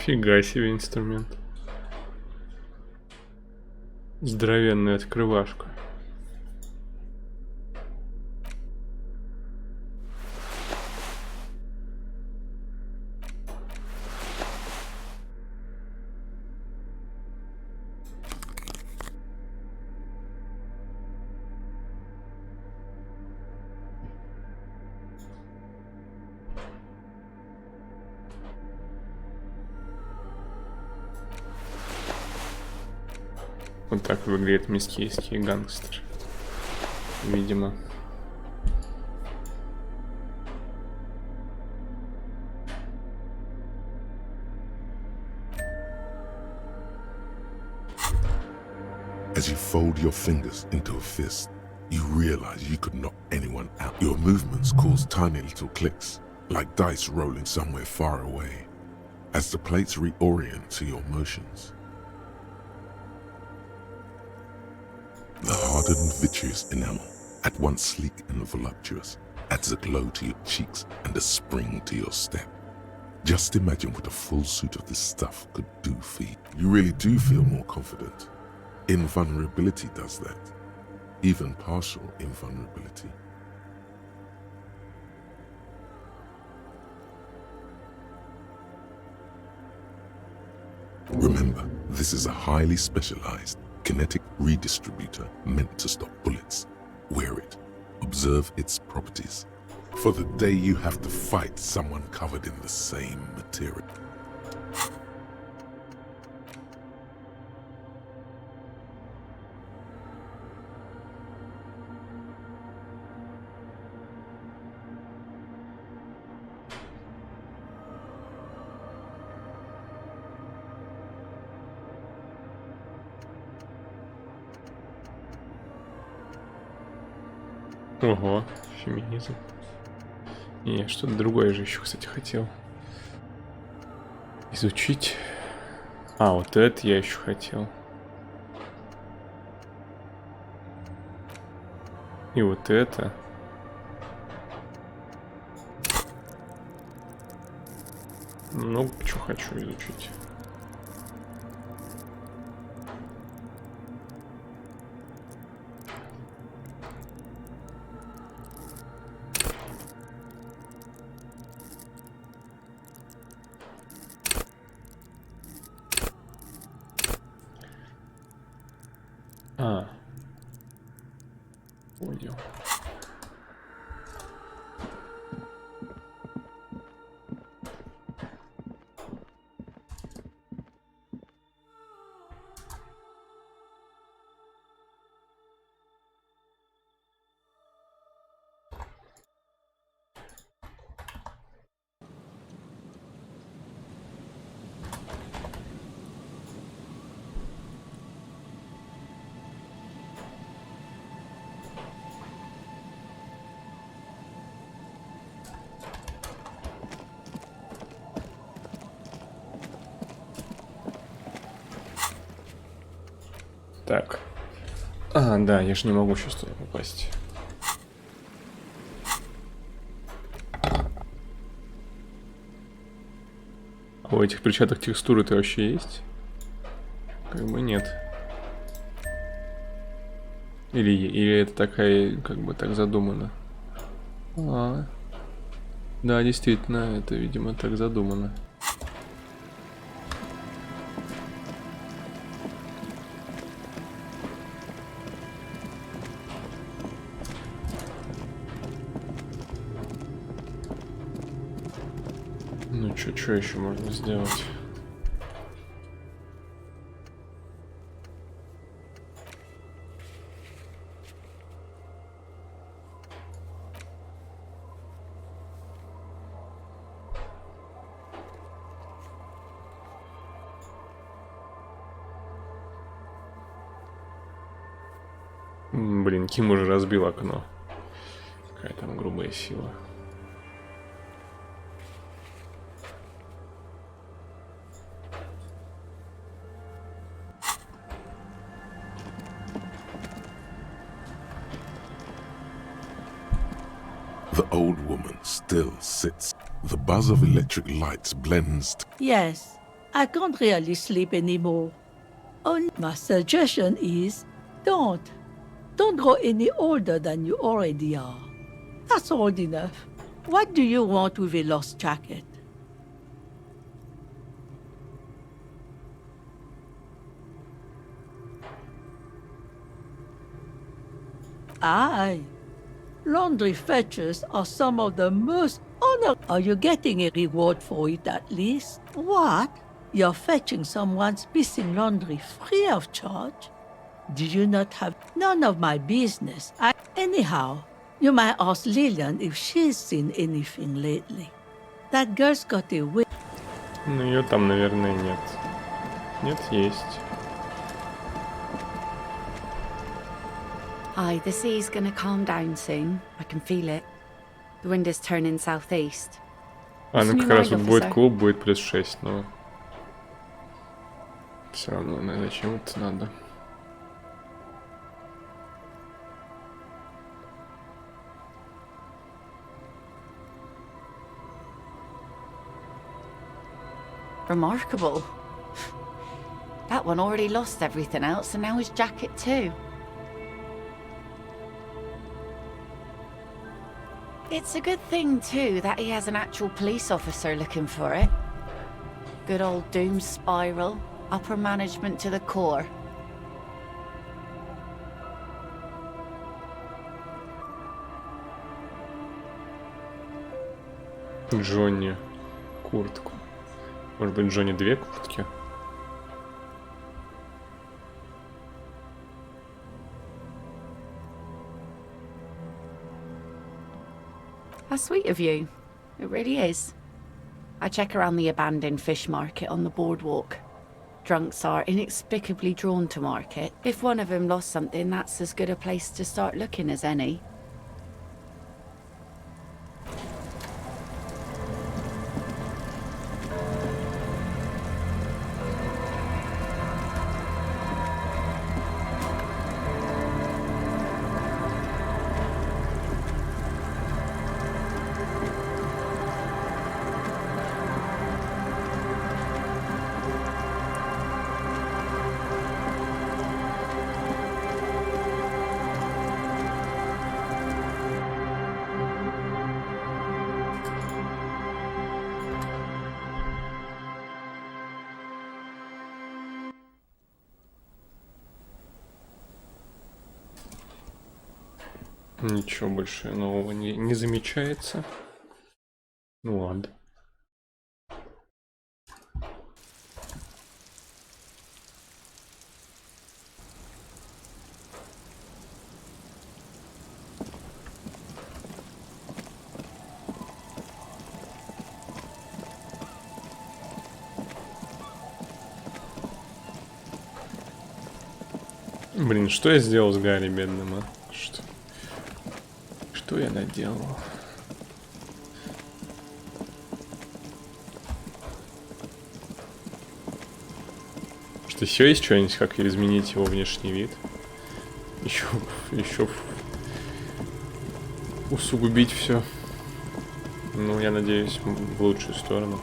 Фига себе инструмент. Здоровенную открывашку. Вот так выглядит мискейский гангстер. Видимо. As you fold your fingers into a fist, you realize you could knock anyone out. Your movements cause tiny little clicks, like dice rolling somewhere far away, as the plates reorient to your motions. The hardened vitreous enamel, at once sleek and voluptuous, adds a glow to your cheeks and a spring to your step. Just imagine what a full suit of this stuff could do for you. You really do feel more confident. Invulnerability does that. Even partial invulnerability. Remember, this is a highly specialized kinetic redistributor meant to stop bullets. Wear it. Observe its properties. For the day you have to fight someone covered in the same material. Ого, феминизм. Не, что-то другое же еще, кстати, хотел изучить. А, вот это я еще хотел. И вот это. Ну, что хочу изучить. А. Понял. Так. А, да, я же не могу сейчас туда попасть. А у этих перчаток текстуры-то вообще есть? Как бы нет. Или это такая, как бы так задумано. А, да, действительно, это, видимо, так задумано. Ну, что еще можно сделать? Блин, Ким уже разбил окно. Какая там грубая сила. The old woman still sits. The buzz of electric lights blends. Yes, I can't really sleep anymore. My suggestion is don't grow any older than you already are. That's old enough. What do you want with a lost jacket? Aye. Laundry fetchers are some of the most honor. Are you getting a reward for it at least? What? You're fetching someone's missing laundry free of charge? Do you not have none of my business? Anyhow, you might ask Lillian if she's seen anything lately. That girl's got a way. Ну, ее там, наверное, нет. Нет, есть. Aye, the sea's gonna calm down soon. I can feel it. The wind is turning southeast. А, ну как раз вот будет клуб, будет плюс 6, но... Все равно, зачем это надо? Remarkable. That one already lost everything else, and now his jacket too. It's a good thing, too, that he has an actual police officer looking for it. Good old doom spiral. Upper management to the core. Джонни куртку. Может быть, Джонни 2 куртки? How sweet of you. It really is. I check around the abandoned fish market on the boardwalk. Drunks are inexplicably drawn to market. If one of them lost something, that's as good a place to start looking as any. Ничего больше нового не замечается. Ну ладно. Блин, что я сделал с Гарри бедным, а? Что я наделал? Что еще есть что-нибудь, как изменить его внешний вид? Еще усугубить все. Ну, я надеюсь, в лучшую сторону.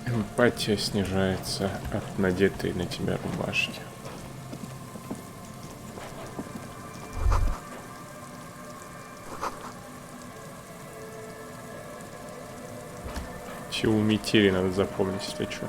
Эмпатия снижается от надетой на тебя рубашки. Чего метели надо запомнить, если что.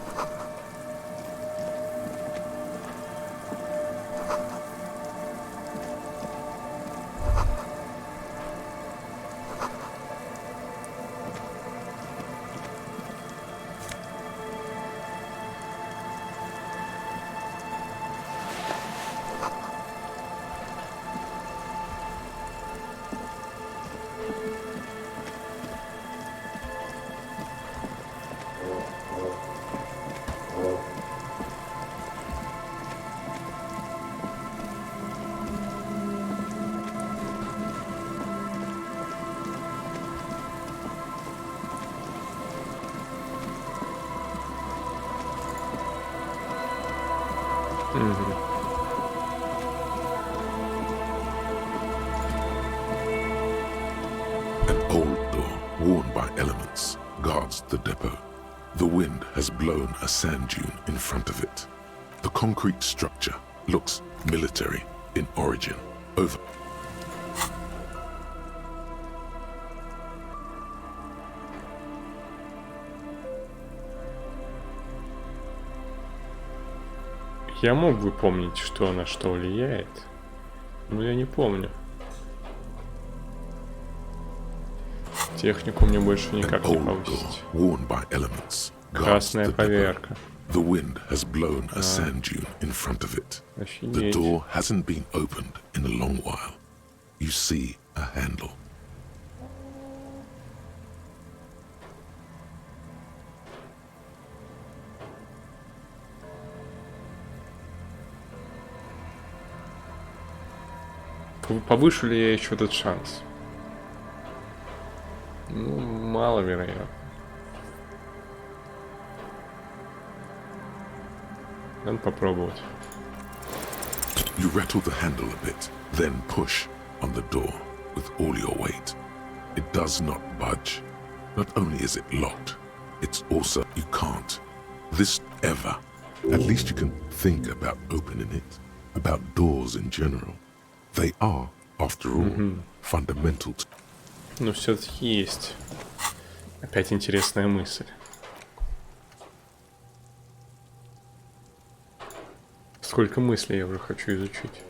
An old door, worn by elements, guards the depot. The wind has blown a sand dune in front of it. The concrete structure looks military in origin. Over. Я мог бы помнить, что на что влияет, но я не помню. Технику мне больше никак не повысить. Красная поверка. The wind has blown a sand dune in front of it. The door hasn't been opened in a long while. You see a handle. Повышу ли я еще этот шанс? Ну, маловероятно. Надо попробовать. You rattle the handle a bit, then push on the door with all your weight. It does not budge. Not only is it locked, it's also you can't. This ever. At least you can think about opening it. About doors in general. They are, after all, fundamental to... Но все-таки есть. Опять интересная мысль. Сколько мыслей я уже хочу изучить.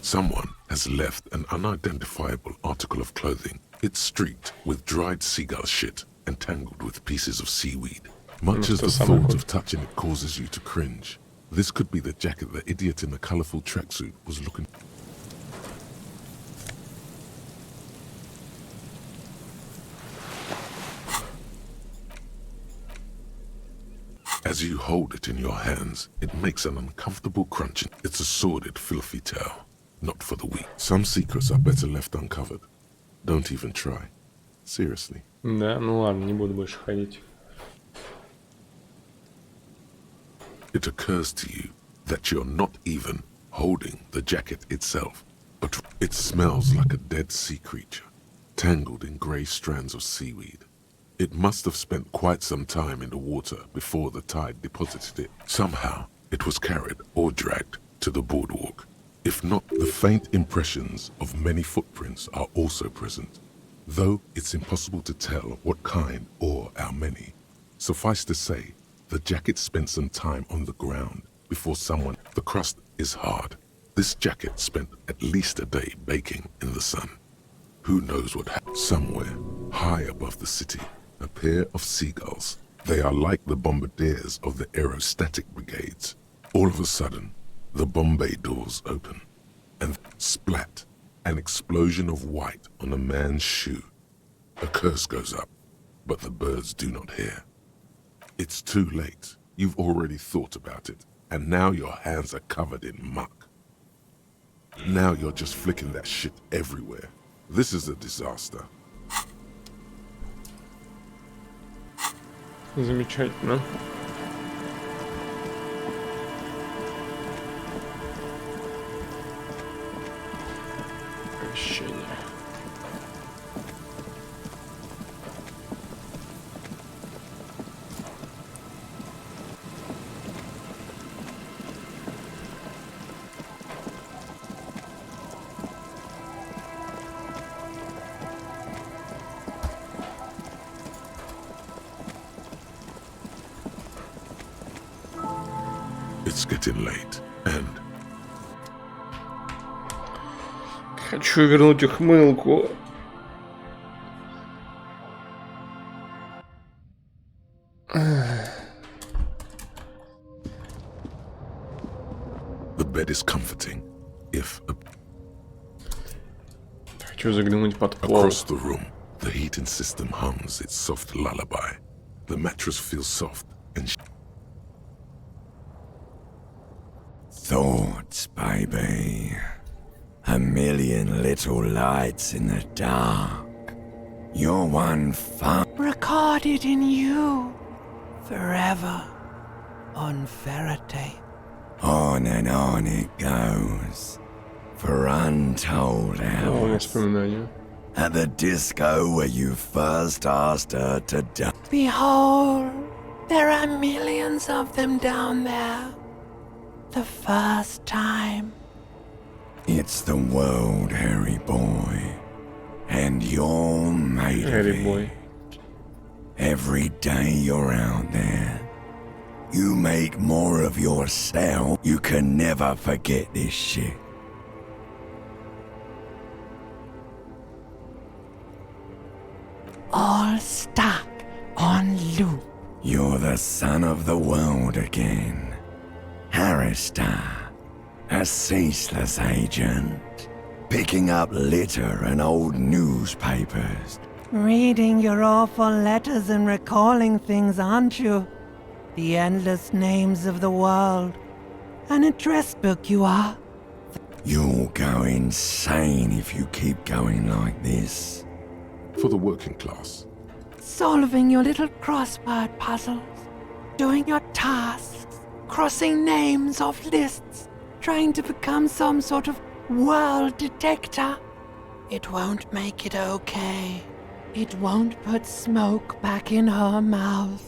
Someone has left an unidentifiable article of clothing. It's streaked with dried seagull shit and tangled with pieces of seaweed. Much as the thought of touching it causes you to cringe, this could be the jacket the idiot in the colorful tracksuit was looking for. As you hold it in your hands, it makes an uncomfortable crunching. It's a sordid, filthy tale. Not for the weak. Some secrets are better left uncovered. Don't even try. Seriously. Да, ну ладно, не буду больше ходить. It occurs to you that you're not even holding the jacket itself, but it smells like a dead sea creature, tangled in grey strands of seaweed. It must have spent quite some time in the water before the tide deposited it. Somehow, it was carried or dragged to the boardwalk. If not, the faint impressions of many footprints are also present, though it's impossible to tell what kind or how many. Suffice to say, the jacket spent some time on the ground before someone... The crust is hard. This jacket spent at least a day baking in the sun. Who knows what happened? Somewhere, high above the city, a pair of seagulls. They are like the bombardiers of the aerostatic brigades. All of a sudden, the Bombay doors open, and splat, an explosion of white on a man's shoe. A curse goes up, but the birds do not hear. It's too late. You've already thought about it, and now your hands are covered in muck. Now you're just flicking that shit everywhere. This is a disaster. Замечательно. Прощение. It's getting late, and... Хочу вернуть ухмылку. The bed is comforting, if... Хочу заглянуть под пол. Across the room, the heating system hums its soft lullaby. The mattress feels soft and... Thoughts, baby. A million little lights in the dark. You're one fun. Recorded in you. Forever. On Faraday. On and on it goes. For untold hours. At the disco where you first asked her to dance. Behold, there are millions of them down there. The first time. It's the world, Harry boy. And you're made of it. Every day you're out there, you make more of yourself. You can never forget this shit. All stuck on loop. You're the son of the world again. Harrister, a ceaseless agent, picking up litter and old newspapers. Reading your awful letters and recalling things, aren't you? The endless names of the world. An address book you are. You'll go insane if you keep going like this. For the working class. Solving your little crossword puzzles. Doing your tasks. Crossing names off lists. trying to become some sort of world detector. It won't make it okay. It won't put smoke back in her mouth.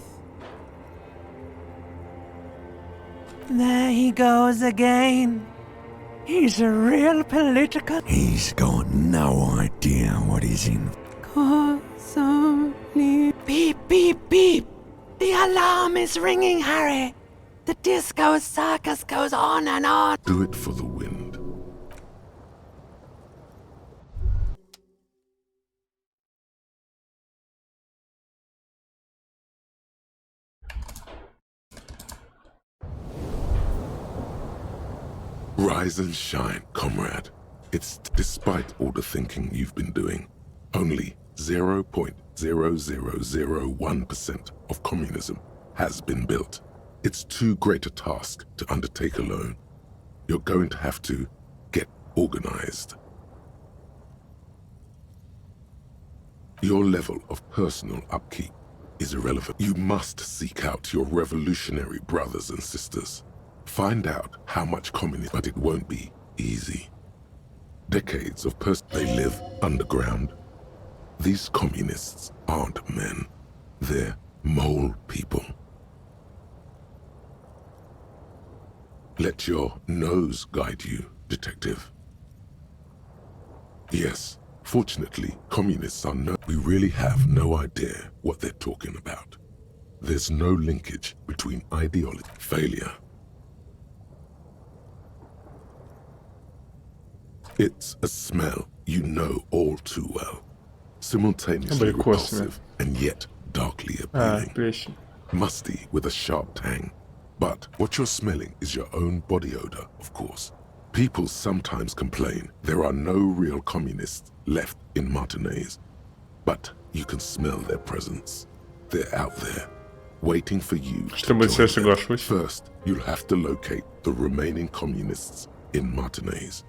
There he goes again. He's a real political... He's got no idea what he's in. Beep, beep, beep. The alarm is ringing, Harry. The disco circus goes on and on. Do it for the wind. Rise and shine, comrade. It's despite all the thinking you've been doing. Only 0.0001% of communism has been built. It's too great a task to undertake alone. You're going to have to get organized. Your level of personal upkeep is irrelevant. You must seek out your revolutionary brothers and sisters. Find out how much communism, but it won't be easy. Decades of they live underground. These communists aren't men. They're mole people. Let your nose guide you, detective. Yes, fortunately, communists are we really have no idea what they're talking about. There's no linkage between ideology and failure. It's a smell you know all too well. Simultaneously repulsive and yet darkly appealing. Musty with a sharp tang. But what you're smelling is your own body odor, of course. People sometimes complain there are no real communists left in Martinaise. But you can smell their presence. They're out there, waiting for you to join them. First, you'll have to locate the remaining communists in Martinaise.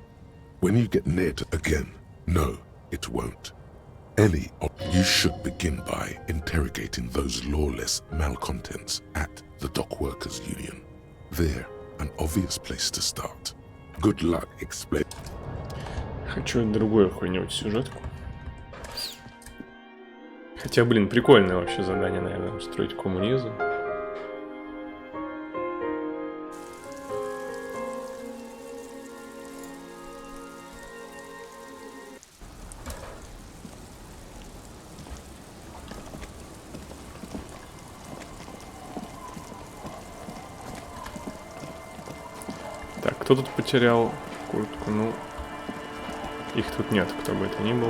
When you get near to again, no, it won't. Ellie, you should begin by interrogating those lawless malcontents at the Dock Workers Union. They're an obvious place to start. Good luck explain. Хочу другую хуйню, сюжетку. Хотя, блин, прикольное вообще задание, наверное, устроить коммунизм. Так, кто тут потерял куртку? Ну, их тут нет, кто бы это ни был.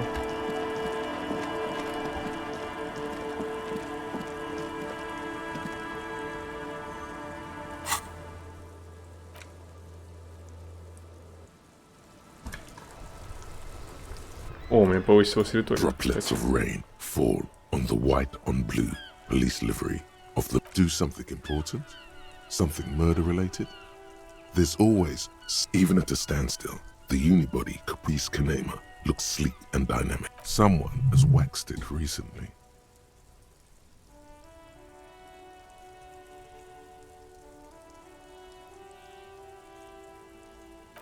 О, у меня повысилась риторика. Droplets of rain fall on the white on blue police livery of the... Do something important? Something murder related? There's always, even at a standstill, the unibody Caprice Kanema looks sleek and dynamic. Someone has waxed it recently.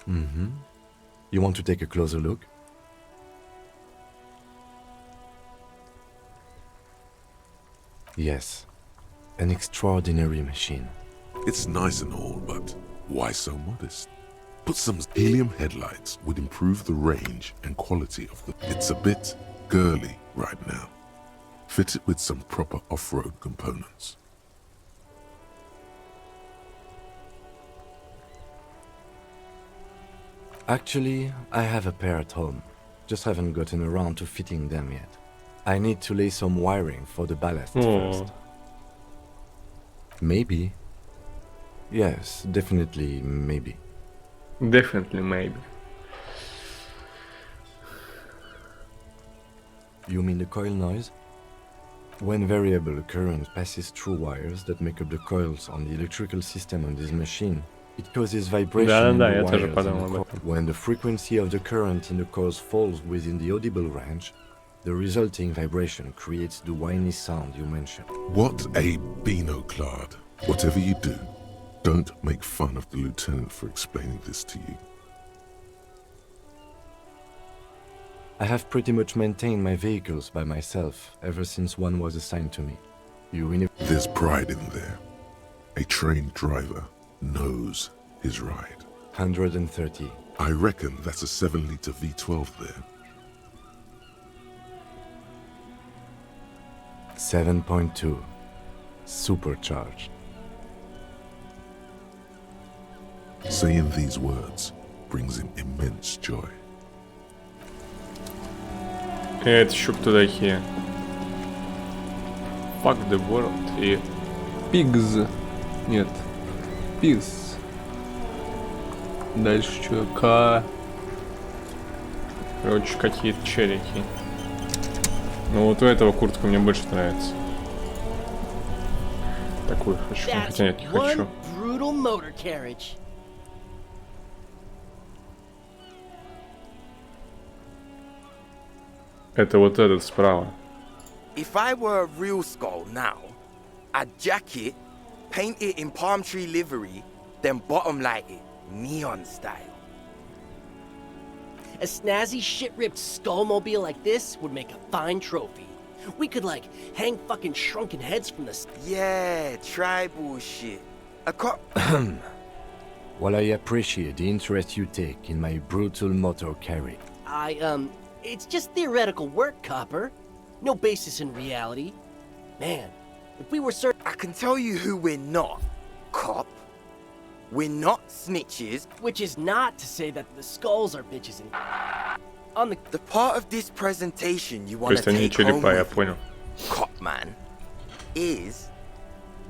Mm-hmm. You want to take a closer look? Yes, an extraordinary machine. It's nice and all, but why so modest? Put some helium headlights would improve the range and quality of the... It's a bit girly right now. Fit it with some proper off-road components. Actually, I have a pair at home. Just haven't gotten around to fitting them yet. I need to lay some wiring for the ballast first. Maybe. Yes, definitely maybe. Definitely maybe. You mean the coil noise? When variable current passes through wires that make up the coils on the electrical system of this machine, it causes vibration in the wires in the coil. When the frequency of the current in the coils falls within the audible range, the resulting vibration creates the whiny sound you mentioned. What a binoclard. Whatever you do, Don't make fun of the lieutenant for explaining this to you. I have pretty much maintained my vehicles by myself ever since one was assigned to me. There's pride in there. A trained driver knows his ride. 130. I reckon that's a 7-liter V12 there. 7.2. Supercharged. Saying these words brings him immense joy. Это еще кто такие? Fuck the world и Pigs. Нет. Pigs. Дальше что? Короче, какие-то челики. Ну вот у этого куртка мне больше нравится. Такую хочу. Хотя нет, не хочу. Brutal motor carriage. Это вот этот справа. If I were a real skull now, I'd jack it, paint it in palm tree livery, then bottom light it, neon style. A snazzy shit-ripped skullmobile like this would make a fine trophy. We could, like, hang fucking shrunken heads from the... Yeah, tribal shit. A cop... While I appreciate the interest you take in my brutal motor carry, It's just theoretical work, Copper. No basis in reality. Man, if we were certain... I can tell you who we're not, cop. We're not snitches. Which is not to say that the skulls are bitches and... On the part of this presentation you want to take home with you, cop man, is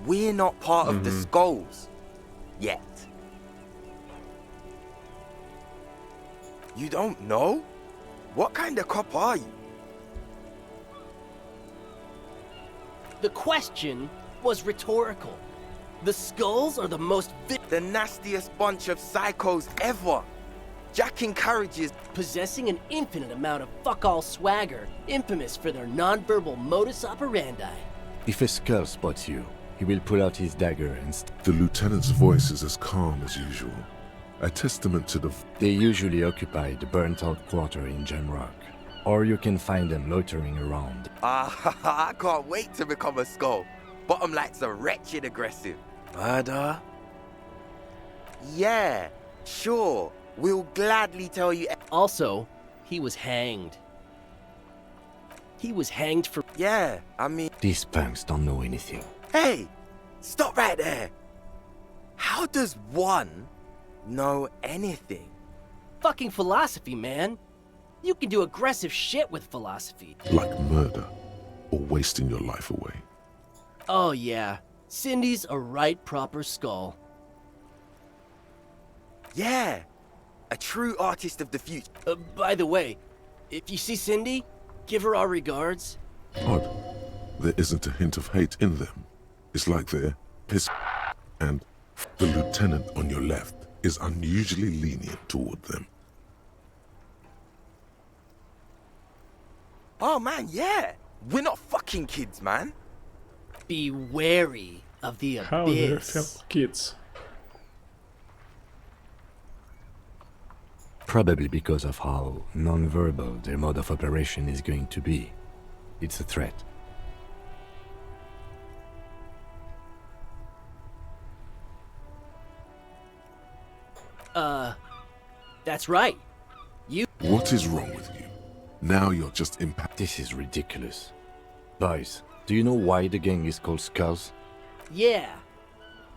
we're not part of the skulls yet. You don't know? What kind of cop are you? The question was rhetorical. The skulls are the most the nastiest bunch of psychos ever. Jacking carriages, possessing an infinite amount of fuck-all swagger, infamous for their non-verbal modus operandi. if a skull spots you, he will pull out his dagger and... The lieutenant's voice is as calm as usual. A testament to the... They usually occupy the burnt-out quarter in Jamrock, or you can find them loitering around. I can't wait to become a skull. Bottom lights are wretched aggressive. Murder? Yeah, sure. We'll gladly tell you. Also, he was hanged. He was hanged for... Yeah, I mean... These punks don't know anything. Hey, stop right there. How does one know anything? Fucking philosophy, man. You can do aggressive shit with philosophy. Like murder, or wasting your life away. Oh yeah, Cindy's a right proper skull. Yeah, a true artist of the future. By the way, if you see Cindy, give her our regards. Odd. There isn't a hint of hate in them. It's like they're pissed. And the lieutenant on your left is unusually lenient toward them. Oh man, yeah. We're not fucking kids, man. Be wary of the abyss. How they're kids. Probably because of how non-verbal their mode of operation is going to be. It's a threat. That's right. What is wrong with you? Now you're just This is ridiculous. Boys, do you know why the gang is called Skulls? Yeah.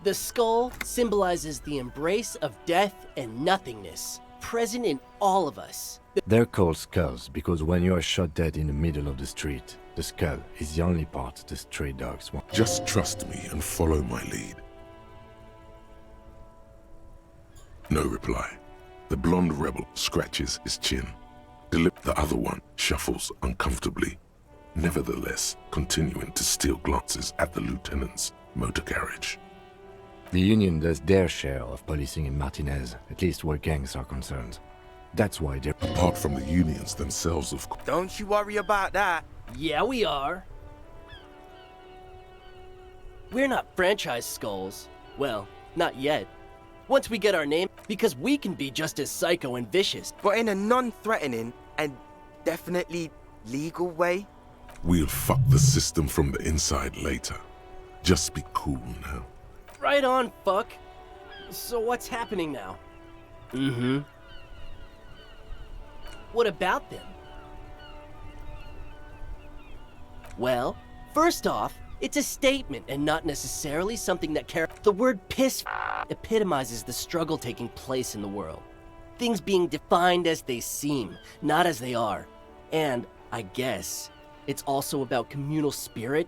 The skull symbolizes the embrace of death and nothingness, present in all of us. They're called Skulls because when you are shot dead in the middle of the street, the skull is the only part the stray dogs want. Just trust me and follow my lead. No reply. The blonde rebel scratches his chin. The other one shuffles uncomfortably, nevertheless continuing to steal glances at the lieutenant's motor carriage. The Union does their share of policing in Martinez, at least where gangs are concerned. That's why they're... Apart from the unions themselves, of course. Don't you worry about that. Yeah, we are. We're not franchise skulls. Well, Not yet. Once we get our name, because we can be just as psycho and vicious. But in a non-threatening and definitely legal way. We'll fuck the system from the inside later. Just be cool now. Right on, fuck. So what's happening now? Mm-hmm. What about them? Well, first off, it's a statement and not necessarily something that The word piss epitomizes the struggle taking place in the world. Things being defined as they seem, not as they are. And, I guess, it's also about communal spirit.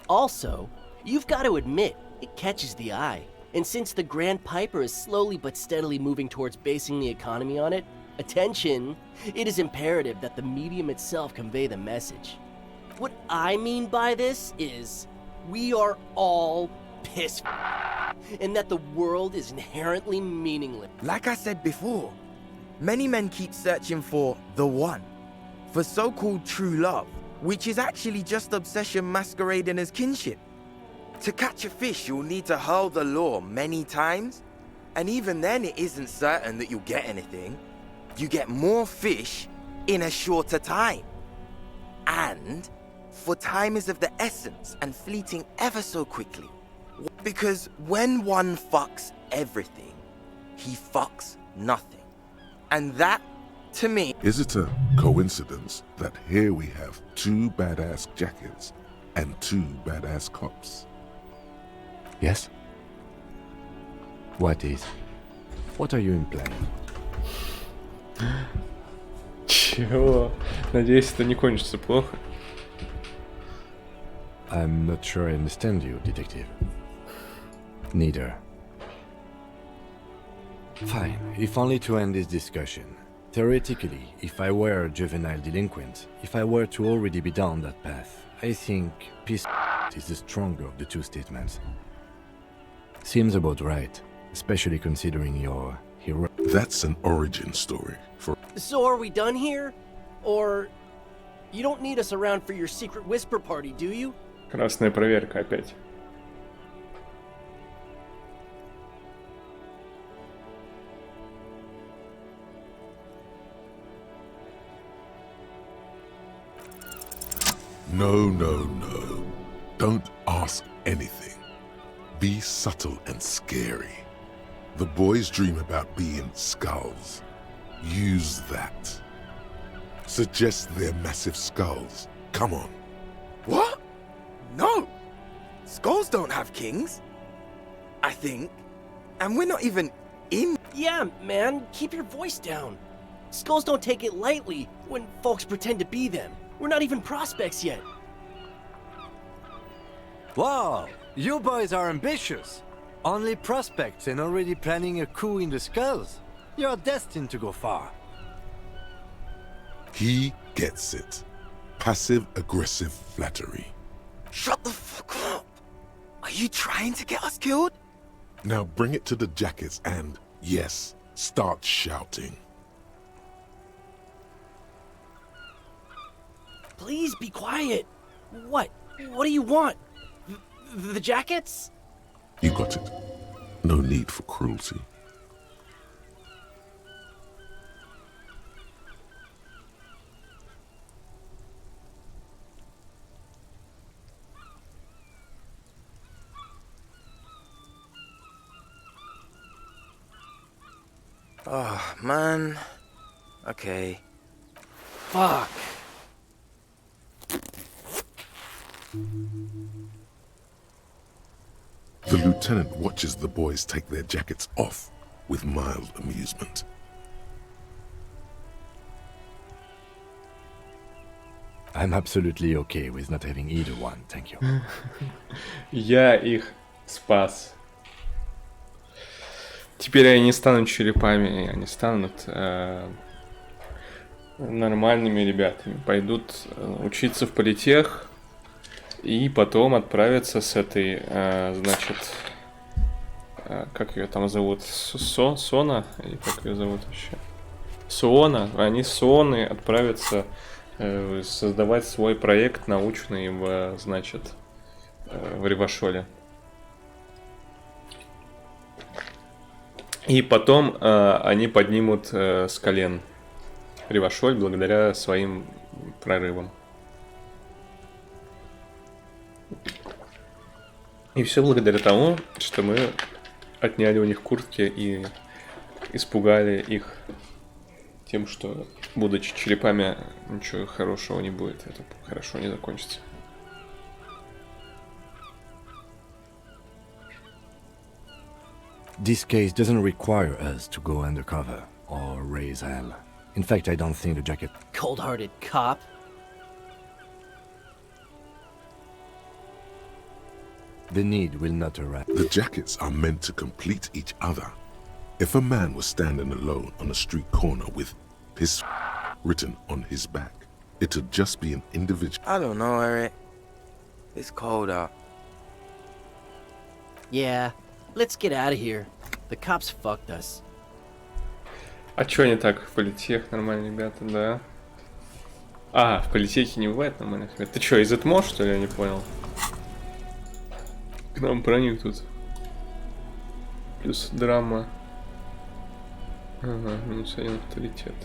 Also, you've got to admit, it catches the eye. And since the Grand Piper is slowly but steadily moving towards basing the economy on it, attention, it is imperative that the medium itself convey the message. What I mean by this is, we are all pissed, and that the world is inherently meaningless. Like I said before, many men keep searching for the one, for so-called true love, which is actually just obsession masquerading as kinship. To catch a fish, you'll need to hurl the lure many times, and even then it isn't certain that you'll get anything. You get more fish in a shorter time. And for time is of the essence and fleeting ever so quickly. Because when one fucks everything, he fucks nothing. And that, to me... Is it a coincidence that here we have 2 badass jackets and 2 badass cops? Yes? What is? What are you implying? Чего? Надеюсь, это не кончится плохо. I'm not sure I understand you, detective. Neither. Fine, if only to end this discussion. Theoretically, if I were a juvenile delinquent, if I were to already be down that path, I think peace is the stronger of the two statements. Seems about right, especially considering your hero. That's an origin story for... So are we done here? Or... You don't need us around for your secret whisper party, do you? Красная проверка опять. No, no, no. Don't ask anything. Be subtle and scary. The boys dream about being skulls. Use that. Suggest they're massive skulls. Come on. What? No! Skulls don't have kings. I think. And we're not even in... Yeah, man, keep your voice down. Skulls don't take it lightly when folks pretend to be them. We're not even prospects yet. Wow, you boys are ambitious. Only prospects and already planning a coup in the skulls. You're destined to go far. He gets it. Passive-aggressive flattery. Shut the fuck up! Are you trying to get us killed? Now bring it to the jackets and, yes, start shouting. Please be quiet. What? What do you want? The jackets? You got it. No need for cruelty. Oh, man. Okay. Fuck. The lieutenant watches the boys take their jackets off with mild amusement. I'm absolutely okay with not having either one, thank you. Я их спас. Теперь они не станут черепами, они станут нормальными ребятами. Пойдут учиться в политех и потом отправятся с этой, значит, как ее там зовут? Сона? Или как ее зовут вообще? Суона. Они с Суоны отправятся создавать свой проект научный в, значит, в Ревашоле. И потом они поднимут с колен Ревашоль благодаря своим прорывам. И все благодаря тому, что мы отняли у них куртки и испугали их тем, что, будучи черепами, ничего хорошего не будет. Это хорошо не закончится. This case doesn't require us to go undercover or raise hell. In fact, I don't think the jacket... Cold-hearted cop. The need will not arise. The jackets are meant to complete each other. If a man was standing alone on a street corner with his written on his back, it'd just be an individual. I don't know, Eric. It's cold out. Yeah, let's get out of here. The cops fucked us. А чё не так в политех, нормальные ребята, да? А, в политехе не бывает нормальных ребят. Ты чё, из ЭТМО, что ли, я не понял? К нам проник тут. Плюс драма. Ага, -1 авторитет.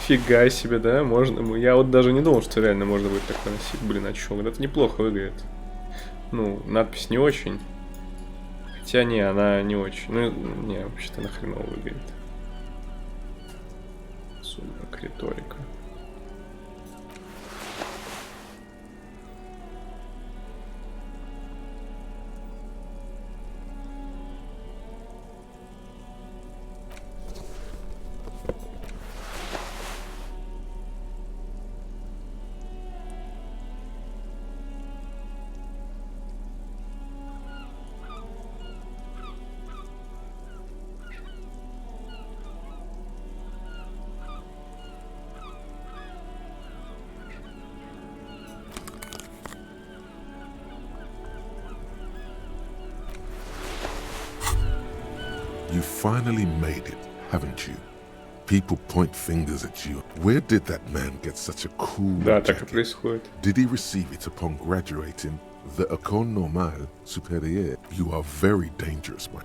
Фига себе, да? Можно. Я вот даже не думал, что реально можно будет такое носить. Блин, а чё? Вот это неплохо выглядит. Ну, надпись не очень. Хотя не, она не очень. Ну, не, вообще-то нахреново выглядит. Сумрак, риторика. You finally made it, haven't you? People point fingers at you. Where did that man get such a cool Да, так и происходит. Did he receive it upon graduating the École Normale Supérieure? You are very dangerous, man.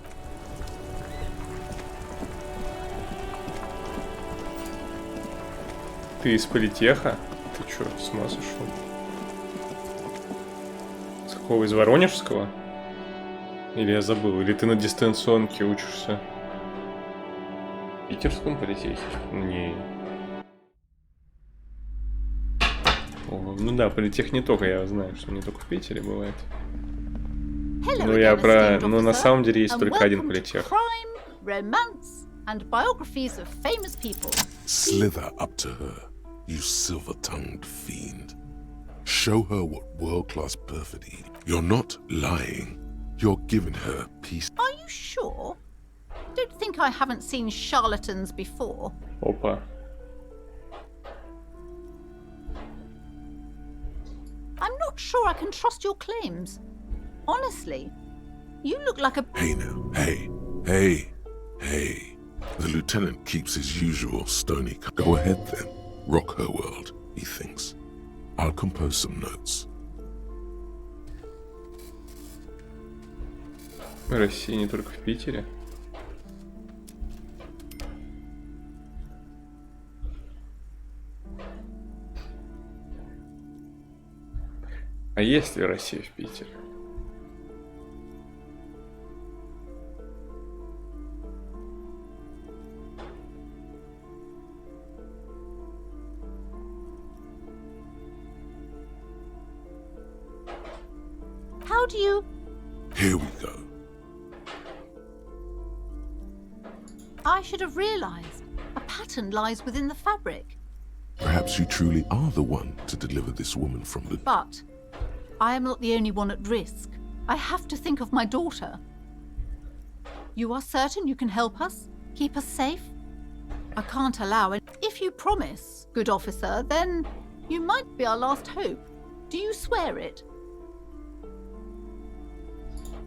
Ты из политеха? Ты чё, с ума сошел? С какого, из Воронежского? Или я забыл? Или ты на дистанционке учишься? В питерском политехе? Не. О, ну да, политех не только, я знаю, что не только в Питере бывает. Ну я про... Ну на самом деле есть только один политех. Slither up to her, you silver-tongued fiend. Show her what world-class perfidy is. You're not lying. You're giving her peace. Are you sure? Don't think I haven't seen charlatans before. Опа. I'm not sure I can trust your claims. Honestly, you look like a... Hey now, hey, hey, hey. The lieutenant keeps his usual stony... Go ahead then. Rock her world, he thinks. I'll compose some notes. Россия не только в Питере. А есть ли Россия в Питере? How do you... Here we go. I should have realized. A pattern lies within the fabric. Perhaps you truly are the one to deliver this woman from the... But I am not the only one at risk. I have to think of my daughter. You are certain you can help us? Keep us safe? I can't allow it. If you promise, good officer, then you might be our last hope. Do you swear it?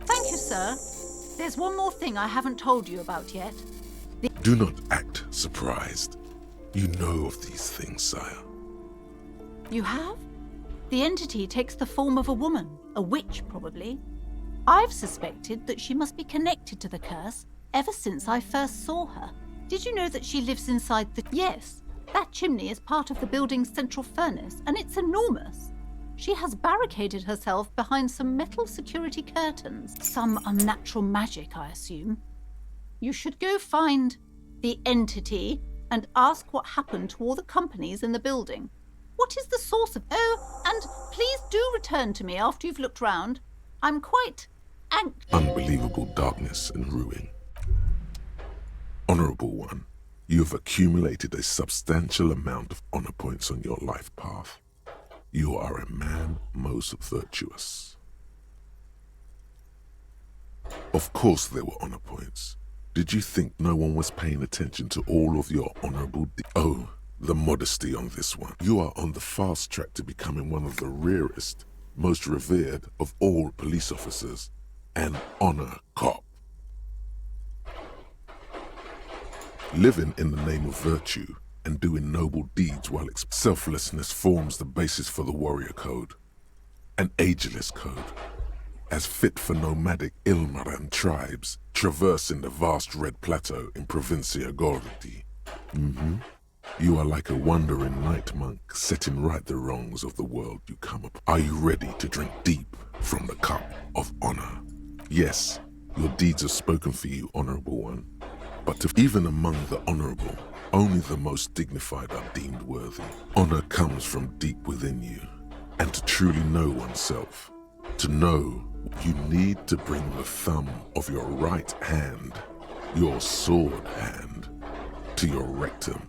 Thank you, sir. There's one more thing I haven't told you about yet. Do not act surprised. You know of these things, sire. You have? The entity takes the form of a woman, a witch probably. I've suspected that she must be connected to the curse ever since I first saw her. Did you know that she lives inside the... Yes, that chimney is part of the building's central furnace, and it's enormous. She has barricaded herself behind some metal security curtains. Some unnatural magic, I assume. You should go find the entity and ask what happened to all the companies in the building. What is the source of... Oh, and please do return to me after you've looked round. I'm quite Unbelievable darkness and ruin. Honorable One, you have accumulated a substantial amount of honor points on your life path. You are a man most virtuous. Of course there were honor points. Did you think no one was paying attention to all of your honorable Oh, the modesty on this one. You are on the fast track to becoming one of the rarest, most revered of all police officers, an honor cop. Living in the name of virtue and doing noble deeds while selflessness forms the basis for the warrior code, an ageless code, as fit for nomadic Ilmaran tribes traversing the vast red plateau in Provincia Gordi. You are like a wandering night monk setting right the wrongs of the world you come up. Are you ready to drink deep from the cup of honor? Yes, your deeds have spoken for you, Honorable One. But even among the honorable, only the most dignified are deemed worthy. Honor comes from deep within you, and to truly know oneself, to know you need to bring the thumb of your right hand, your sword hand, to your rectum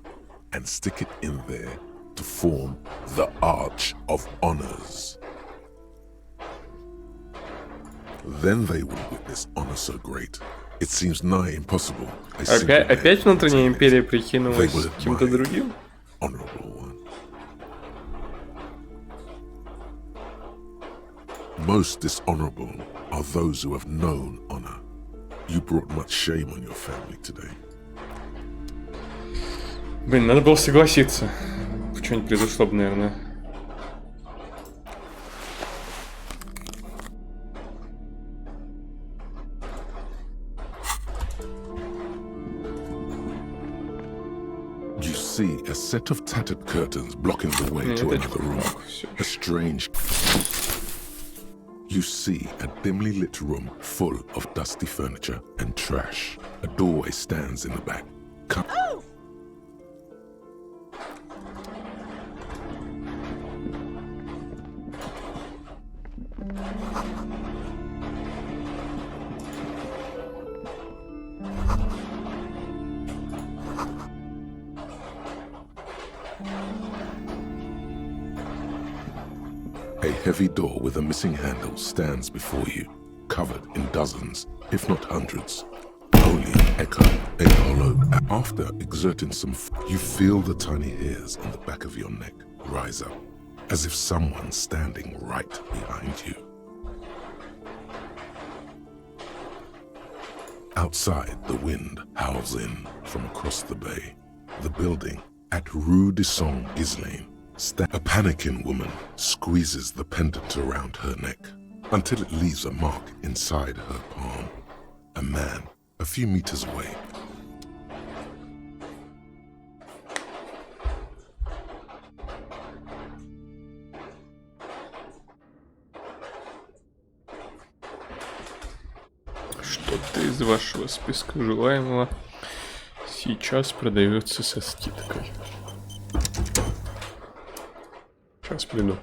and stick it in there to form the Arch of Honors. Then they will witness honor so great, it seems nigh impossible. Опять внутренняя империя прикинулась кем-то другим? Honorable One. Most dishonorable are those who have known honor. You brought much shame on your family today. Блин, надо было согласиться. Что-нибудь произошло бы, наверное. You see a set of tattered curtains blocking the way to another room. A strange... You see a dimly lit room full of dusty furniture and trash. A doorway stands in the back. Come. A heavy door with a missing handle stands before you, covered in dozens, if not hundreds. Only an echo, a hollow. After exerting some you feel the tiny hairs on the back of your neck rise up, as if someone's standing right behind you. Outside, the wind howls in from across the bay. The building at Rue de Saint-Ghislain. A panicking woman squeezes the pendant around her neck until it leaves a mark inside her palm. A man, a few meters away. Что-то из вашего списка желаемого сейчас продается со скидкой. Сейчас приду.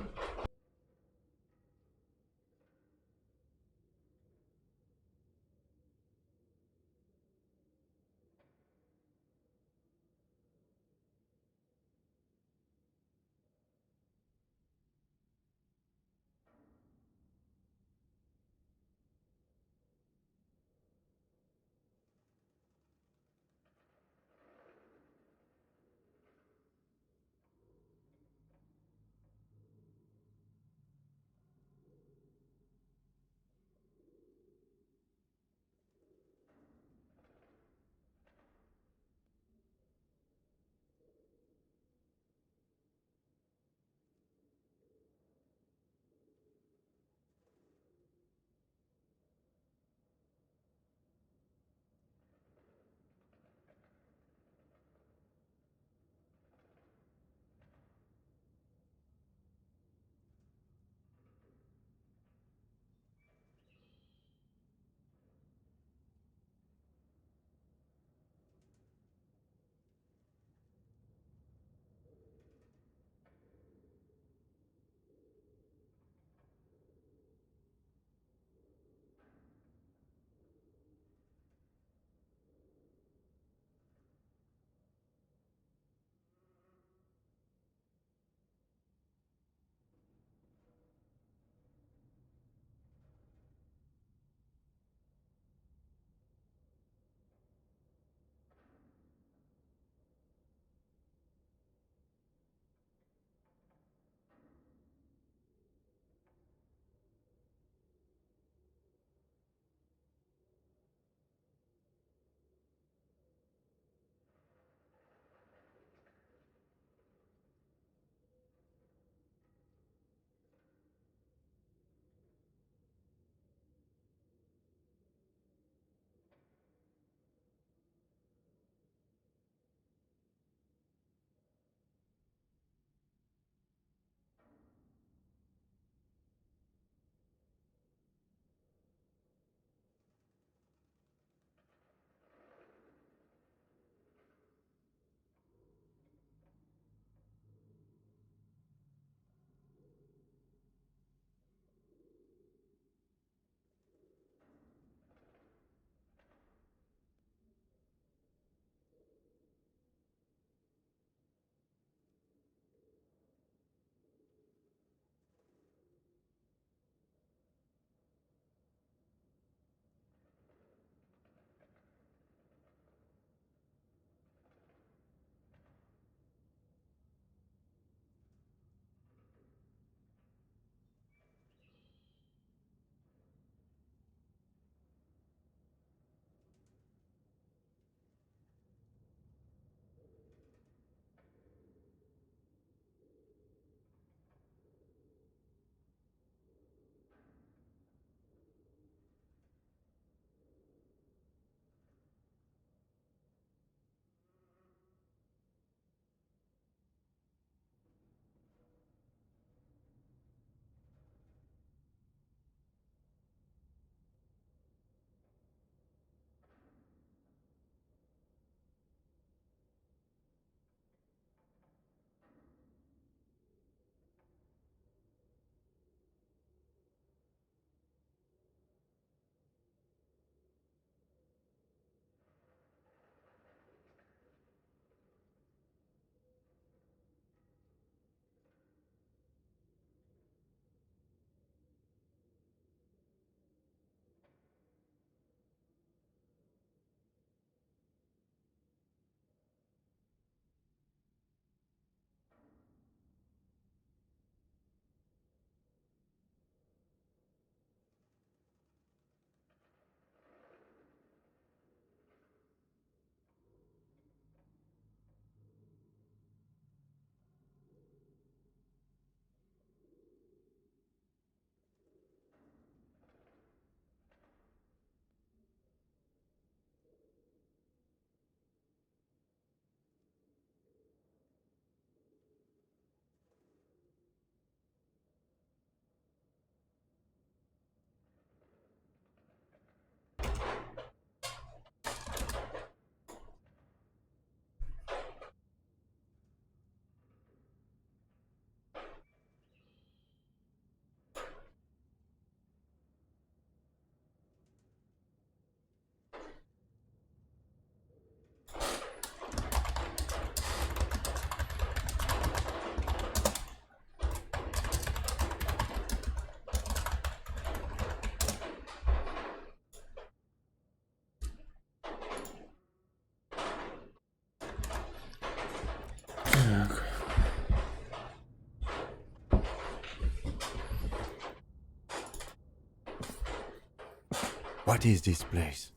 What is this place?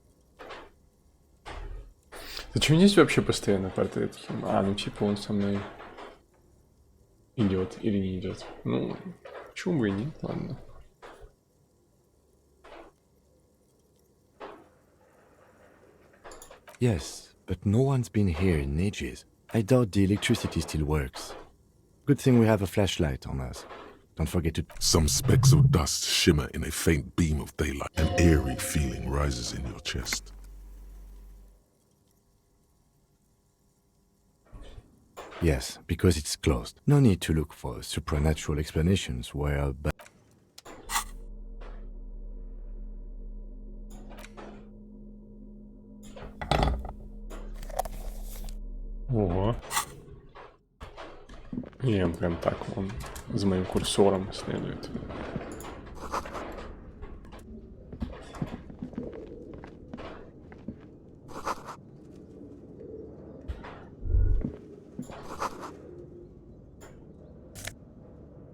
Зачем здесь вообще постоянно портрет Кима? А, ну типа он со мной идет или не идет. Ну, почему бы и нет, ладно. Yes, but no one's been here in ages. I doubt the electricity still works. Good thing we have a flashlight on us. Don't forget to... Some specks of dust shimmer in a faint beam of daylight. An eerie feeling rises in your chest. Yes, because it's closed. No need to look for supernatural explanations where... Ого. И он прям так, он за моим курсором следует.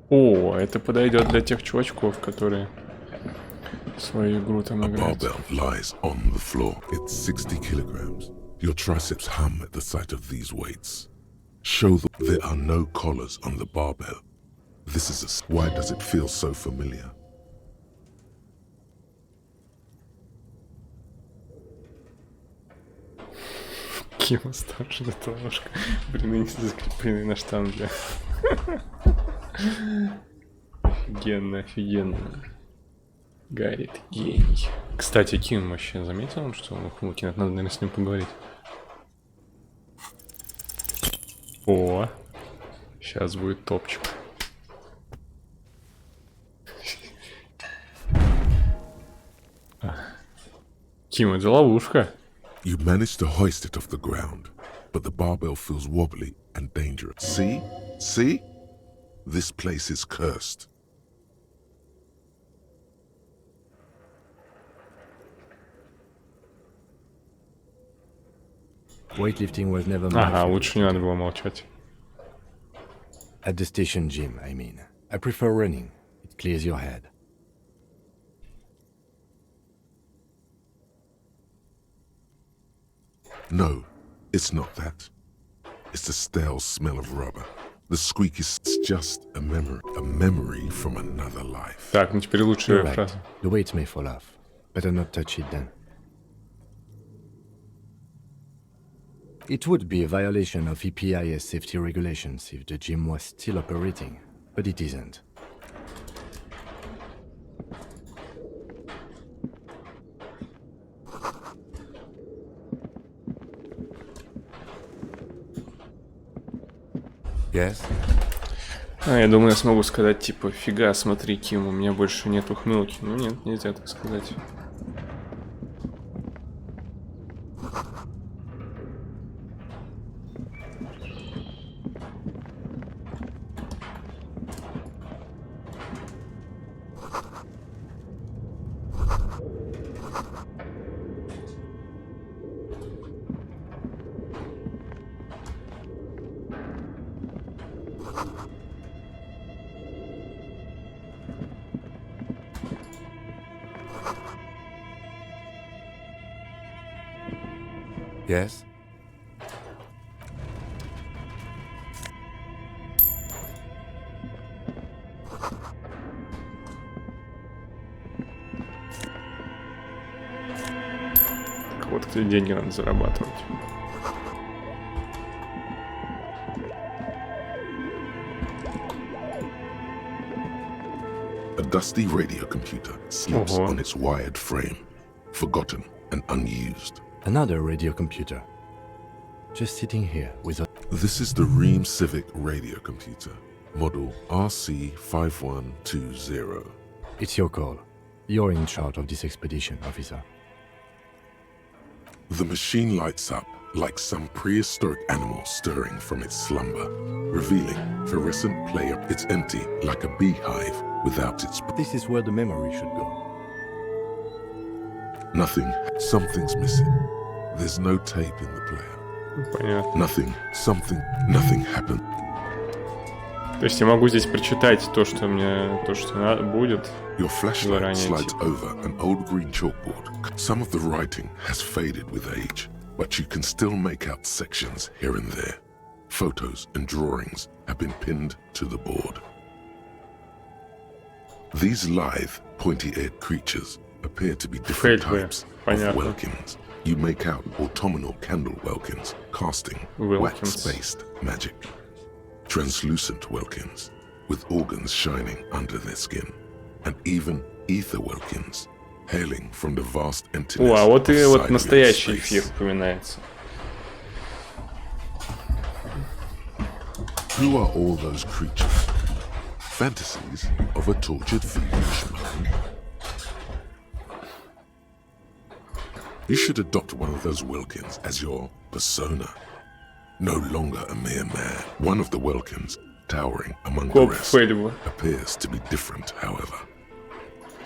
О, это подойдет для тех чувачков, которые свою игру там играют. A barbell lies on the floor. It's 60 kilograms. Your triceps hum at the sight of these weights. Show them there are no collars on the barbell. This is a... Why does it feel so familiar? Кима старше ложка, закреплены на штанге. Офигенно, офигенно. Гарри, ты гений. Кстати, Ким вообще заметил, что он ухмылки? Надо, наверное, с ним поговорить. О, сейчас будет топчик. Ким, это ловушка. You manage to hoist it off the ground, but the barbell feels wobbly and dangerous. See? See? This place is cursed. Weightlifting was never my Ага, лучше не надо было молчать. At the station gym, I mean. I prefer running. It clears your head. No, it's not that. It's the stale smell of rubber. The squeak is just a memory from another life. Так, ну теперь лучшая фраза. The weights may fall off. Better not touch it then. It would be a violation of EPIS safety regulations if the gym was still operating, but it isn't. Yes? Я думаю, я смогу сказать, типа, фига, смотри, Ким, у меня больше нет ухмылки. Ну нет, нельзя так сказать. Yes? Так вот, где деньги надо зарабатывать. A dusty radio computer sleeps on its wired frame, forgotten and unused. Another radio computer. Just sitting here with a... This is the Ream Civic radio computer, model RC5120. It's your call. You're in charge of this expedition, officer. The machine lights up like some prehistoric animal stirring from its slumber, revealing fluorescent player. It's empty like a beehive without its... This is where the memory should go. Nothing. Something's missing. There's no tape in the player. Понятно. Nothing. Something. Nothing happened. То есть я могу здесь прочитать то, что мне, то, что будет. Your flashlight slides over an old green chalkboard. Some of the writing has faded with age, but you can still make out sections here and there. Photos and drawings have been pinned to the board. These lithe, pointy-eared creatures appear to be different types of welkins. You make out autumnal candle welkins, casting wax-based magic. Translucent welkins, with organs shining under their skin, and even ether welkins, hailing from the vast emptiness а вот и вот of настоящий space. эфир упоминается. Who are all those creatures? Fantasies of a tortured, feverish mind? You should adopt one of those welkins as your persona. No longer a mere man. One of the welkins, towering among the rest, appears to be different, however.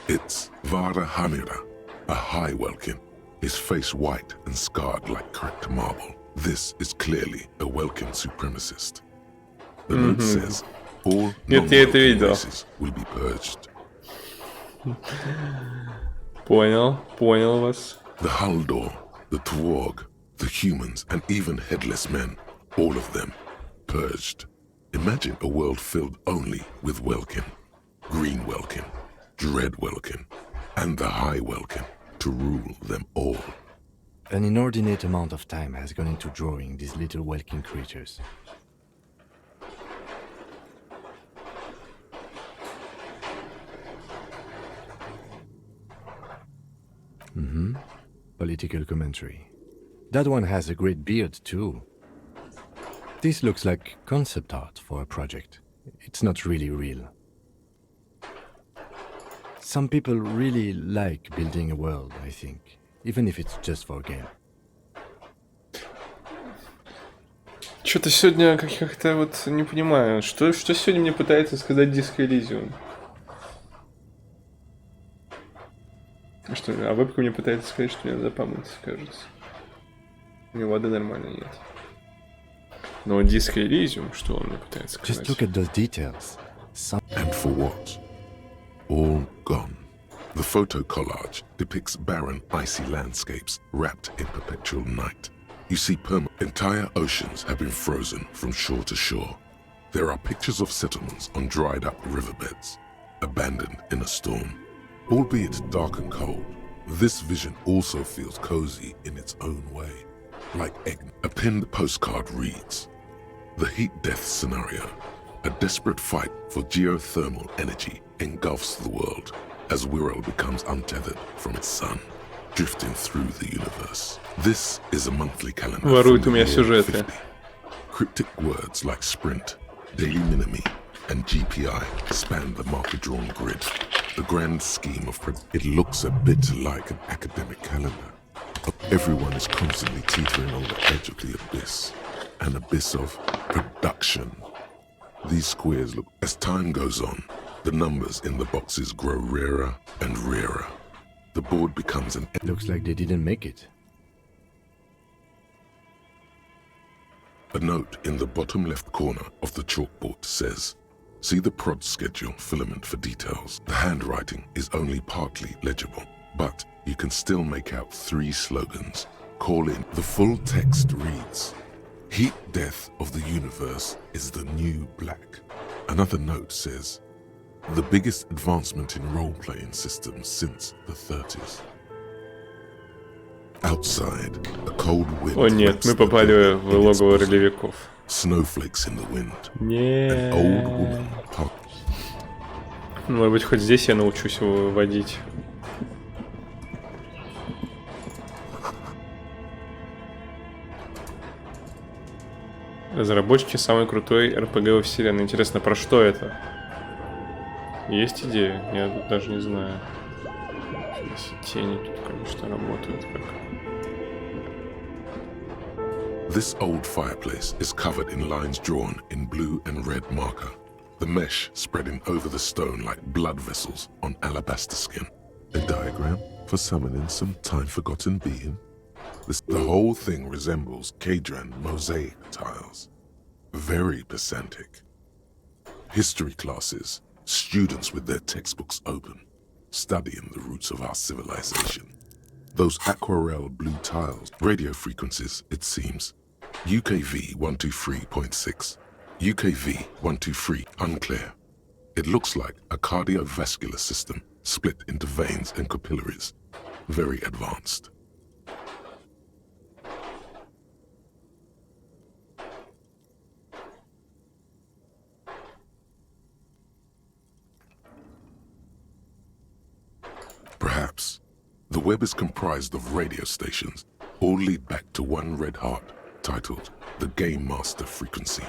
It's Vara Hamira, a high welkin, his face white and scarred like cracked marble. This is clearly a welkin supremacist. The note says, all non-welkin races will be purged. Понял вас. The Haldor, the Twarg, the humans, and even headless men, all of them, purged. Imagine a world filled only with Welkin, Green Welkin, Dread Welkin, and the High Welkin to rule them all. An inordinate amount of time has gone into drawing these little Welkin creatures. Political commentary. That one has a great beard too. This looks like concept art for a project. It's not really real. Some people really like building a world, I think, even if it's just for a game. Что-то сегодня как-то вот не понимаю, что сегодня мне пытается сказать Disco Elysium? Что, а вебка мне пытается сказать, что мне надо помыться, кажется. У меня воды нормально нет. Но Disco Elysium, что он мне пытается сказать? Just look at those details. And for what? All gone. The photo collage depicts barren, icy landscapes wrapped in perpetual night. You see entire oceans have been frozen from shore to shore. There are pictures of settlements on dried up riverbeds, abandoned in a storm. Albeit dark and cold, this vision also feels cozy in its own way. Like egg. A pinned postcard reads, "The heat death scenario. A desperate fight for geothermal energy engulfs the world as Wirral becomes untethered from its sun, drifting through the universe." This is a monthly calendar. Ворует у меня сюжеты. 50. Cryptic words like sprint, daily minimi, and GPI span the marker-drawn grid. The grand scheme of it looks a bit like an academic calendar. Everyone is constantly teetering on the edge of the abyss, an abyss of production. These squares look, as time goes on, the numbers in the boxes grow rarer and rarer. The board becomes an... Looks like they didn't make it. A note in the bottom left corner of the chalkboard says, "See the prod schedule filament for details." The handwriting is only partly legible, but you can still make out 3 slogans. Call in. The full text reads, "Heat death of the universe is the new black." Another note says, "The biggest advancement in role-playing systems since the 30s." Outside, a cold wind. О нет, мы попали в логово ролевиков. Snowflakes in the wind. Нет. An old woman. Может быть, хоть здесь я научусь его водить. Разработчики самой крутой РПГ во вселенной. Интересно, про что это? Есть идея? Я тут даже не знаю. Тени тут, конечно, работают как... This old fireplace is covered in lines drawn in blue and red marker, the mesh spreading over the stone like blood vessels on alabaster skin. A diagram for summoning some time-forgotten being. The whole thing resembles Kadran mosaic tiles. Very pedantic. History classes, students with their textbooks open, studying the roots of our civilization. Those aquarelle blue tiles, radio frequencies, it seems. UKV 123.6, UKV 123, unclear. It looks like a cardiovascular system split into veins and capillaries. Very advanced. Perhaps. The web is comprised of radio stations, all lead back to one red heart, titled the Game Master Frequency.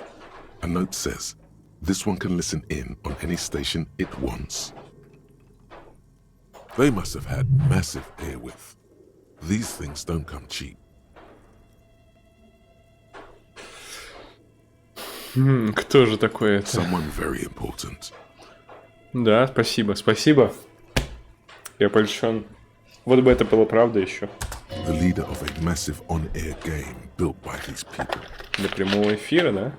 A note says, this one can listen in on any station it wants. They must have had massive airwidth. These things don't come cheap. Кто же такой это? Someone very important. Да, спасибо, спасибо. Я польщен. Вот бы это было правда еще. The leader of a massive on-air game built by these people. Для прямого эфира, да?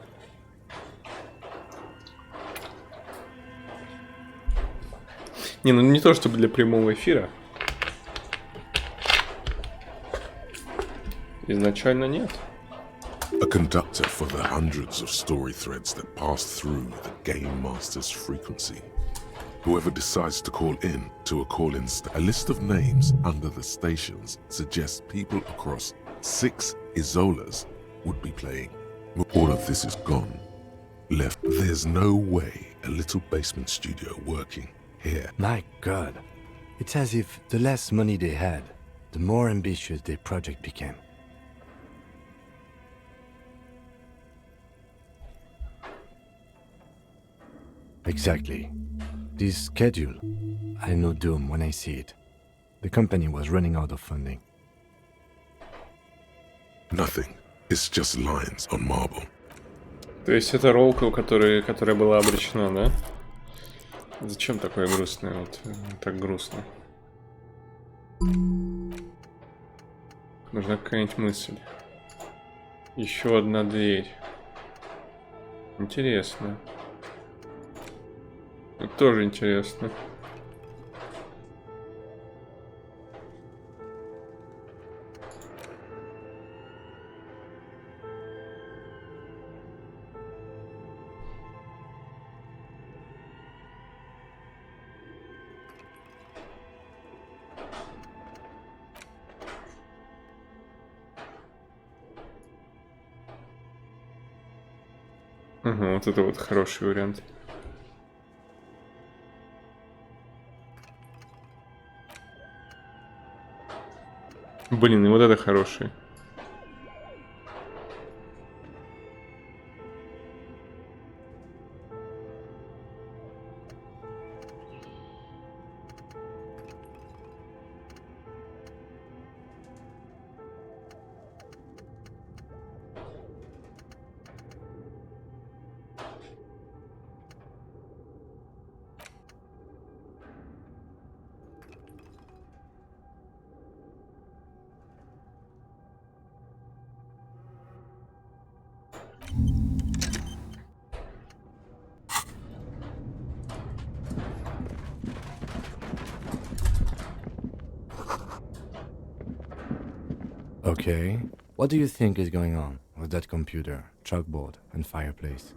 Не, ну не то чтобы для прямого эфира. Изначально нет. A conductor for the hundreds of story threads that pass through the Game Master's frequency. Whoever decides to call in to a call-in a list of names under the stations suggests people across 6 Isolas would be playing. All of this is gone. Left. There's no way a little basement studio working here. My God. It's as if the less money they had, the more ambitious their project became. Exactly. This schedule, I know doom when I see it. The company was running out of funding. Nothing. It's just lines on marble. То есть это ролка, которая была обречена, да? Зачем такое грустное? Вот так грустно. Нужна какая-нибудь мысль. Еще одна дверь. Интересно. Это тоже интересно. Ага, вот это вот хороший вариант. Блин, и вот это хороший. Okay. What do you think is going on with that computer, chalkboard, and fireplace?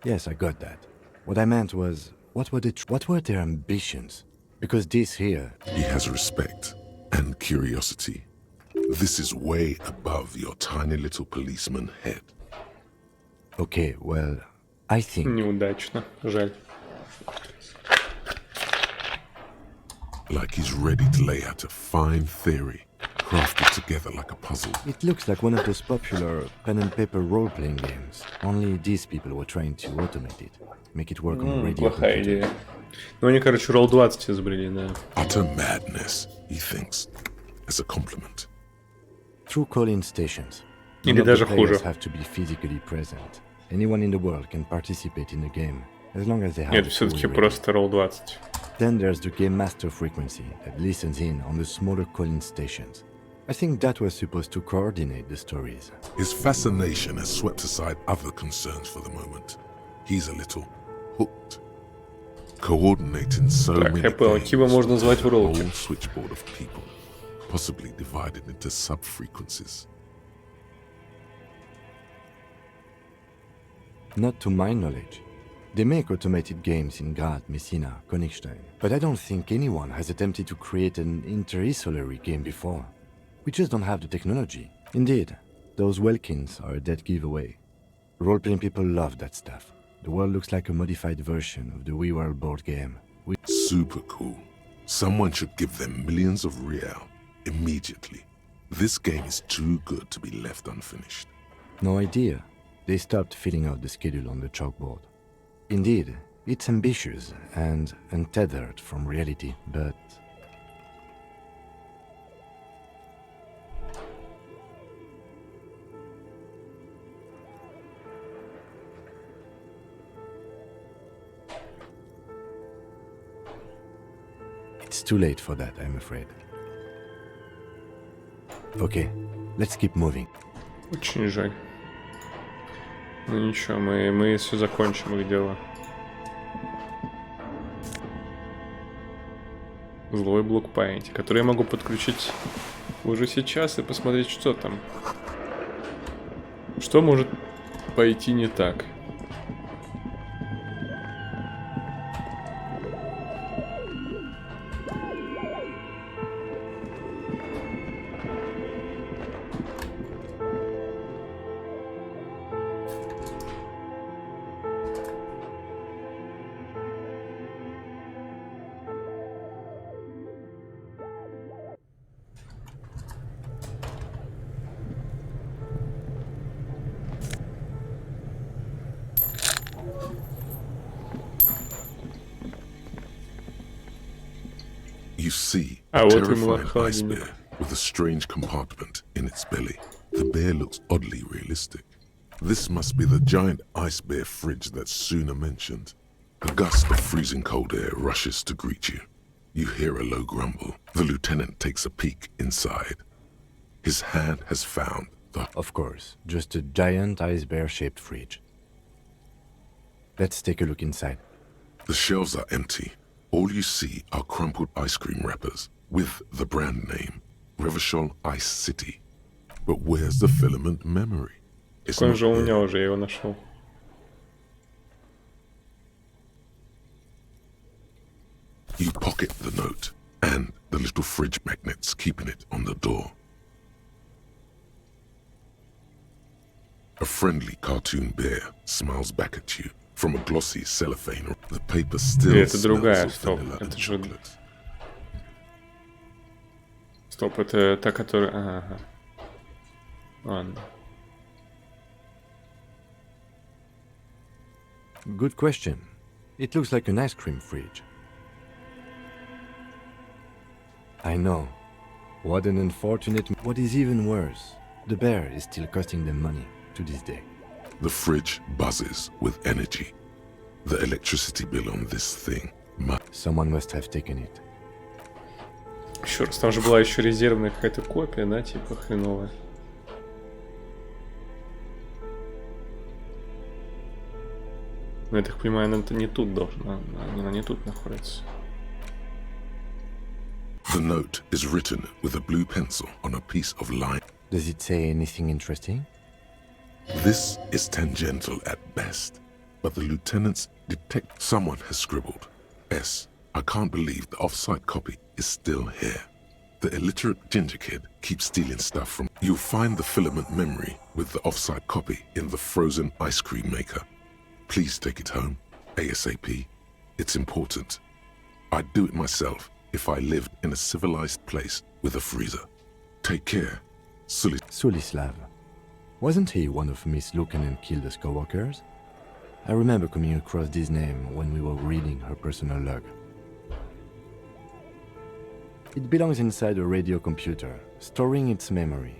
Yes, I got that. What I meant was, what were their ambitions? Because this here... He has respect and curiosity. This is way above your tiny little policeman head. Okay, well, I think... Неудачно, жаль. Like he's ready to lay out a fine theory, crafted together like a puzzle. It looks like one of those popular pen and paper role-playing games. Only these people were trying to automate it, make it work on a radio Плохая computer. идея. Ну они, короче, Roll 20 изобрели, да. Utter madness, he thinks, as a compliment. Through call-in stations. Или None of the даже хуже. players have to be physically present. Anyone in the world can participate in the game, as long as they have Нет, a все-таки full просто Roll 20. Then there's the Game Master frequency that listens in on the smaller calling stations. I think that was supposed to coordinate the stories. His fascination has swept aside other concerns for the moment. He's a little hooked. Coordinating so many things, a whole switchboard of people, possibly divided into sub-frequencies. Not to my knowledge. They make automated games in Graz, Messina, Königstein, but I don't think anyone has attempted to create an inter-isolary game before. We just don't have the technology. Indeed, those Welkins are a dead giveaway. Role-playing people love that stuff. The world looks like a modified version of the WeWorld board game. Super cool. Someone should give them millions of real immediately. This game is too good to be left unfinished. No idea. They stopped filling out the schedule on the chalkboard. Indeed, it's ambitious and untethered from reality, but... It's too late for that, I'm afraid. Okay, let's keep moving. Очень жаль. Ну ничего, мы все закончим их дело. Злой блок памяти, который я могу подключить уже сейчас и посмотреть, что там. Что может пойти не так. You see a terrifying ice bear with a strange compartment in its belly. The bear looks oddly realistic. This must be the giant ice bear fridge that's Suna mentioned. A gust of freezing cold air rushes to greet you. You hear a low grumble. The lieutenant takes a peek inside. His hand has found the... Of course, just a giant ice bear-shaped fridge. Let's take a look inside. The shelves are empty. All you see are crumpled ice cream wrappers with the brand name, Revachol Ice City. But where's the filament memory? It's Он же у меня уже, я его нашел. You pocket the note and the little fridge magnets keeping it on the door. A friendly cartoon bear smiles back at you from a glossy cellophane. The paper still Это другая, smells of стоп. vanilla and Это же... chocolate. Стоп, это та, которая... Ага. Ладно. Good question. It looks like an ice cream fridge. I know. What an unfortunate... What is even worse, the bear is still costing them money to this day. The fridge buzzes with energy. The electricity bill on this thing must... Someone must have taken it. Еще раз, там же была еще резервная какая-то копия, да, типа хреновая. Ну, я так понимаю, она не тут должна, она не тут находится. The note is written with a blue pencil on a piece of line. Does it say anything interesting? This is tangential at best, but the lieutenant's detect someone has scribbled. S. I can't believe the off-site copy is still here. The illiterate ginger kid keeps stealing stuff from... You'll find the filament memory with the off-site copy in the frozen ice cream maker. Please take it home, ASAP. It's important. I'd do it myself if I lived in a civilized place with a freezer. Take care, Sulislav. Wasn't he one of Miss Lieutenant Kilda's co-workers? I remember coming across this name when we were reading her personal log. It belongs inside a radio computer, storing its memory.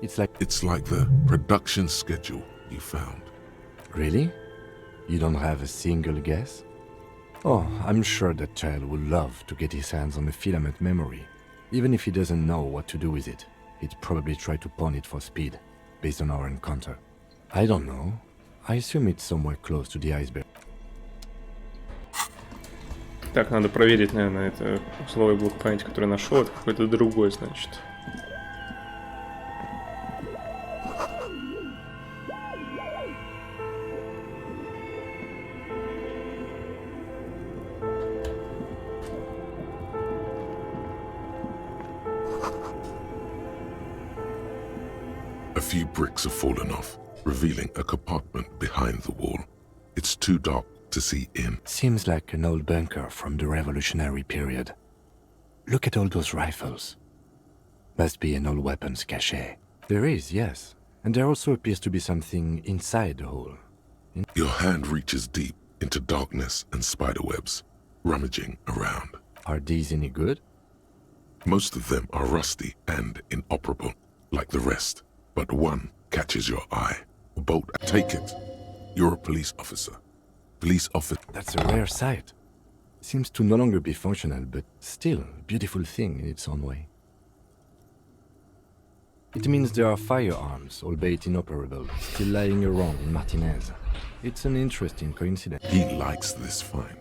It's like the production schedule you found. Really? You don't have a single guess? Oh, I'm sure that child would love to get his hands on a filament memory. Even if he doesn't know what to do with it, he'd probably try to pawn it for speed, based on our encounter. I don't know. I assume it's somewhere close to the iceberg. Так, надо проверить, наверное, это условие блок памяти, который нашел, это какой-то другой, значит. A few bricks have fallen off, revealing a compartment behind the wall. It's too dark to see in. Seems like an old bunker from the revolutionary period. Look at all those rifles. Must be an old weapons cache. There is, yes. And there also appears to be something inside the hole. Your hand reaches deep into darkness and spiderwebs, rummaging around. Are these any good? Most of them are rusty and inoperable, like the rest. But one catches your eye. Bolt, take it. You're a police officer. Police officer. That's a rare sight. Seems to no longer be functional, but still a beautiful thing in its own way. It means there are firearms, albeit inoperable, still lying around in Martinez. It's an interesting coincidence. He likes this find.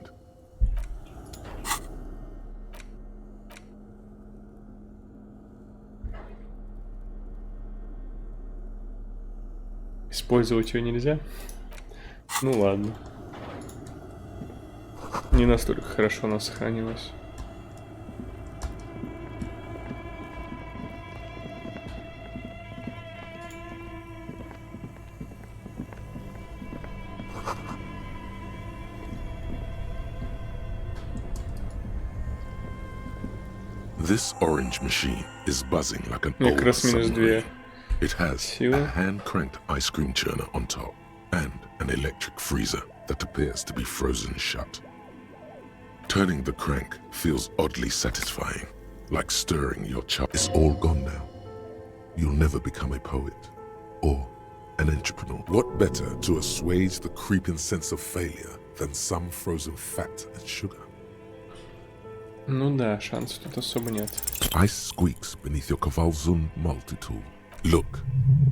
Использовать ее нельзя? Ну ладно. Не настолько хорошо она сохранилась. This orange machine is buzzing like an Мне old как раз минус submarine. 2. It has a hand-cranked ice cream churner on top and an electric freezer that appears to be frozen shut. Turning the crank feels oddly satisfying, like stirring your child. It's all gone now. You'll never become a poet or an entrepreneur. What better to assuage the creeping sense of failure than some frozen fat and sugar? Ну да, шансов тут особо нет. Ice squeaks beneath your Kavalzun multi-tool. Look,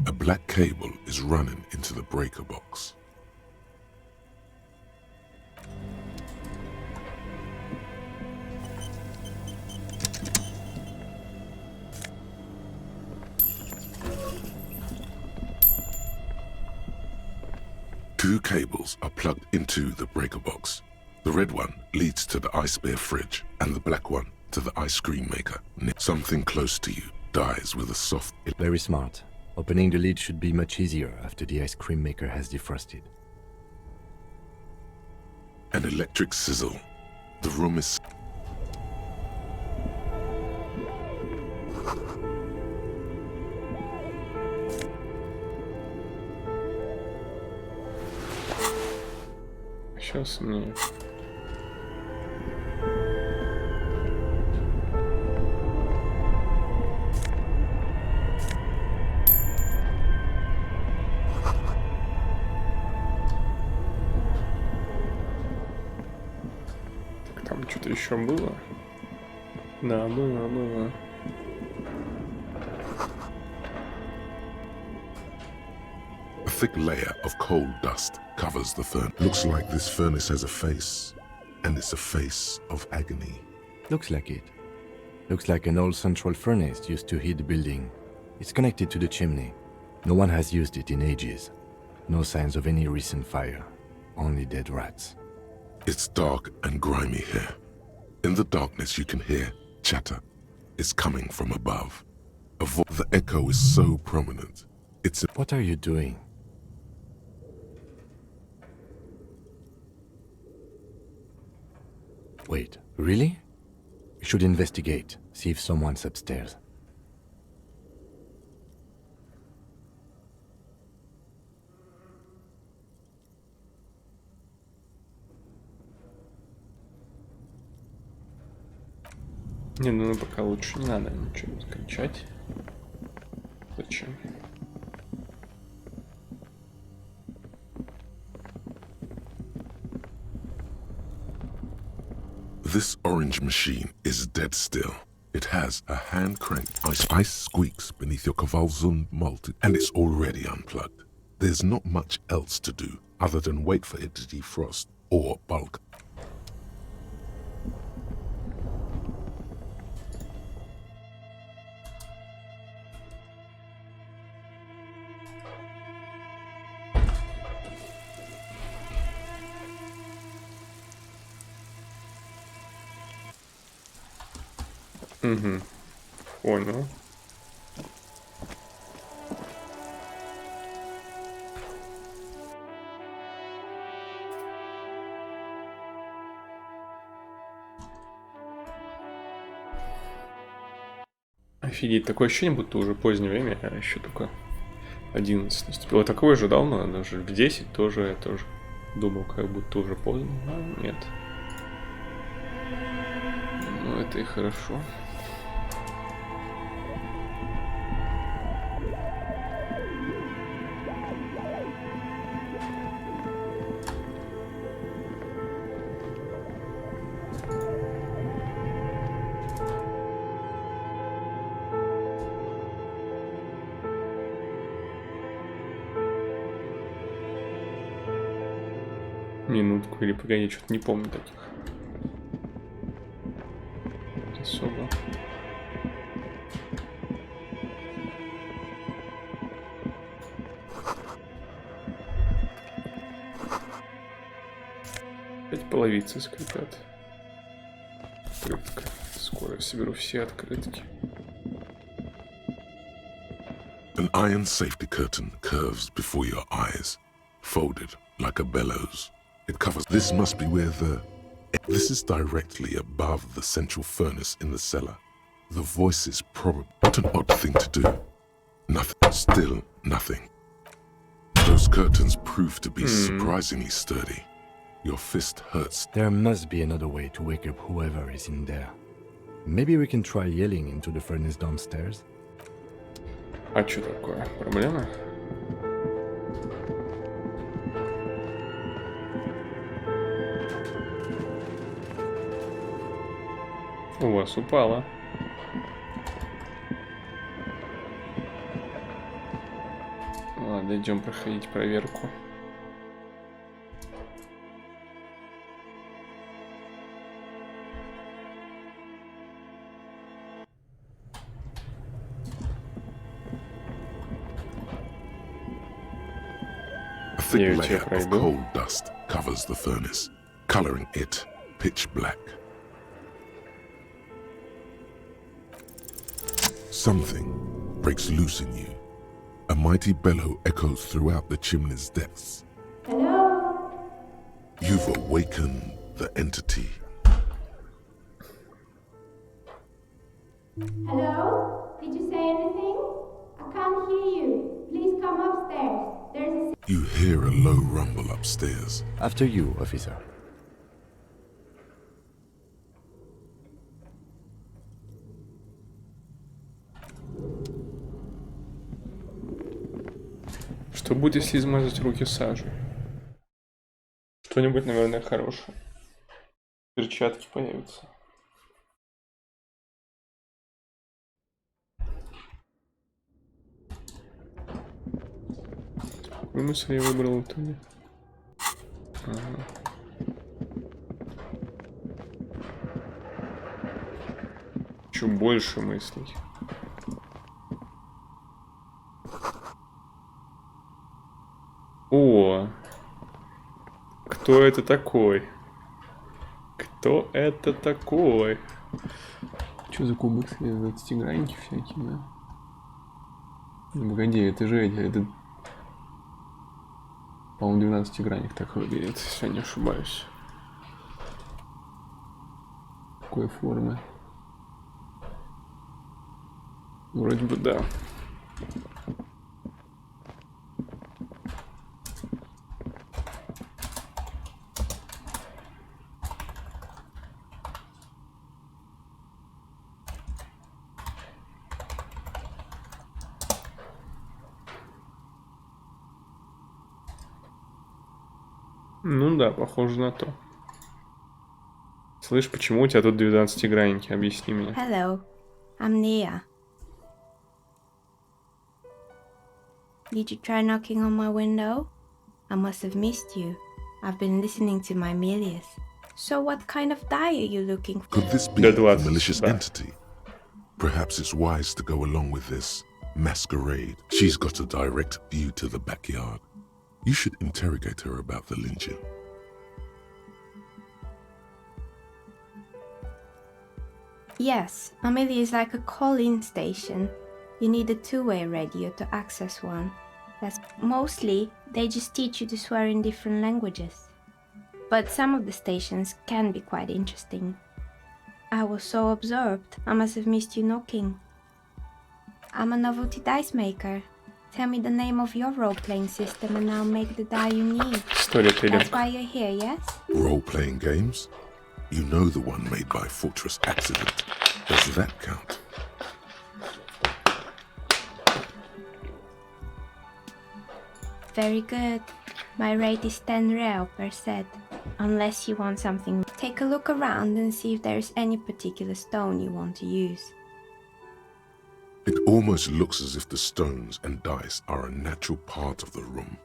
a black cable is running into the breaker box. Two cables are plugged into the breaker box. The red one leads to the ice bear fridge, and the black one to the ice cream maker. Something close to you dies with a soft... Very smart. Opening the lid should be much easier after the ice cream maker has defrosted. An electric sizzle. The room is... Сейчас мне... Так, там что-то еще было? Да, было. A thick layer of coal dust covers the furnace. Looks like this furnace has a face, and it's a face of agony. Looks like it. Looks like an old central furnace used to heat the building. It's connected to the chimney. No one has used it in ages. No signs of any recent fire. Only dead rats. It's dark and grimy here. In the darkness you can hear chatter. It's coming from above. The echo is so prominent. It's a... What are you doing? Wait, really? We should investigate, see if someone's upstairs. Не, ну пока лучше не надо ничего кричать. Зачем? This orange machine is dead still. It has a hand-cranked ice squeaks beneath your Kvalsund multi, and it's already unplugged. There's not much else to do other than wait for it to defrost or bulk. Угу. Понял. Офигеть, такое ощущение, будто уже позднее время, а еще только 11 наступило. Такое же давно, даже в 10 тоже я тоже думал, как будто уже поздно, но нет. Ну это и хорошо. Минутку или погоди, я что-то не помню таких. Особо. Опять половицы скрипят. Открытка. Скоро я соберу все открытки. An iron safety curtain curves before your eyes, folded like a bellows. It covers. This must be where the... This is directly above the central furnace in the cellar. The voice is probably... What an odd thing to do. Nothing. Still nothing. Those curtains prove to be surprisingly sturdy. Your fist hurts. There must be another way to wake up whoever is in there. Maybe we can try yelling into the furnace downstairs. А что такое? Проблема? У вас упало. Ладно, идем проходить проверку. A thick layer of coal dust covers the furnace, coloring it pitch black. Something breaks loose in you. A mighty bellow echoes throughout the chimney's depths. Hello? You've awakened the entity. Hello? Did you say anything? I can't hear you. Please come upstairs. There's a... You hear a low rumble upstairs. After you, officer. Что будет, если измазать руки сажей? Что-нибудь, наверное, хорошее. Перчатки появятся. Какую мысль я выбрал в итоге? Ага. Чё больше мыслей? О, кто это такой? Кто это такой? Что за кубик? 20-гранники всякие, да? Ну, погоди, это же это... По-моему, 12-гранник так выглядит, если я не ошибаюсь. Какой формы? Вроде бы да. Ну да, похоже на то. Слышь, почему у тебя тут 12-гранники? Объясни мне. Hello, I'm Nia. Did you try knocking on my window? I must have missed you. I've been listening to my Melius. So what kind of die are you looking for? Could this be a malicious entity? Perhaps it's wise to go along with this masquerade. She's got a direct view to the backyard. You should interrogate her about the lynching. Yes, Amelia is like a call-in station. You need a two-way radio to access one. That's mostly, they just teach you to swear in different languages. But some of the stations can be quite interesting. I was so absorbed, I must have missed you knocking. I'm a novelty dice maker. Tell me the name of your role-playing system and I'll make the die you need. That's why you're here, yes? Role-playing games? You know the one made by Fortress Accident. Does that count? Very good. My rate is 10 real per set. Unless you want something. Take a look around and see if there's any particular stone you want to use. It almost looks as if the stones and dice are a natural part of the room.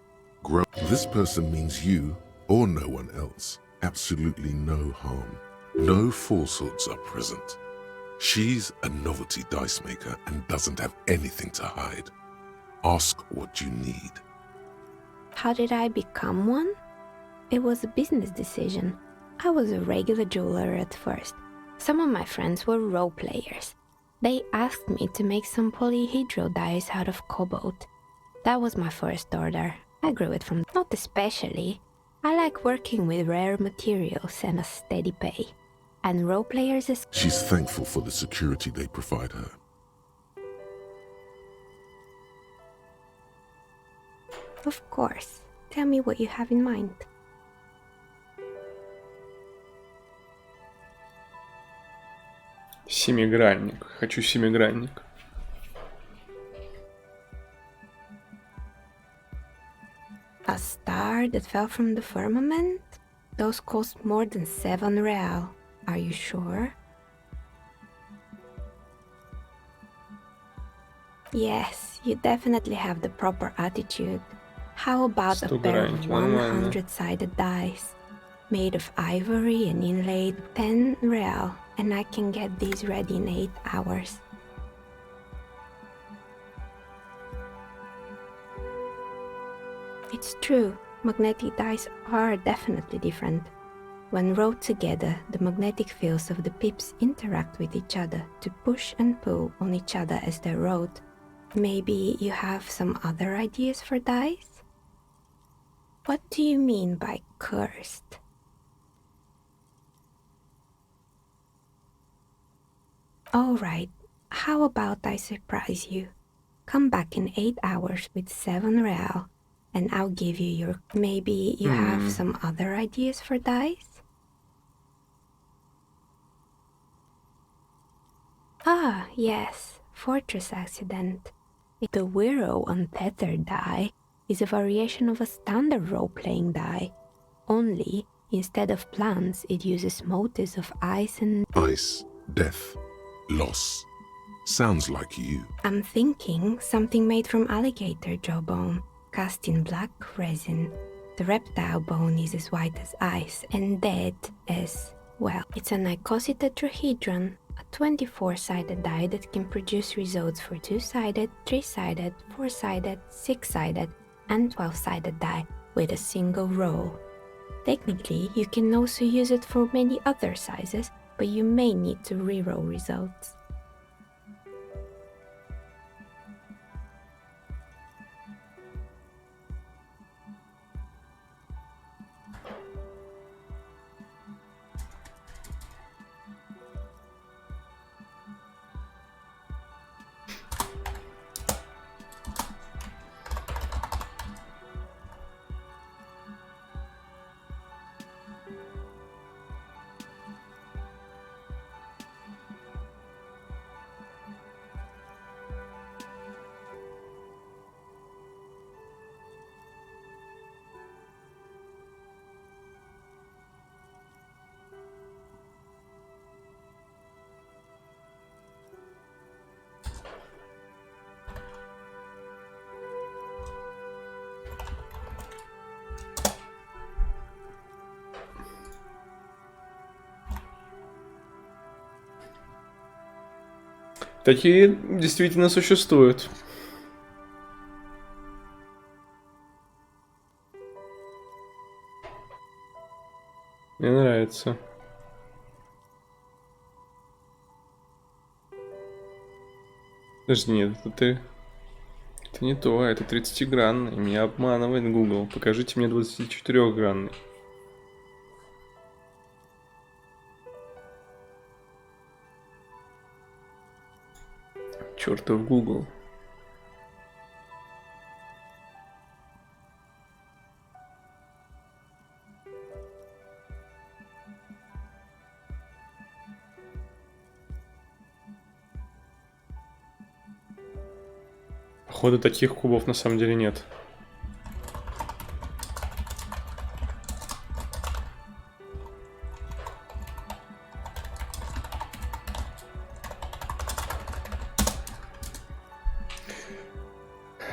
This person means you or no one else. Absolutely no harm. No falsehoods are present. She's a novelty dice maker and doesn't have anything to hide. Ask what you need. How did I become one? It was a business decision. I was a regular jeweler at first. Some of my friends were role players. They asked me to make some polyhedral dice out of cobalt. That was my first order. I grew it from not especially. I like working with rare materials and a steady pay. And role players is... She's thankful for the security they provide her. Of course. Tell me what you have in mind. Семигранник. Хочу семигранник. A star that fell from the firmament? Those cost more than 7 real. Are you sure? Yes, you definitely have the proper attitude. How about a pair of 100-sided dice? Made of ivory and inlaid 10 real, and I can get these ready in 8 hours. It's true, magnetic dice are definitely different. When rolled together, the magnetic fields of the pips interact with each other to push and pull on each other as they're rolled. Maybe you have some other ideas for dice? What do you mean by cursed? Alright, how about I surprise you? Come back in 8 hours with 7 real, and I'll give you your... Maybe you have some other ideas for dice? Ah, yes, Fortress Accident. The Wiro Untethered die is a variation of a standard role-playing die. Only, instead of plants, it uses motifs of ice and... Ice, death, loss. Sounds like you. I'm thinking something made from alligator jawbone, cast in black resin. The reptile bone is as white as ice and dead as... well, it's an icositetrahedron, a 24-sided die that can produce results for 2-sided, 3-sided, 4-sided, 6-sided, and 12-sided die with a single roll. Technically, you can also use it for many other sizes, but you may need to reroll results. Такие действительно существуют. Мне нравится. Подожди, нет, это ты... Это не то, это 30-гранный. Меня обманывает Google. Покажите мне 24-гранный. Чертов Google. Походу, таких кубов на самом деле нет.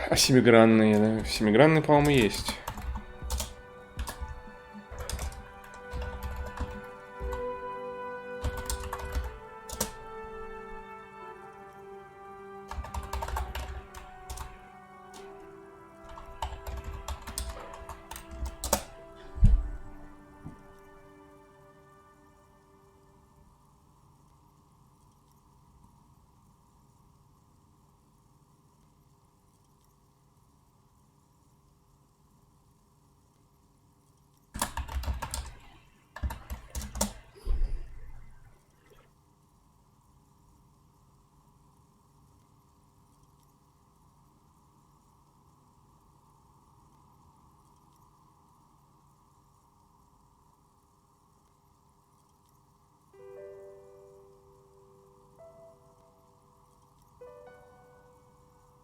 А семигранные, да? Семигранные, по-моему, есть.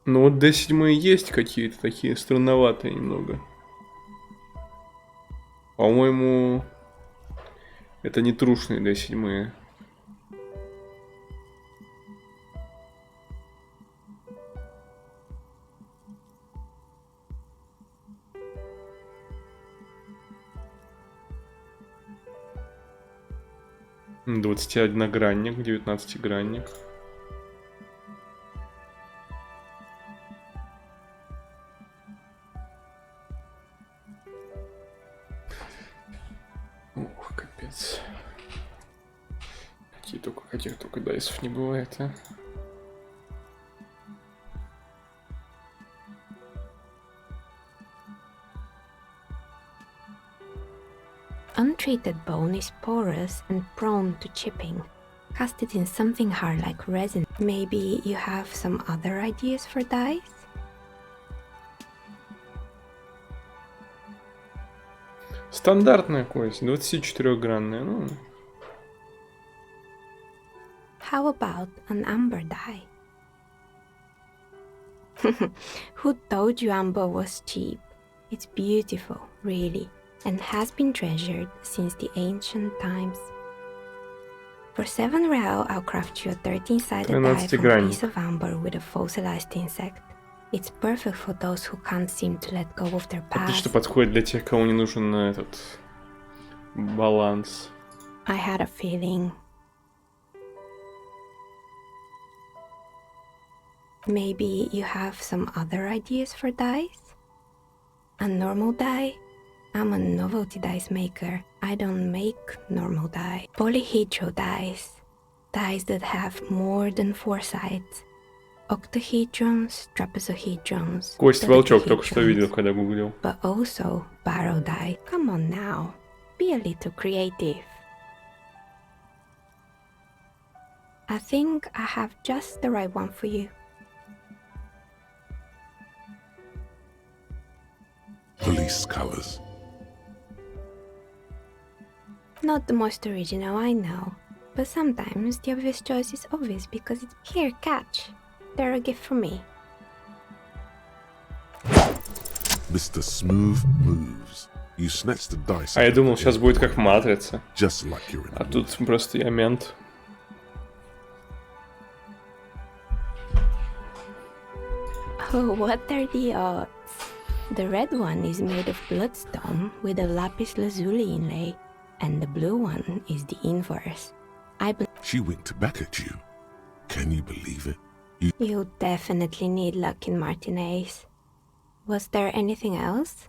Ну вот D7 есть какие-то такие странноватые немного. По-моему, это не трушные D7. Двадцатиодногранник, 19-гранник. Ух, капец. Каких только дайсов не бывает, а. Untreated bone is porous and prone to chipping. Cast it in something hard like resin. Maybe you have some other ideas for dice? Стандартная кость, 24-гранная, ну. How about an amber die? Who told you amber was cheap? It's beautiful, really, and has been treasured since the ancient times. For 7 real, I'll craft you a 13-sided die from a piece of amber with a fossilized insect. It's perfect for those who can't seem to let go of their past. Отлично подходит для тех, кому не нужен этот баланс. I had a feeling. Maybe you have some other ideas for dice? A normal die? I'm a novelty dice maker. I don't make normal die. Polyhedral dice. Dice that have more than 4 sides. Octahedrons, trapezohedrons. Кость-волчок только что видел, когда гуглил. But also barrel die. Come on now. Be a little creative. I think I have just the right one for you. Police colors. Not the most original, I know. But sometimes the obvious choice is obvious because it's here, catch. They're a gift from me. Mr. Smooth Moves. You snatched the dice. А я думал, сейчас будет как в Матрице. Just like you're in А тут просто я мент. Oh, what are the odds? The red one is made of bloodstone with a lapis lazuli inlay, and the blue one is the inverse. She winked back at you. Can you believe it? You definitely need luck in Martinez. Was there anything else?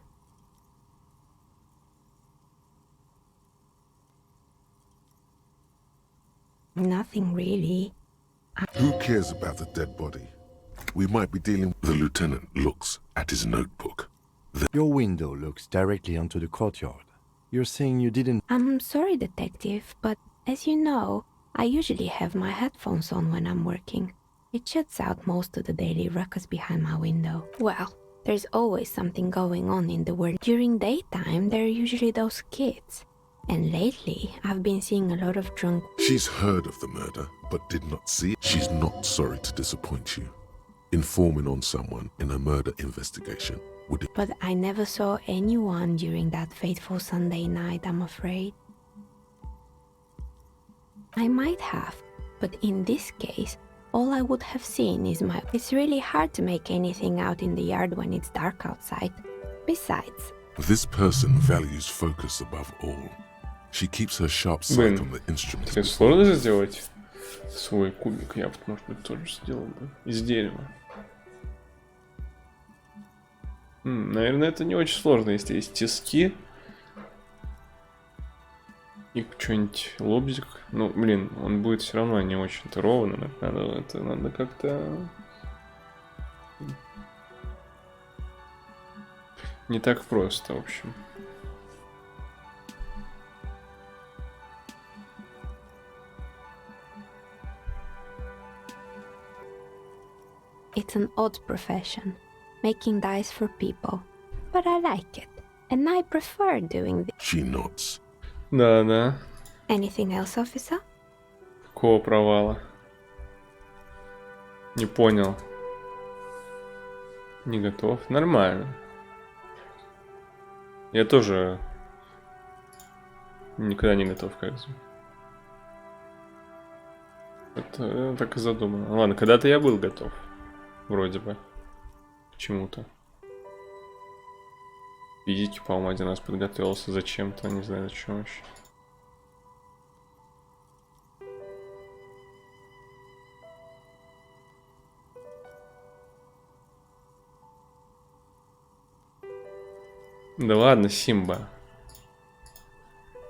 Nothing really. Who cares about the dead body? We might be dealing. The lieutenant looks at his notebook. Your window looks directly onto the courtyard. You're saying you didn't... I'm sorry, detective, but as you know, I usually have my headphones on when I'm working. It shuts out most of the daily ruckus behind my window. Well, there's always something going on in the world. During daytime, there are usually those kids. And lately, I've been seeing a lot of drunk... She's heard of the murder, but did not see it. She's not sorry to disappoint you. Informing on someone in a murder investigation would... But I never saw anyone during that fateful Sunday night, I'm afraid. I might have, but in this case, all I would have seen is my... It's really hard to make anything out in the yard when it's dark outside. Besides... This person values focus above all. She keeps her sharp sight on the instruments. Тебе сложно сделать свой кубик? Я, может быть, тоже сделал бы. Из дерева. Наверное, это не очень сложно, если есть тиски. И что-нибудь лобзик. Ну, блин, он будет все равно не очень-то ровно. Надо как-то... Не так просто, в общем. It's an odd profession, making dice for people. But I like it, and I prefer doing this. She nods. Да. Anything else, officer? Какого провала? Не понял. Не готов. Нормально. Я тоже никогда не готов, кажется. Это так и задумано. Ладно, когда-то я был готов. Вроде бы. К чему-то. Физике, по-моему, один раз подготовился зачем-то. Не знаю, зачем вообще. Да ладно, Симба.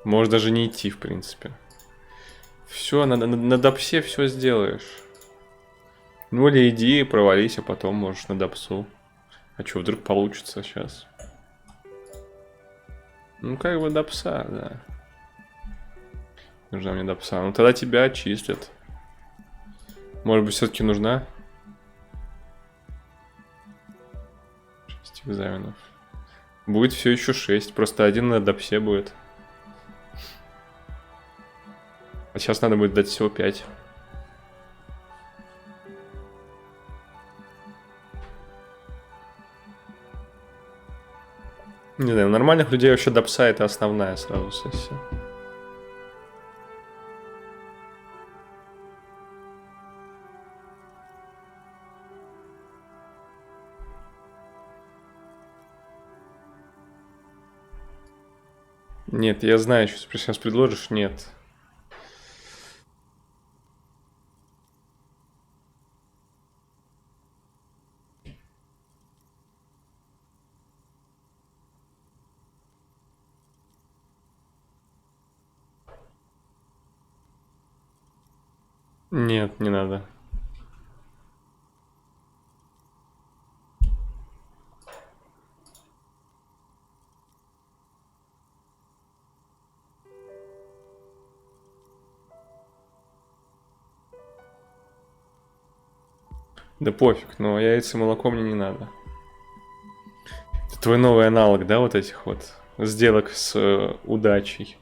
Можешь даже не идти, в принципе. Все, на допсе все сделаешь. Ну или иди, провались, а потом можешь на допсу. А что, вдруг получится сейчас? Ну как бы допса, да. Нужна мне допса. Ну тогда тебя отчислят. Может быть, все-таки нужна? 6 экзаменов. Будет все еще 6. Просто один на допсе будет. А сейчас надо будет дать всего 5. Не знаю, у нормальных людей вообще допса это основная сразу сессия. Нет, я знаю, что ты сейчас предложишь, нет. Нет, не надо. Да пофиг, но яйца и молоко мне не надо. Это твой новый аналог, да, вот этих вот сделок с удачей?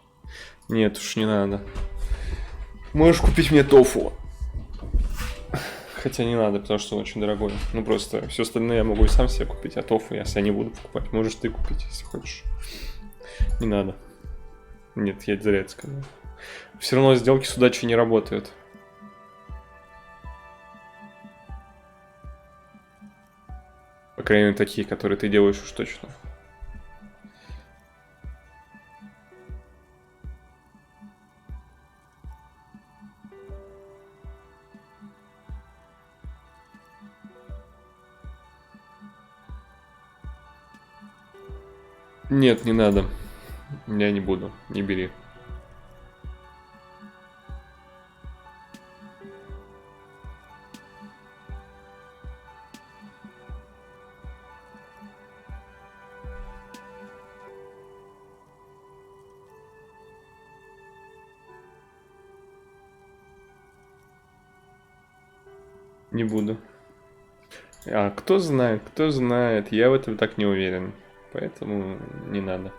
Нет уж, не надо. Можешь купить мне тофу. Хотя не надо, потому что он очень дорогой. Ну просто все остальное я могу и сам себе купить, а тофу я себя не буду покупать. Можешь ты купить, если хочешь. Не надо. Нет, я зря это сказал. Все равно сделки с удачей не работают. По крайней мере, такие, которые ты делаешь уж точно. Нет, не надо. Я не буду. Не бери. Не буду. А кто знает, я в этом так не уверен. Поэтому не надо.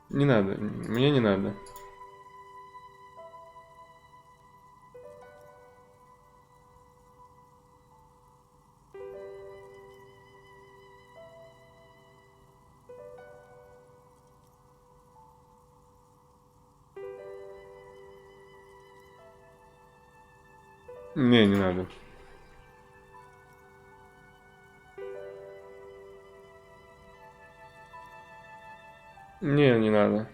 Не надо, мне не надо. Не надо. Не надо.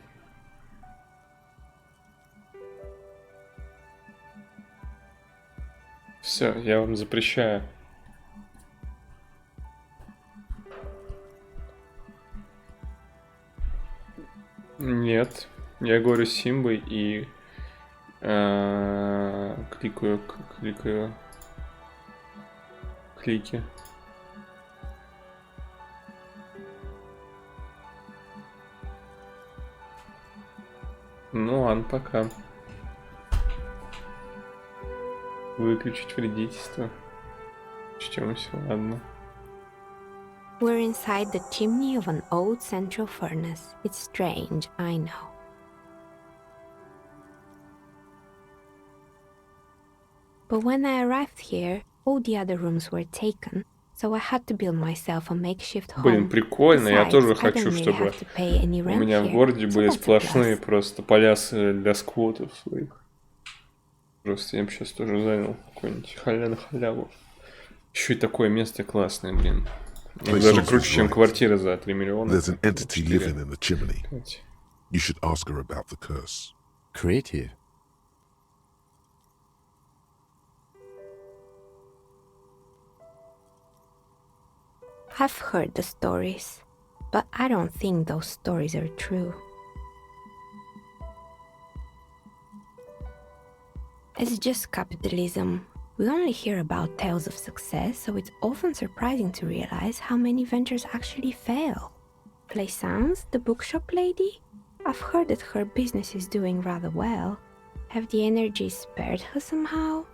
Все, я вам запрещаю. Нет, я говорю с Симбой и кликаю клики. Ну ладно, пока. Выключить вредительство. Чтем все, ладно. We're inside the chimney of an old central furnace. It's strange, I know. But when I arrived here, all the other rooms were taken, so I had to build myself a makeshift home. Блин, прикольно. Я тоже Besides, I хочу, don't really чтобы have to pay any у rent меня в here, городе so были that's a сплошные plus. просто полясы для сквотов своих. Просто я бы сейчас тоже занял какой-нибудь на халяву. Еще и такое место классное, блин. Даже круче, чем квартира за 3 миллиона. There's an entity living in the chimney. You should ask her about the curse. Creative. I've heard the stories, but I don't think those stories are true. It's just capitalism. We only hear about tales of success, so it's often surprising to realize how many ventures actually fail. Plaisance, the bookshop lady? I've heard that her business is doing rather well. Have the energies spared her somehow?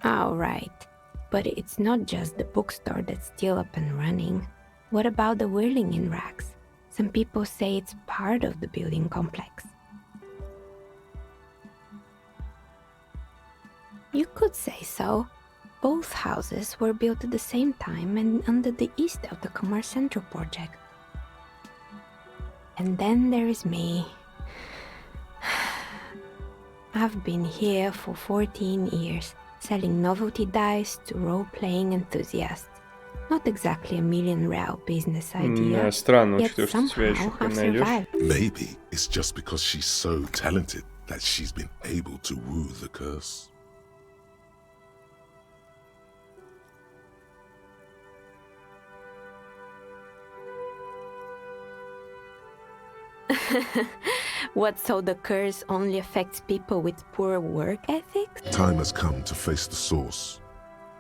Oh, right. But it's not just the bookstore that's still up and running. What about the whirling in rags? Some people say it's part of the building complex. You could say so. Both houses were built at the same time and under the East of the Commerce Central project. And then there is me. I've been here for 14 years, selling novelty dice to role-playing enthusiasts. Not exactly a million real business idea, Странно, yet учитывая, что тебя еще somehow хрен I've найдешь. survived. Maybe it's just because she's so talented that she's been able to woo the curse. What, so the curse only affects people with poor work ethics? Time has come to face the source.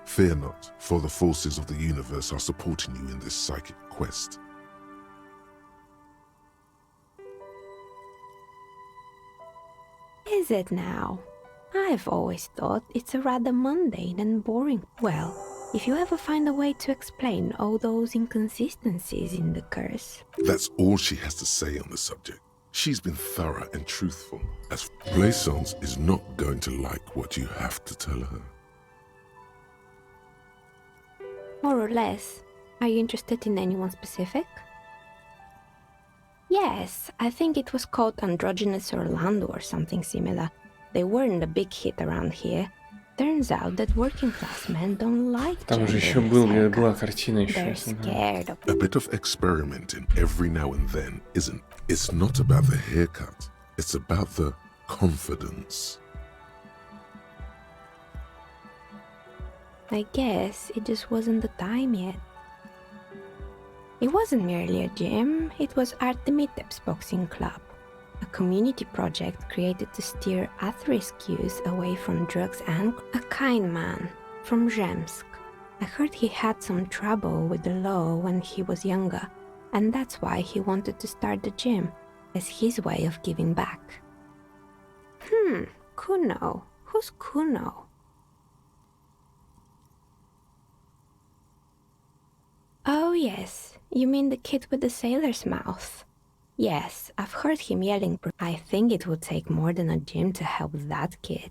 Fear not, for the forces of the universe are supporting you in this psychic quest. Is it now? I've always thought it's a rather mundane and boring. Well, if you ever find a way to explain all those inconsistencies in the curse. That's all she has to say on the subject. She's been thorough and truthful, as Plaisance is not going to like what you have to tell her. More or less. Are you interested in anyone specific? Yes, I think it was called Androgynous Orlando or something similar. They weren't a big hit around here. Turns out that working class men don't like Там же еще была картина еще. They're scared of A bit of experimenting every now and then isn't. It's not about the haircut. It's about the confidence. I guess it just wasn't the time yet. It wasn't merely a gym, it was Artemiteps Boxing Club, a community project created to steer at-risk youth away from drugs and a kind man from Zemsk. I heard he had some trouble with the law when he was younger, and that's why he wanted to start the gym, as his way of giving back. Kuno. Who's Kuno? Oh yes, you mean the kid with the sailor's mouth. Yes, I've heard him yelling. I think it would take more than a gym to help that kid.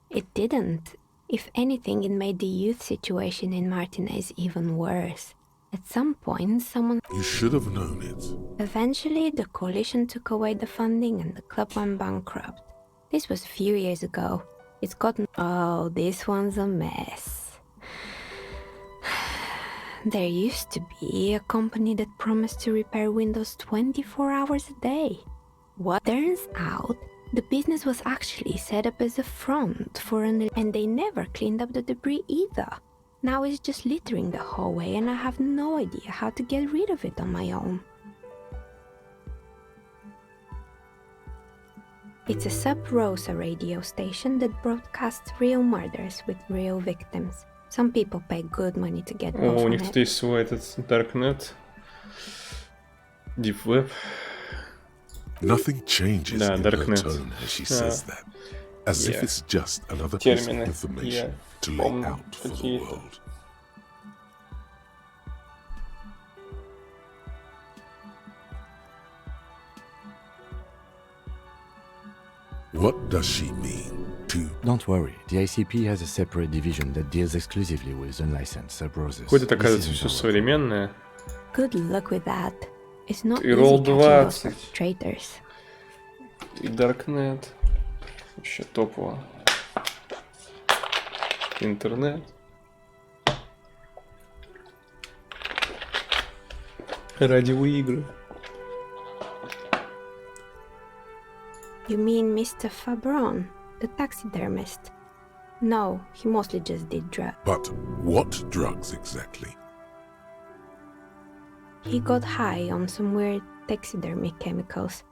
It didn't. If anything, it made the youth situation in Martinez even worse. At some point, someone... You should have known it. Eventually, the coalition took away the funding and the club went bankrupt. This was a few years ago. It's gotten... Oh, this one's a mess. There used to be a company that promised to repair windows 24 hours a day. What turns out, the business was actually set up as a front for an... And they never cleaned up the debris either. Now it's just littering the hallway and I have no idea how to get rid of it on my own. It's a sub-Rosa radio station that broadcasts real murders with real victims. Some people pay good money to get off У on них it. тут есть свой этот Darknet, Deep Web. Nothing changes Да, in her Darknet. tone as she says that, as if it's just another piece of information to lay out for the world. What does she mean? Don't worry, the ICP has a separate division that deals exclusively with unlicensed sub-roses. Ходит, оказывается, все современное. Good luck with that. It's not И easy Roll catching those 20. traitors. И Darknet. Вообще топово. Интернет. Радиоигры. You mean Mr. Fabron, the taxidermist? No, he mostly just did drugs. But what drugs exactly? He got high on some weird taxidermy chemicals.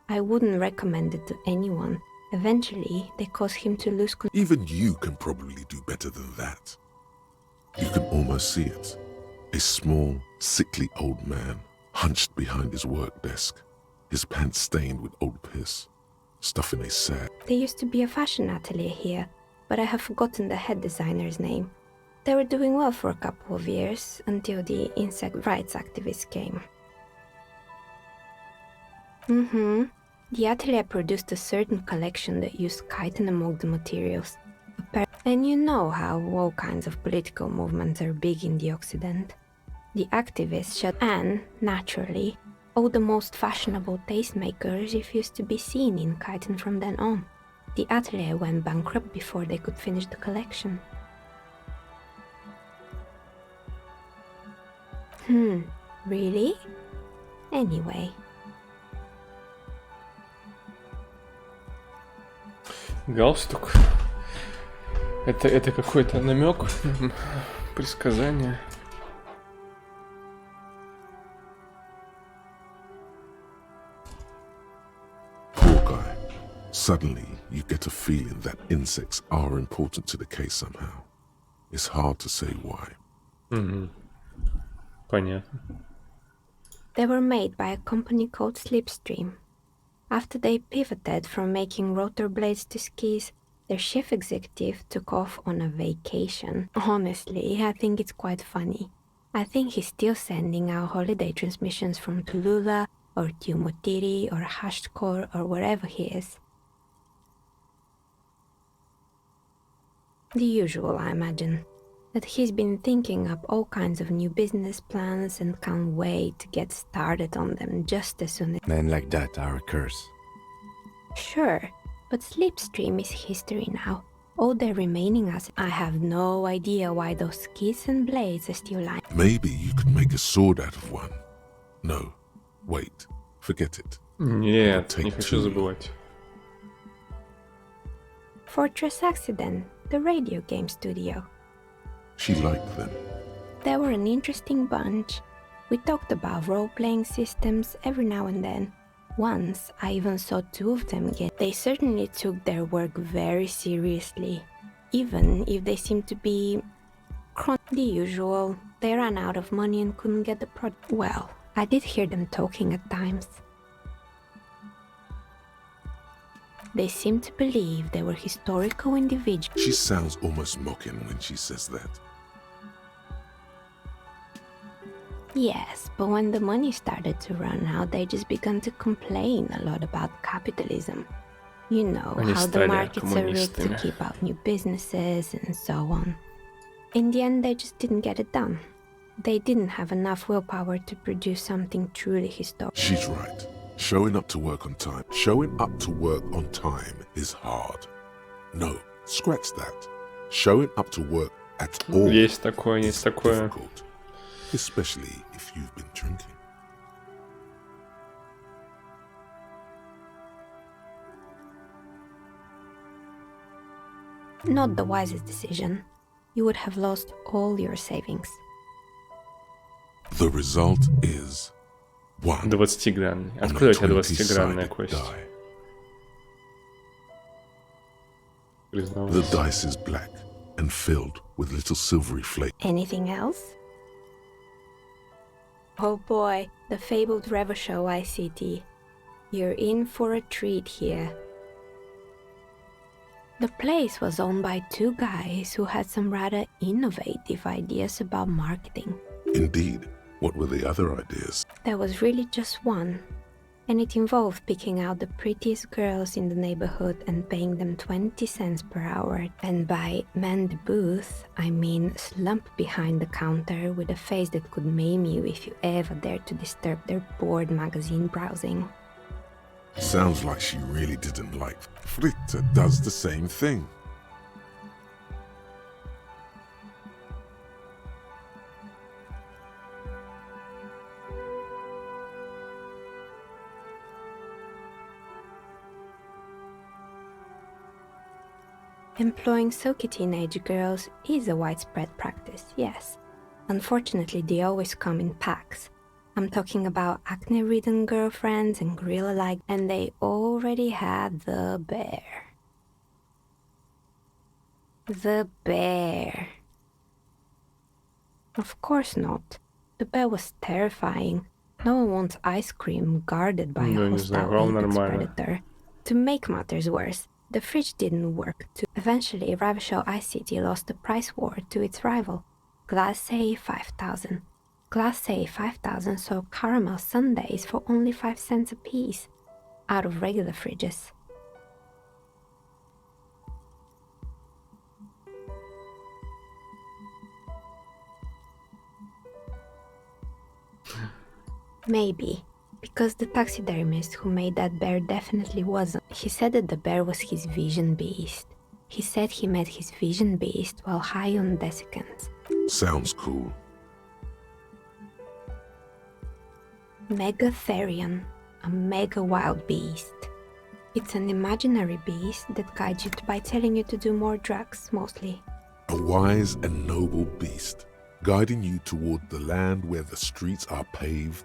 I wouldn't recommend it to anyone. Eventually, they caused him to lose control. Even you can probably do better than that. You can almost see it. A small, sickly old man, hunched behind his work desk, his pants stained with old piss, stuffing a sack. There used to be a fashion atelier here, but I have forgotten the head designer's name. They were doing well for a couple of years, until the insect rights activists came. The atelier produced a certain collection that used chitin among the materials. And you know how all kinds of political movements are big in the Occident. The activists shut and, naturally, all the most fashionable tastemakers refused to be seen in chitin from then on. The atelier went bankrupt before they could finish the collection. Really? Anyway. Галстук. Это какой-то намек, предсказание. Poor guy. Suddenly, you get a feeling that insects are important to the case somehow. It's hard to say why. Понятно. They were made by a company called Slipstream. After they pivoted from making rotor blades to skis, their chief executive took off on a vacation. Honestly, I think it's quite funny. I think he's still sending out holiday transmissions from Tulula or Tiumotiri or Hashtkor or wherever he is. The usual, I imagine. that he's been thinking up all kinds of new business plans and can't wait to get started on them just as soon as... Men like that are a curse. Sure, but Slipstream is history now. All the remaining assets. I have no idea why those skis and blades are still lying. Maybe you could make a sword out of one. No, wait, forget it. Нет, не хочу забывать. Fortress Accident, the radio game studio. She liked them. They were an interesting bunch. We talked about role-playing systems every now and then. Once, I even saw two of them get. They certainly took their work very seriously, even if they seemed to be the usual. They ran out of money and couldn't get the product. Well, I did hear them talking at times. They seemed to believe they were historical individuals. She sounds almost mocking when she says that. Yes, but when the money started to run out, they just began to complain a lot about capitalism. You know, how the markets are rigged to keep out new businesses and so on. In the end, they just didn't get it done. They didn't have enough willpower to produce something truly historic. She's right. Showing up to work on time. Showing up to work on time is hard. No, scratch that. Showing up to work at all Есть такое, есть такое. difficult, especially if you've been drinking. Not the wisest decision. You would have lost all your savings. The result is 1. 20-гранный. Откуда у тебя 20-гранная кость? The dice is black and filled with little silvery flakes. Anything else? Oh boy, the fabled Revo Show ICT. You're in for a treat here. The place was owned by two guys who had some rather innovative ideas about marketing. Indeed. What were the other ideas? There was really just one, and it involved picking out the prettiest girls in the neighborhood and paying them 20 cents per hour. And by man the booth, I mean slump behind the counter with a face that could maim you if you ever dared to disturb their bored magazine browsing. Sounds like she really didn't like. Fritta does the same thing. Employing silky teenage girls is a widespread practice, yes. Unfortunately, they always come in packs. I'm talking about acne-ridden girlfriends and gorilla-like, and they already had the bear. The bear. Of course not. The bear was terrifying. No one wants ice cream guarded by a hostile apex predator. To make matters worse, the fridge didn't work too. Eventually, Ravishell ICT lost the price war to its rival, Glacé 5000. Glacé 5000 sold caramel sundaes for only 5 cents a piece, out of regular fridges. Maybe. Because the taxidermist who made that bear definitely wasn't. He said that the bear was his vision beast. He said he met his vision beast while high on desiccants. Sounds cool. Megatherion, a mega wild beast. It's an imaginary beast that guides you by telling you to do more drugs, mostly. A wise and noble beast, guiding you toward the land where the streets are paved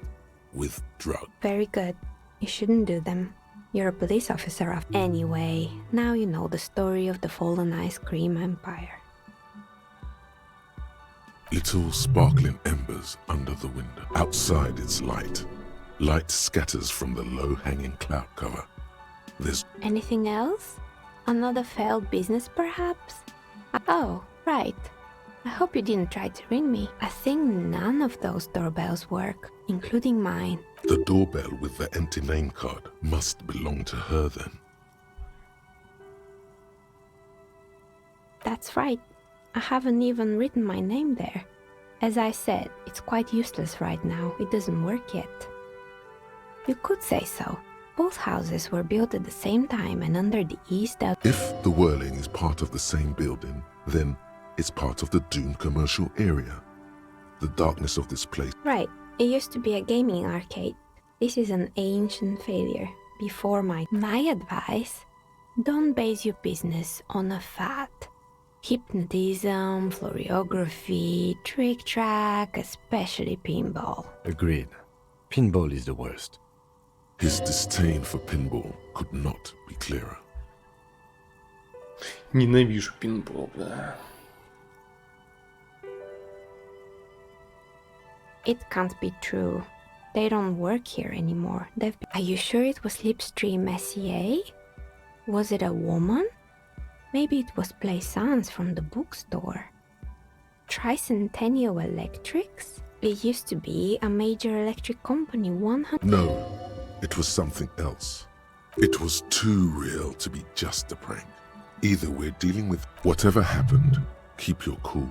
with drugs. Very good. You shouldn't do them. You're a police officer of... Anyway, now you know the story of the fallen ice cream empire. Little sparkling embers under the window. Outside it's light. Light scatters from the low-hanging cloud cover. There's... Anything else? Another failed business, perhaps? Oh, right. I hope you didn't try to ring me. I think none of those doorbells work, including mine. The doorbell with the empty name card must belong to her then. That's right. I haven't even written my name there. As I said, it's quite useless right now. It doesn't work yet. You could say so. Both houses were built at the same time and under the east out. If the whirling is part of the same building, then it's part of the doomed commercial area. The darkness of this place. Right. It used to be a gaming arcade. This is an ancient failure. Before my advice, don't base your business on a fad. Hypnotism, florography, trick track, especially pinball. Agreed. Pinball is the worst. His disdain for pinball could not be clearer. Ненавижу пинбол, да. It can't be true. They don't work here anymore. Are you sure it was Slipstream SEA? Was it a woman? Maybe it was Plaisance from the bookstore. Tricentennial Electrics? It used to be a major electric company 100... No, it was something else. It was too real to be just a prank. Either we're dealing with whatever happened, keep your cool.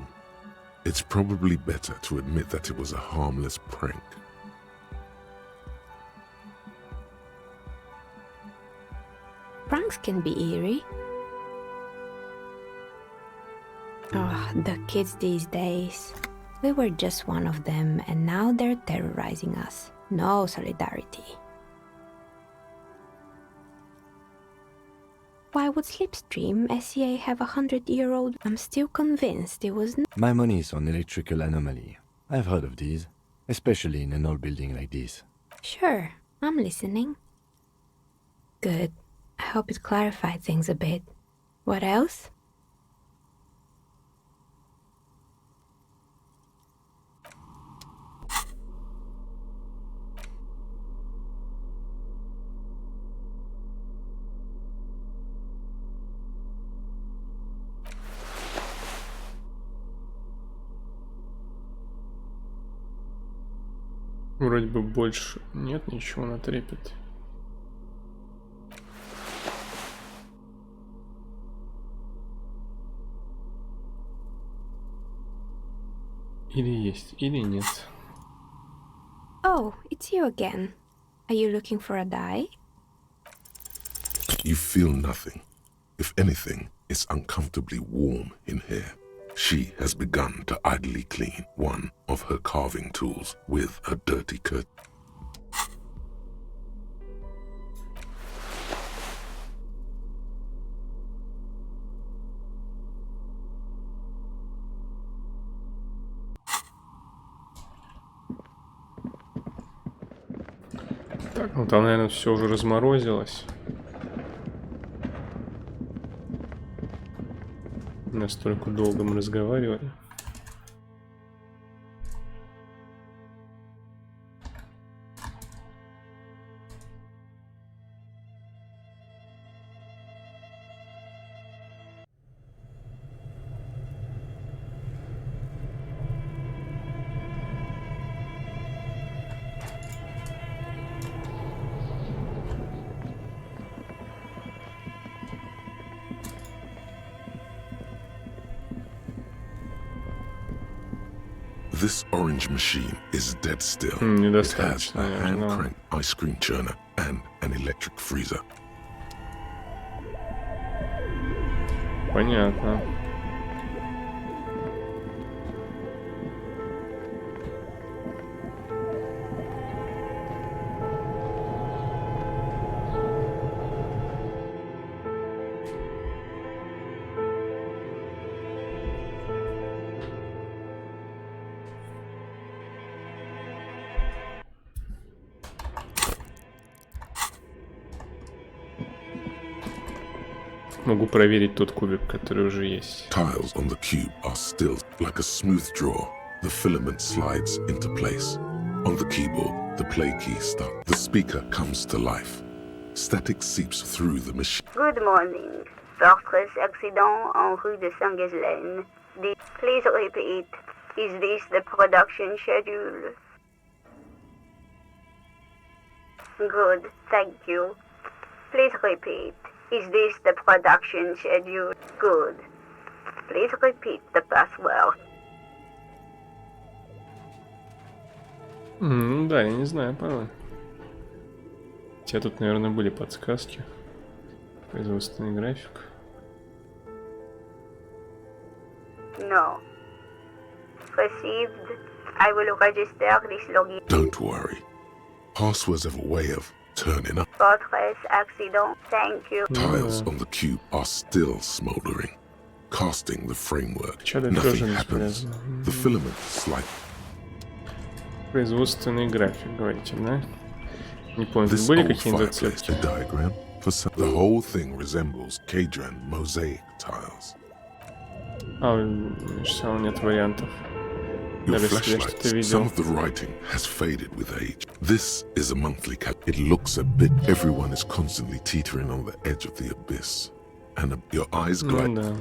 It's probably better to admit that it was a harmless prank. Pranks can be eerie. Oh, the kids these days. We were just one of them, and now they're terrorizing us. No solidarity. Why would Slipstream SEA have a 100-year-old? I'm still convinced it was... My money is on electrical anomaly. I've heard of these, especially in an old building like this. Sure, I'm listening. Good. I hope it clarified things a bit. What else? Вроде бы больше нет ничего на трепет. Или есть, или нет. Oh, it's you again. Are you looking for a die? You feel nothing. If anything, it's uncomfortably warm in here. She has begun to idly clean one of her carving tools with a dirty curtain. Так, ну там, наверное, все уже разморозилось. Настолько долго мы разговаривали. This orange machine is dead still. It has a hand-crank ice cream churner and an electric freezer. Понятно. Могу проверить тот кубик, который уже есть. Tiles on the cube are still like a smooth draw. The filament slides into place. On the keyboard, the play key stuck. The speaker comes to life. Static seeps through the machine. Good morning. Fortress accident en rue de Saint-Ghislaine. Please repeat. Is this the production schedule? Good, thank you. Please repeat. Is this the production schedule? Good. Please repeat the password. Да, я не знаю, пароль. Хотя тут, наверное, были подсказки. Производственный график. No. Received. I will register this login. Don't worry. Passwords have a way of turning up. Fortress accident. Thank you. Tiles on the cube are still smoldering, casting the framework. Чадо Nothing тоже happens. бесполезно. The filament slight. Производственный график, говорите, да? Не помню, This были old какие-нибудь fireplace зацепки? diagram. For some, the whole thing resembles Kadran mosaic tiles. Все равно нет вариантов. Your Даже если я flashlight, что-то some видел. of the writing has faded with age. This is a monthly cap. It looks a bit. Everyone is constantly teetering on the edge of the abyss, and your eyes glide. Да.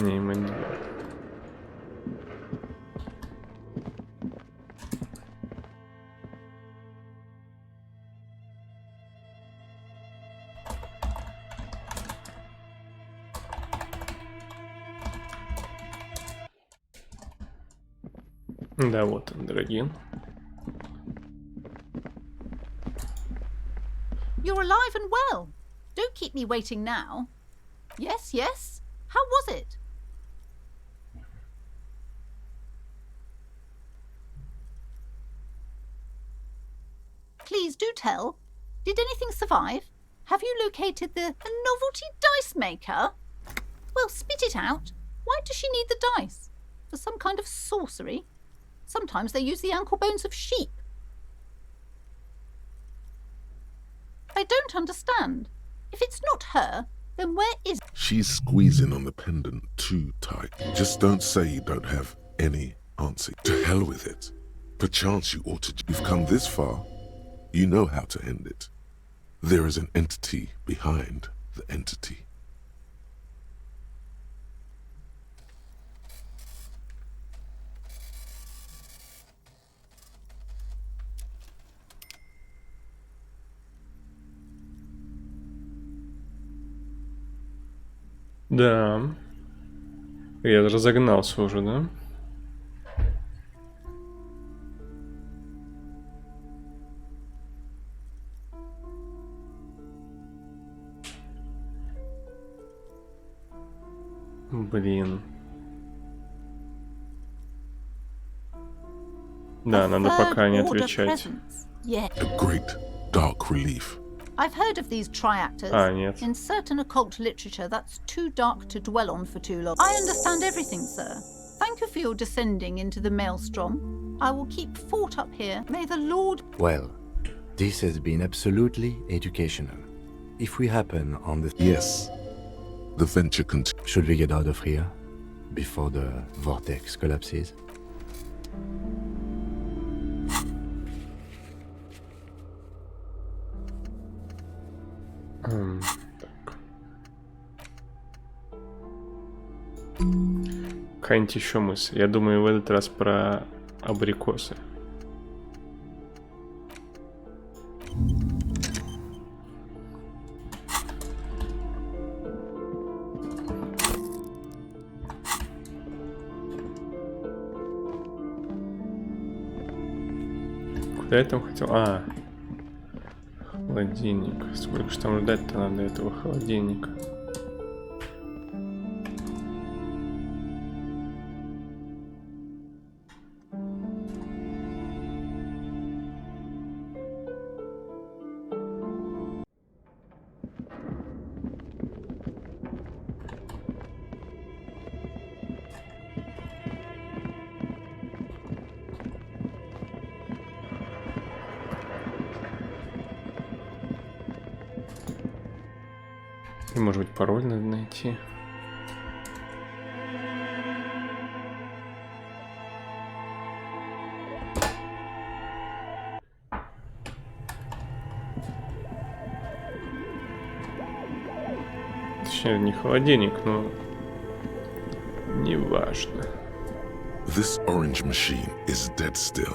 Не, мы не. Да, вот он, Драгин. You're alive and well. Don't keep me waiting now. Yes, yes. How was it? Please do tell. Did anything survive? Have you located the novelty dice maker? Well, spit it out. Why does she need the dice? For some kind of sorcery? Sometimes they use the ankle bones of sheep. I don't understand. If it's not her, then where is... She's squeezing on the pendant too tight. Just don't say you don't have any answer. To hell with it. Perchance you ought to. You've come this far. You know how to end it. There is an entity behind the entity. Да. Я разогнался уже, да? Блин. Да, надо пока не отвечать. A great dark relief. I've heard of these triactors. Нет. In certain occult literature, that's too dark to dwell on for too long. I understand everything, sir. Thank you for your descending into the maelstrom. I will keep fort up here. May the Lord... Well, this has been absolutely educational. If we happen on the... Yes. The venture continues. Should we get out of here before the vortex collapses? Так. Какая-нибудь еще мысль. Я думаю, в этот раз про абрикосы. Куда я там хотел? Холодильник. Сколько же там ждать-то надо этого холодильника? Может быть, пароль надо найти. Точнее, не холодильник, но не важно. This orange machine is dead still.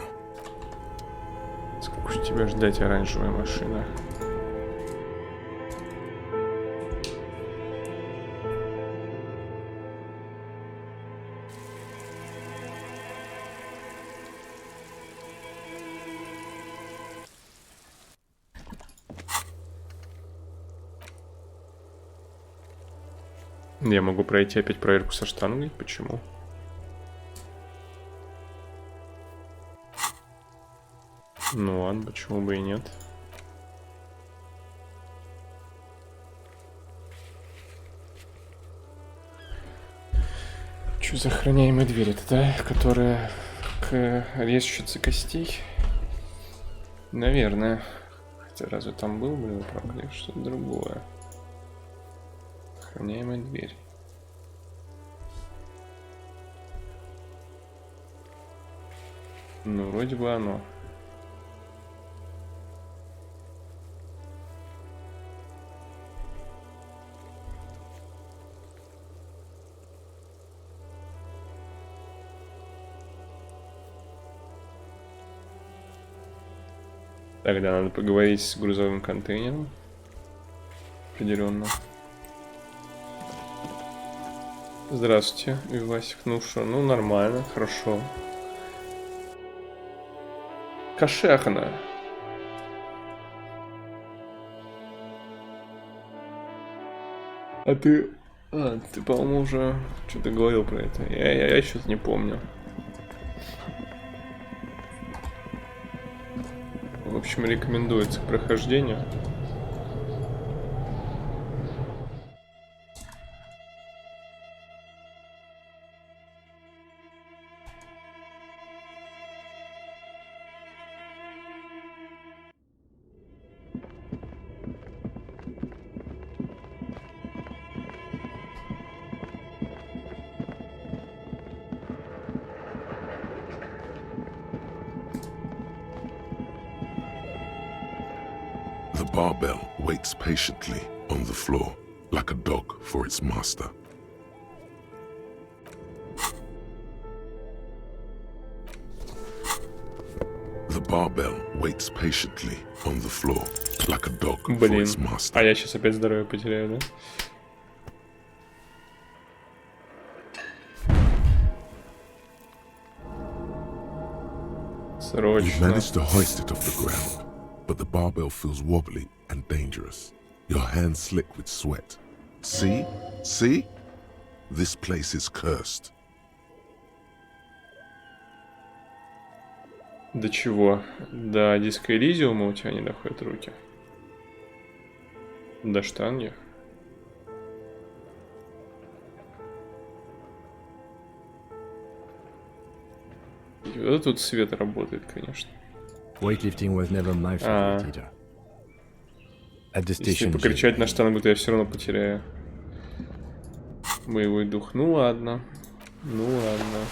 Сколько же тебе ждать, оранжевая машина? Я могу пройти опять проверку со штангой. Почему? Ну ладно, почему бы и нет? Что за охраняемая дверь это, да? Которая к резчице костей? Наверное. Хотя разве там был, блин, или что-то другое? Охраняемая дверь. Ну, вроде бы оно. Тогда надо поговорить с грузовым контейнером. Определенно. Здравствуйте, Васик. Ну что, ну нормально, хорошо. Кошерно. А ты... ты, по-моему, уже что-то говорил про это. Я что-то не помню. В общем, рекомендуется к прохождению. The barbell waits patiently on the floor, like a dog for its master. The barbell waits patiently on the floor, like a dog for Блин, its master. а я сейчас опять здоровье потеряю, да? You've managed to hoist it off the ground, but the barbell feels wobbly and dangerous. Your hands slick with sweat. See? See? This place is cursed. До чего? До диска Elysium у тебя не доходят руки? До штанги? И вот тут свет работает, конечно. Weightlifting was never my favorite either. At the Если station покричать на штангу, то я все равно потеряю боевой дух. Ну ладно. Ну ладно.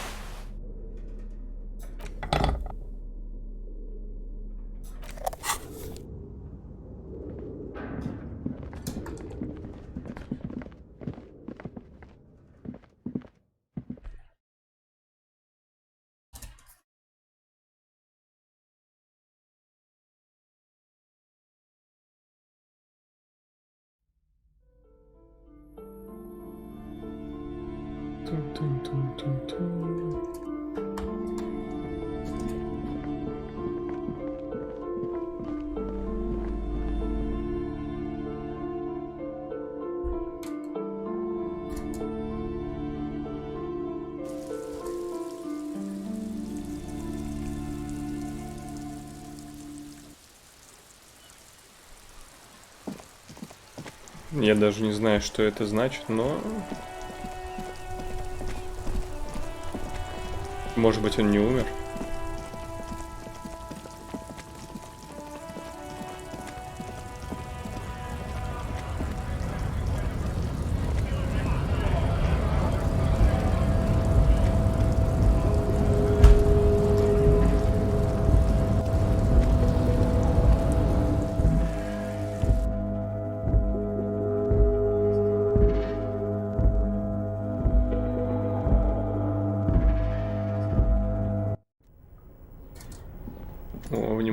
Я даже не знаю, что это значит, но... Может быть, он не умер?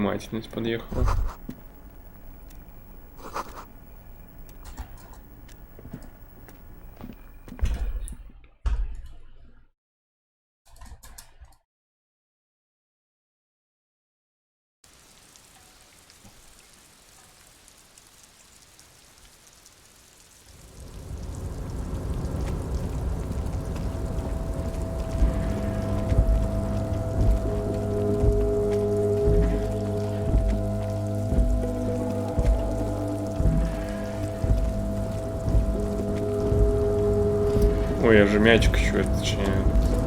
Внимательность подъехала. Ой, я же мячик еще, точнее,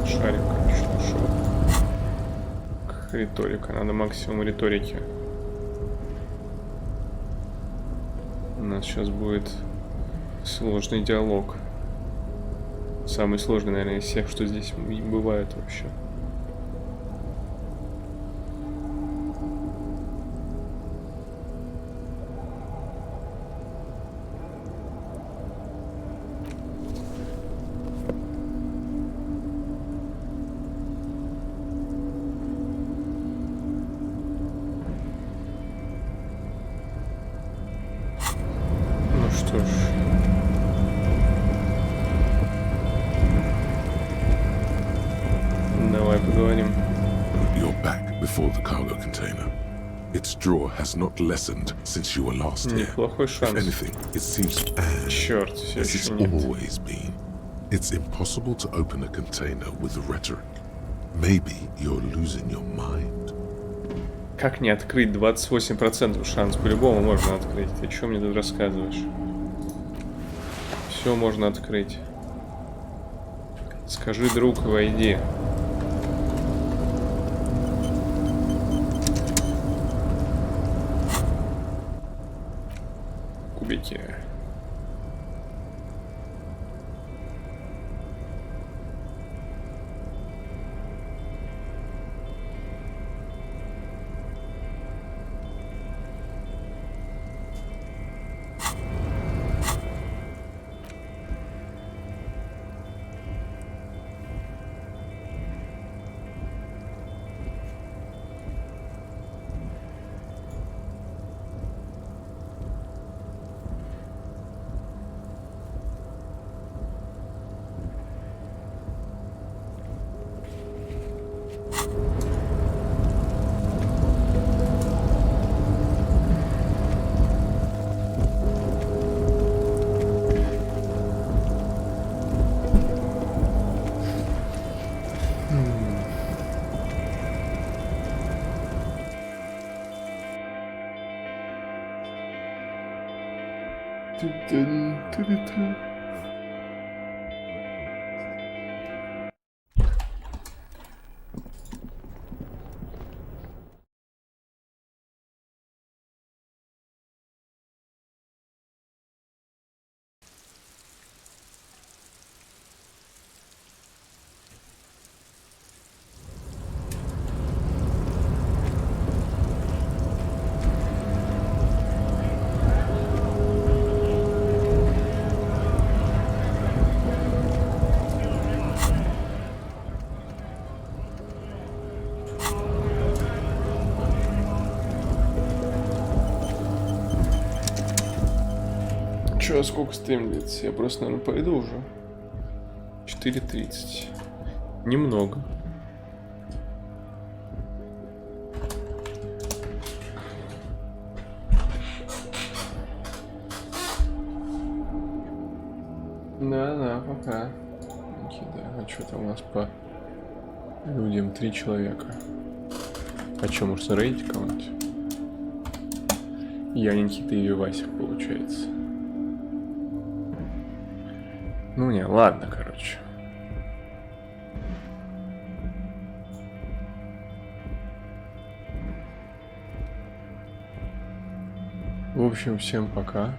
шарик, короче, нашел. Риторика, надо максимум риторики. У нас сейчас будет сложный диалог. Самый сложный, наверное, из всех, что здесь бывает вообще. Что ж. Давай поговорим. You're back before the cargo container. Its draw has not lessened since you were last here. Неплохой шанс. If anything, it seems Черт, все as еще it's нет. always been. It's impossible to open a container with rhetoric. Maybe you're losing your mind. Как не открыть? 28% шанс. По-любому можно открыть. Ты что мне тут рассказываешь? Все можно открыть. Скажи, друг, войди. Кубики. Че, сколько стрим длится? Я просто, наверное, пойду уже. 4:30. Немного. Да, пока. Да. А что там у нас по людям? 3 человека. А что, может, зарейдить кого-нибудь? Яненький ты и Васик, получается. Ну не, ладно, короче. В общем, всем пока.